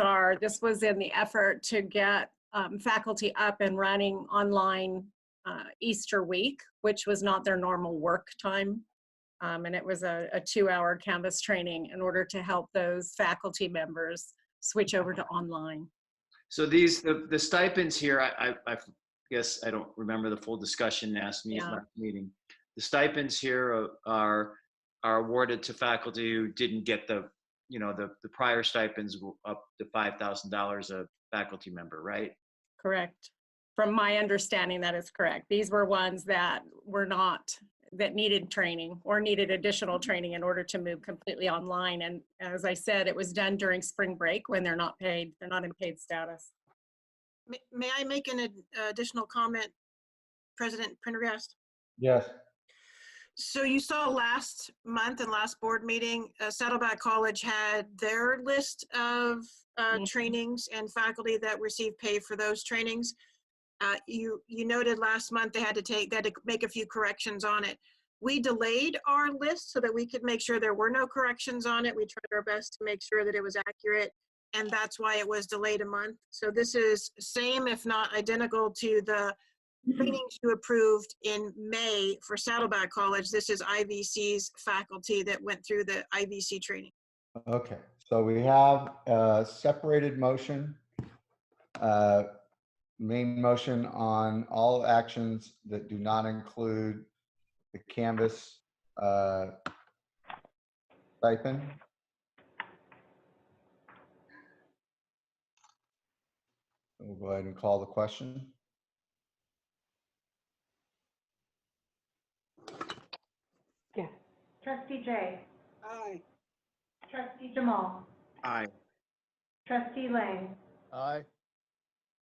was in the effort to get faculty up and running online Easter week, which was not their normal work time. And it was a 2-hour Canvas training in order to help those faculty members switch over to online. So the stipends here, I guess I don't remember the full discussion last meeting. The stipends here are awarded to faculty who didn't get the prior stipends up to $5,000 a faculty member, right? Correct. From my understanding, that is correct. These were ones that were not, that needed training or needed additional training in order to move completely online. And as I said, it was done during spring break when they're not paid, they're not in paid status. May I make an additional comment, President Prendergast? Yes. So you saw last month and last board meeting, Saddleback College had their list of trainings and faculty that receive pay for those trainings. You noted last month they had to make a few corrections on it. We delayed our list so that we could make sure there were no corrections on it. We tried our best to make sure that it was accurate, and that's why it was delayed a month. So this is same, if not identical, to the trainings you approved in May for Saddleback College. This is IVC's faculty that went through the IVC training. Okay, so we have a separated motion. Main motion on all actions that do not include the Canvas stipend. We'll go ahead and call the question. Yes. Trustee Jay. Aye. Trustee Jamal. Aye. Trustee Lang. Aye.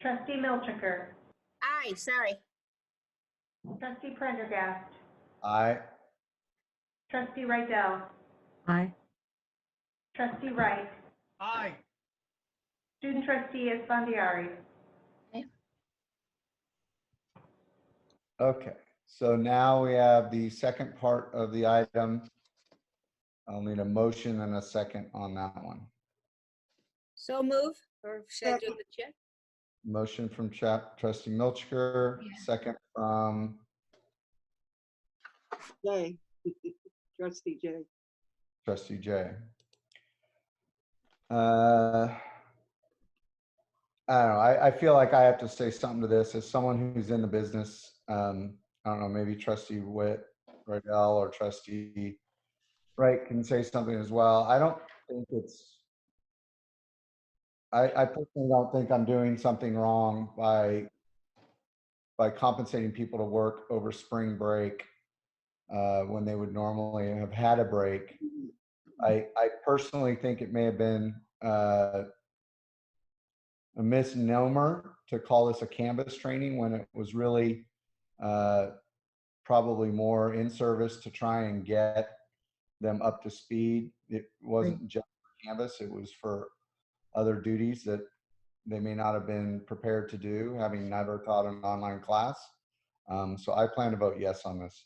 Trustee Milchiker. Aye, sorry. Trustee Prendergast. Aye. Trustee Rydell. Aye. Trustee Wright. Aye. Student trustee Esfandiari. Okay, so now we have the second part of the item. I'll need a motion and a second on that one. So move, or should I do the check? Motion from Trustee Milchker, second from Jay. Trustee Jay. Trustee Jay. I don't know. I feel like I have to say something to this as someone who's in the business. I don't know, maybe Trustee Rydell or Trustee Wright can say something as well. I don't think I personally don't think I'm doing something wrong by compensating people to work over spring break when they would normally have had a break. I personally think it may have been a misnomer to call this a Canvas training when it was really probably more in service to try and get them up to speed. It wasn't just for Canvas, it was for other duties that they may not have been prepared to do, having never taught an online class. So I plan to vote yes on this.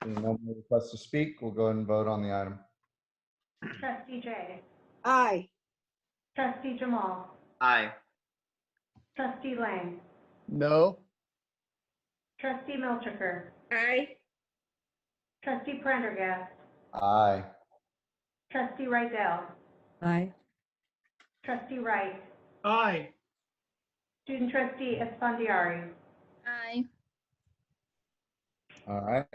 No more requests to speak. We'll go ahead and vote on the item. Trustee Jay. Aye. Trustee Jamal. Aye. Trustee Lang. No. Trustee Milchiker. Aye. Trustee Prendergast. Aye. Trustee Rydell. Aye. Trustee Wright. Aye. Student trustee Esfandiari. Aye. All right.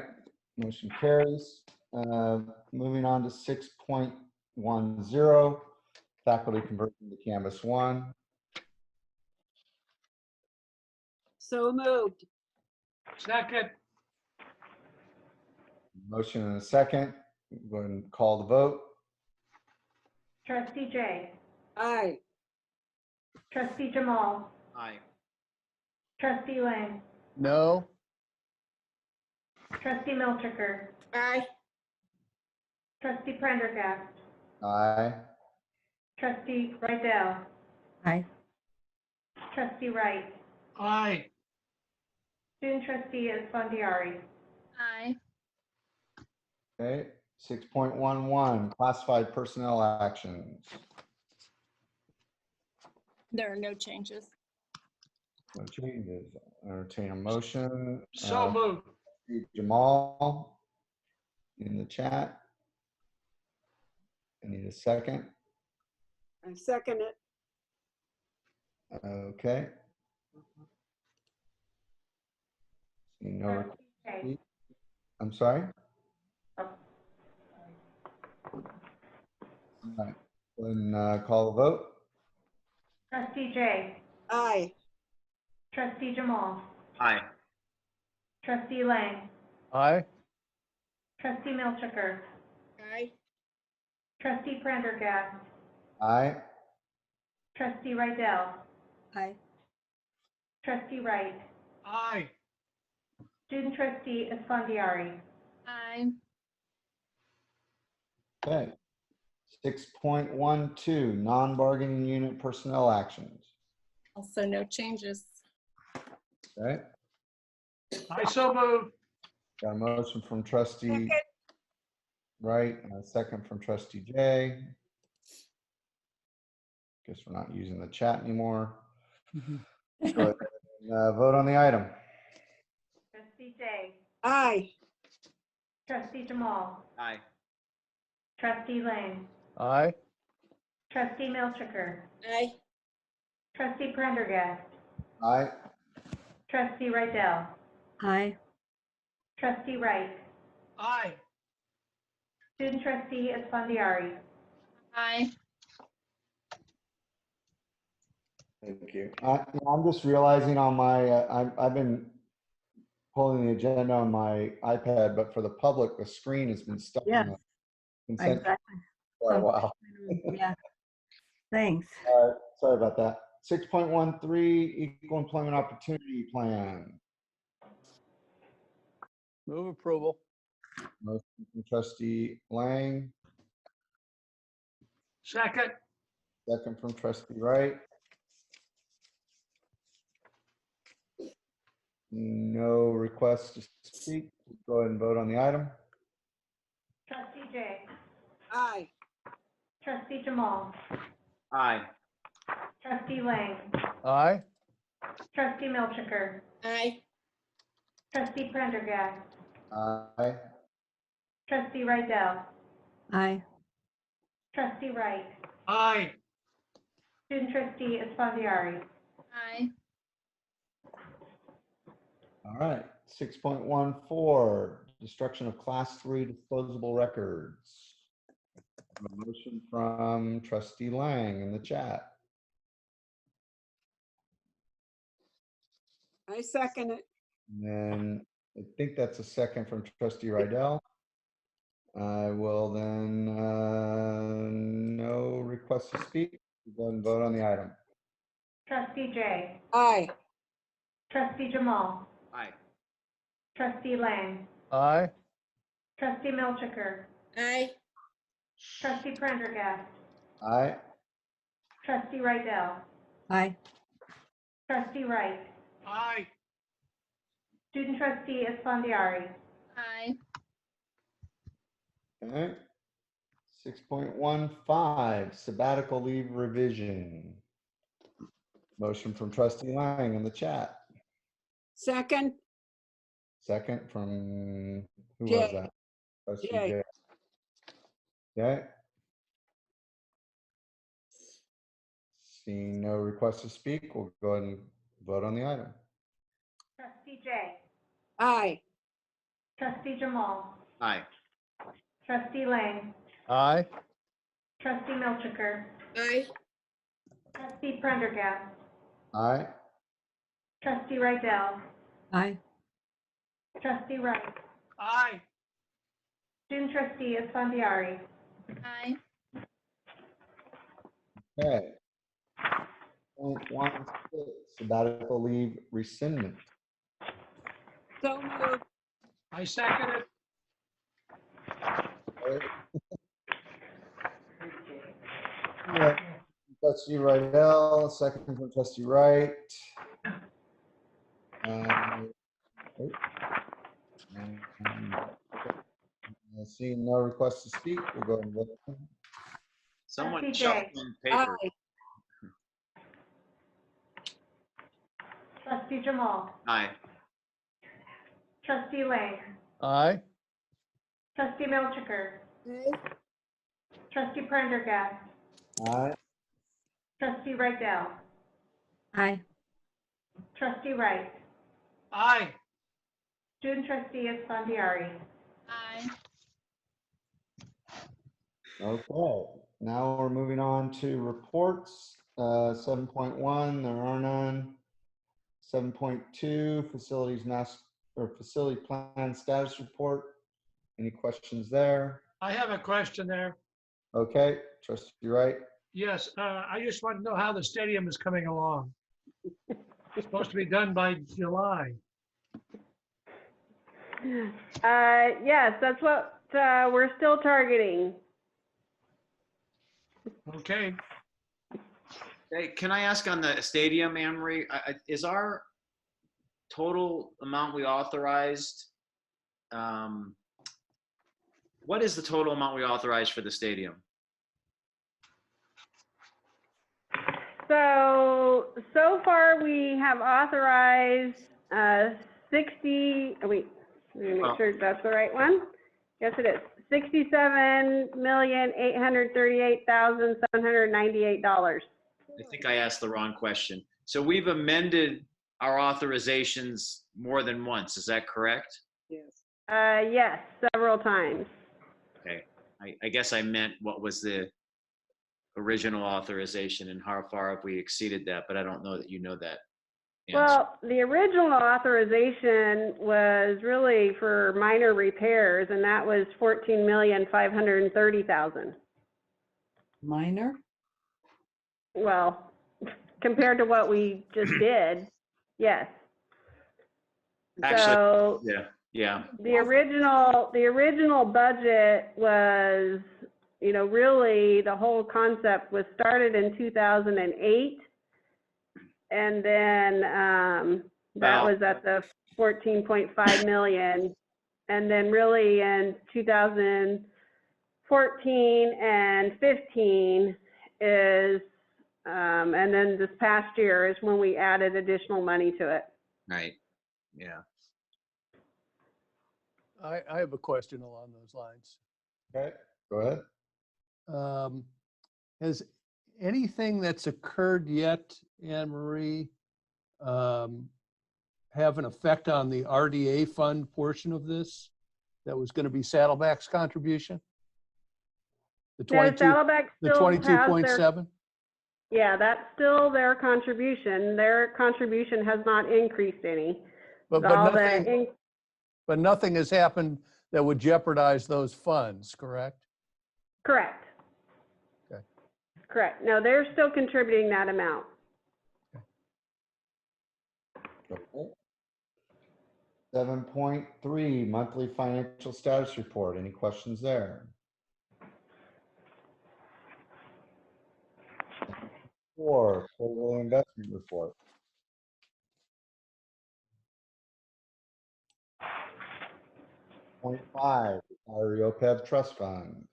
Motion carries. Moving on to 6.10, faculty conversion to Canvas 1. So moved. Second. Motion and a second. Go ahead and call the vote. Trustee Jay. Aye. Trustee Jamal. Aye. Trustee Lang. No. Trustee Milchiker. Aye. Trustee Prendergast. Aye. Trustee Rydell. Aye. Trustee Wright. Aye. Student trustee Esfandiari. Aye. Okay. 6.11, classified personnel actions. There are no changes. No changes. Entertain a motion. So moved. Jamal in the chat. I need a second. I second it. Okay. See no request to speak. I'm sorry? All right. Then call the vote. Trustee Jay. Aye. Trustee Jamal. Aye. Trustee Lang. Aye. Trustee Milchiker. Aye. Trustee Prendergast. Aye. Trustee Rydell. Aye. Trustee Wright. Aye. Student trustee Esfandiari. Aye. Okay. 6.12, non-bargaining unit personnel actions. Also no changes. Okay. I so move. Got a motion from trustee Wright and a second from trustee Jay. Guess we're not using the chat anymore. Go ahead and vote on the item. Trustee Jay. Aye. Trustee Jamal. Aye. Trustee Lang. Aye. Trustee Milchiker. Aye. Trustee Prendergast. Aye. Trustee Rydell. Aye. Trustee Wright. Aye. Student trustee Esfandiari. Aye. Thank you. I'm just realizing on my, I've been pulling the agenda on my iPad, but for the public, the screen has been stuck Yeah, in the consent exactly. for a while. Yeah. Thanks. Sorry about that. 6.13, Equal Employment Opportunity Plan. Move approval. Motion from trustee Lang, Second. second from trustee Wright. No requests to speak. Go ahead and vote on the item. Trustee Jay. Aye. Trustee Jamal. Aye. Trustee Lang. Aye. Trustee Milchiker. Aye. Trustee Prendergast. Aye. Trustee Rydell. Aye. Trustee Wright. Aye. Student trustee Esfandiari. Aye. All right. 6.14, destruction of class 3 disposable records. A motion from trustee Lang in the chat. I second it. And then I think that's a second from trustee Rydell. I will then, no request to speak. Go ahead and vote on the item. Trustee Jay. Aye. Trustee Jamal. Aye. Trustee Lang. Aye. Trustee Milchiker. Aye. Trustee Prendergast. Aye. Trustee Rydell. Aye. Trustee Wright. Aye. Student trustee Esfandiari. Aye. Okay. 6.15, sabbatical leave revision. Motion from trustee Lang in the chat. Second. Second from, who was Jay. that? Trustee Jay. Jay. Okay. Seeing no request to speak, we'll go ahead and vote on the item. Trustee Jay. Aye. Trustee Jamal. Aye. Trustee Lang. Aye. Trustee Milchiker. Aye. Trustee Prendergast. Aye. Trustee Rydell. Aye. Trustee Wright. Aye. Student trustee Esfandiari. Aye. Okay. 6.16, sabbatical leave rescindment. So moved. I second it. Yeah. Trustee Rydell, second from trustee Wright. Seeing no request to speak, we'll go and vote. Someone Trustee shuffling paper. Aye. Trustee Jamal. Aye. Trustee Lang. Aye. Trustee Milchiker. Aye. Trustee Prendergast. Aye. Trustee Rydell. Aye. Trustee Wright. Aye. Student trustee Esfandiari. Aye. Okay, now we're moving on to reports. 7.1, there are none. 7.2, facility plan status report. any questions there? I have a question there. Okay, Trustee Wright. Yes, I just want to know how the stadium is coming along. It's supposed to be done by July. Yes, that's what we're still targeting. Okay. Hey, can I ask on the stadium, Anne Marie, is our total amount we authorized, what is the total amount we authorized for the stadium? So far we have authorized 60, wait, let me make sure that's the right one. Yes, it is. $67,838,798. I think I asked the wrong question. So we've amended our authorizations more than once, is that correct? Yes. Yes, several times. Okay, I guess I meant what was the original authorization and how far have we exceeded that, but I don't know that you know that answer. Well, the original authorization was really for minor repairs, and that was $14,530,000. Minor? Well, compared to what we just did, yes. Actually, So yeah. the original budget was, you know, really the whole concept was started in 2008. And then that was at the 14.5 million. And then really in 2014 and 15 is, and then this past year is when we added additional money to it. Right, yeah. I have a question along those lines. Okay, go ahead. Has anything that's occurred yet, Anne Marie, have an effect on the RDA fund portion of this? That was going to be Saddleback's contribution? The 22, Saddleback the still has 22.7? Yeah, that's still their contribution. Their contribution has not increased any. But nothing has happened that would jeopardize those funds, correct? Correct. Okay. Correct. No, they're still contributing that amount. Okay. 7.3, monthly financial status report. Any questions there? 4, total investment report. 0.5, our OPEB trust fund.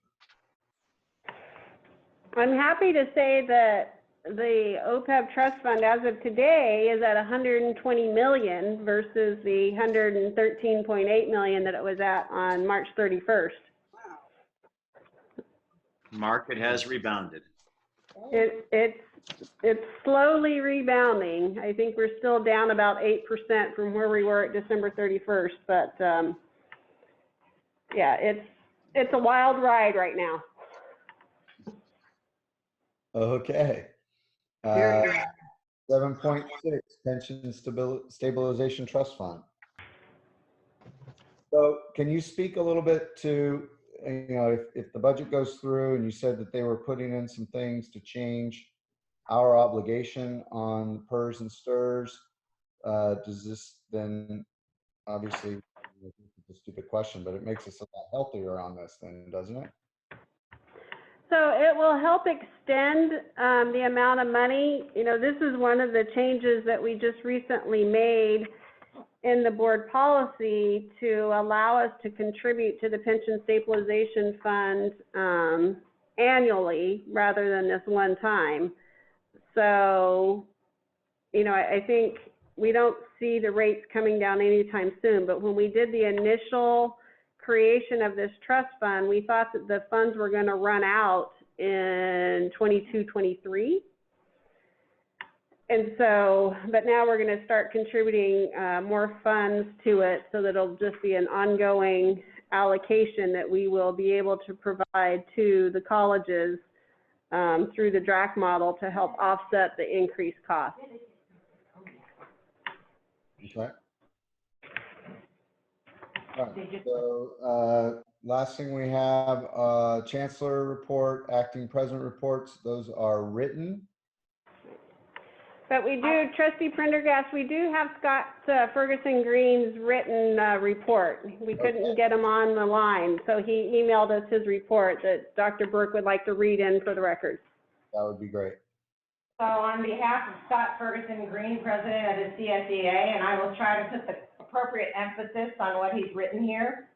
I'm happy to say that the OPEB trust fund as of today is at 120 million versus the 113.8 million that it was at on March 31st. Market has rebounded. It's slowly rebounding. I think we're still down about 8% from where we were at December 31st, but yeah, it's a wild ride right now. Okay. 7.6, pension stabilization trust fund. So can you speak a little bit to, you know, if the budget goes through and you said that they were putting in some things to change our obligation on PERS and STIRS, does this then, obviously, it's a stupid question, but it makes us a lot healthier on this then, doesn't it? So it will help extend the amount of money. You know, this is one of the changes that we just recently made in the board policy to allow us to contribute to the pension stabilization fund annually rather than this one time. So, you know, I think we don't see the rates coming down anytime soon, but when we did the initial creation of this trust fund, we thought that the funds were going to run out in 22-23. And so, but now we're going to start contributing more funds to it so that it'll just be an ongoing allocation that we will be able to provide to the colleges through the DRAC model to help offset the increased costs. Okay. All right. So last thing we have, Chancellor report, acting president reports. Those are written. But we do, Trustee Prendergast, we do have Scott Ferguson Green's written report. We couldn't get him on the line, so he emailed us his report that Dr. Burke would like to read in for the record. That would be great. So on behalf of Scott Ferguson Green, president of the CSEA, and I will try to put the appropriate emphasis on what he's written here.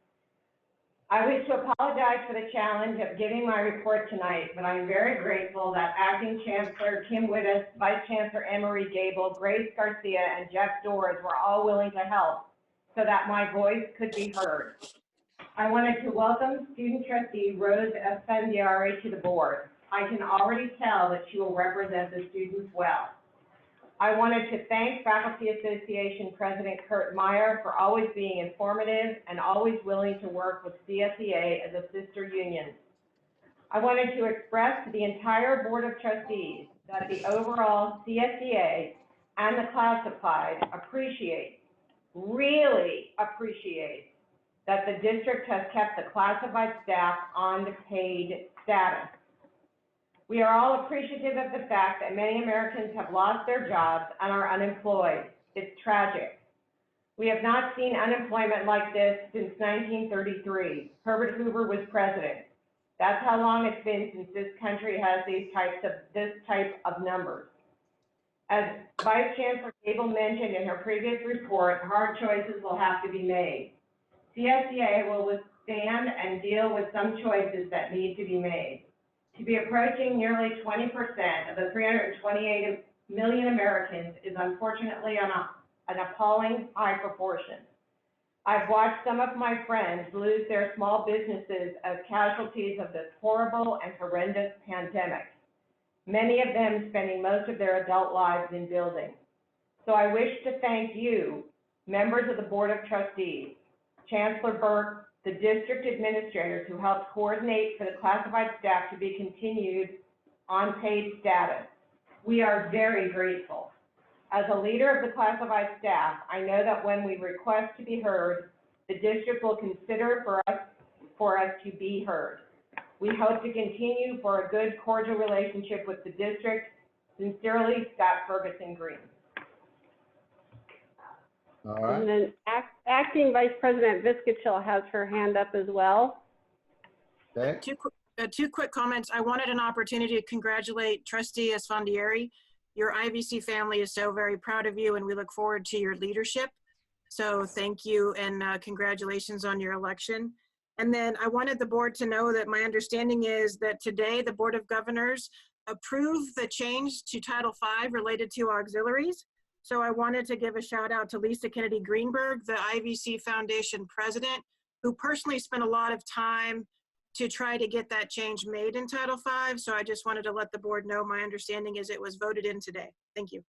I wish to apologize for the challenge of giving my report tonight, but I'm very grateful that Acting Chancellor Kim Wittes, Vice Chancellor Anne-Marie Gable, Grace Garcia, and Jeff Doors were all willing to help so that my voice could be heard. I wanted to welcome student trustee Rose Esfandiari to the board. I can already tell that she will represent the students well. I wanted to thank Faculty Association President Kurt Meyer for always being informative and always willing to work with CSEA as a sister union. I wanted to express to the entire Board of Trustees that the overall CSEA and the classified really appreciate that the district has kept the classified staff on the paid status. We are all appreciative of the fact that many Americans have lost their jobs and are unemployed. It's tragic. We have not seen unemployment like this since 1933. Herbert Hoover was president. That's how long it's been since this country has this type of numbers. As Vice Chancellor Gable mentioned in her previous report, hard choices will have to be made. CSEA will withstand and deal with some choices that need to be made. To be approaching nearly 20% of the 328 million Americans is unfortunately an appalling high proportion. I've watched some of my friends lose their small businesses as casualties of this horrible and horrendous pandemic, many of them spending most of their adult lives in buildings. So I wish to thank you, members of the Board of Trustees, Chancellor Burke, the district administrators who helped coordinate for the classified staff to be continued on paid status. We are very grateful. As a leader of the classified staff, I know that when we request to be heard, the district will consider for us to be heard. We hope to continue for a good, cordial relationship with the district. Sincerely, Scott Ferguson Green. All right. And then Acting Vice President Viscachill has her hand up as well. Okay. Two quick comments. I wanted an opportunity to congratulate Trustee Esfandiari. Your IVC family is so very proud of you, and we look forward to your leadership. So thank you, and congratulations on your election. And then I wanted the board to know that my understanding is that today the Board of Governors approved the change to Title V related to auxiliaries. So I wanted to give a shout out to Lisa Kennedy Greenberg, the IVC Foundation president, who personally spent a lot of time to try to get that change made in Title V. So I just wanted to let the board know my understanding is it was voted in today. Thank you.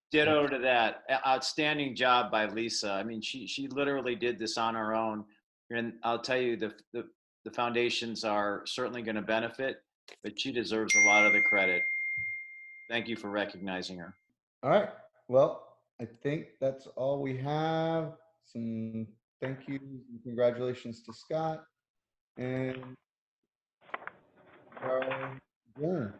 Ditto to that. Outstanding job by Lisa. I mean, she literally did this on her own. And I'll tell you, the foundations are certainly going to benefit, but she deserves a lot of the credit. Thank you for recognizing her. All right. Well, I think that's all we have. Some thank yous and congratulations to Scott. And adjourned.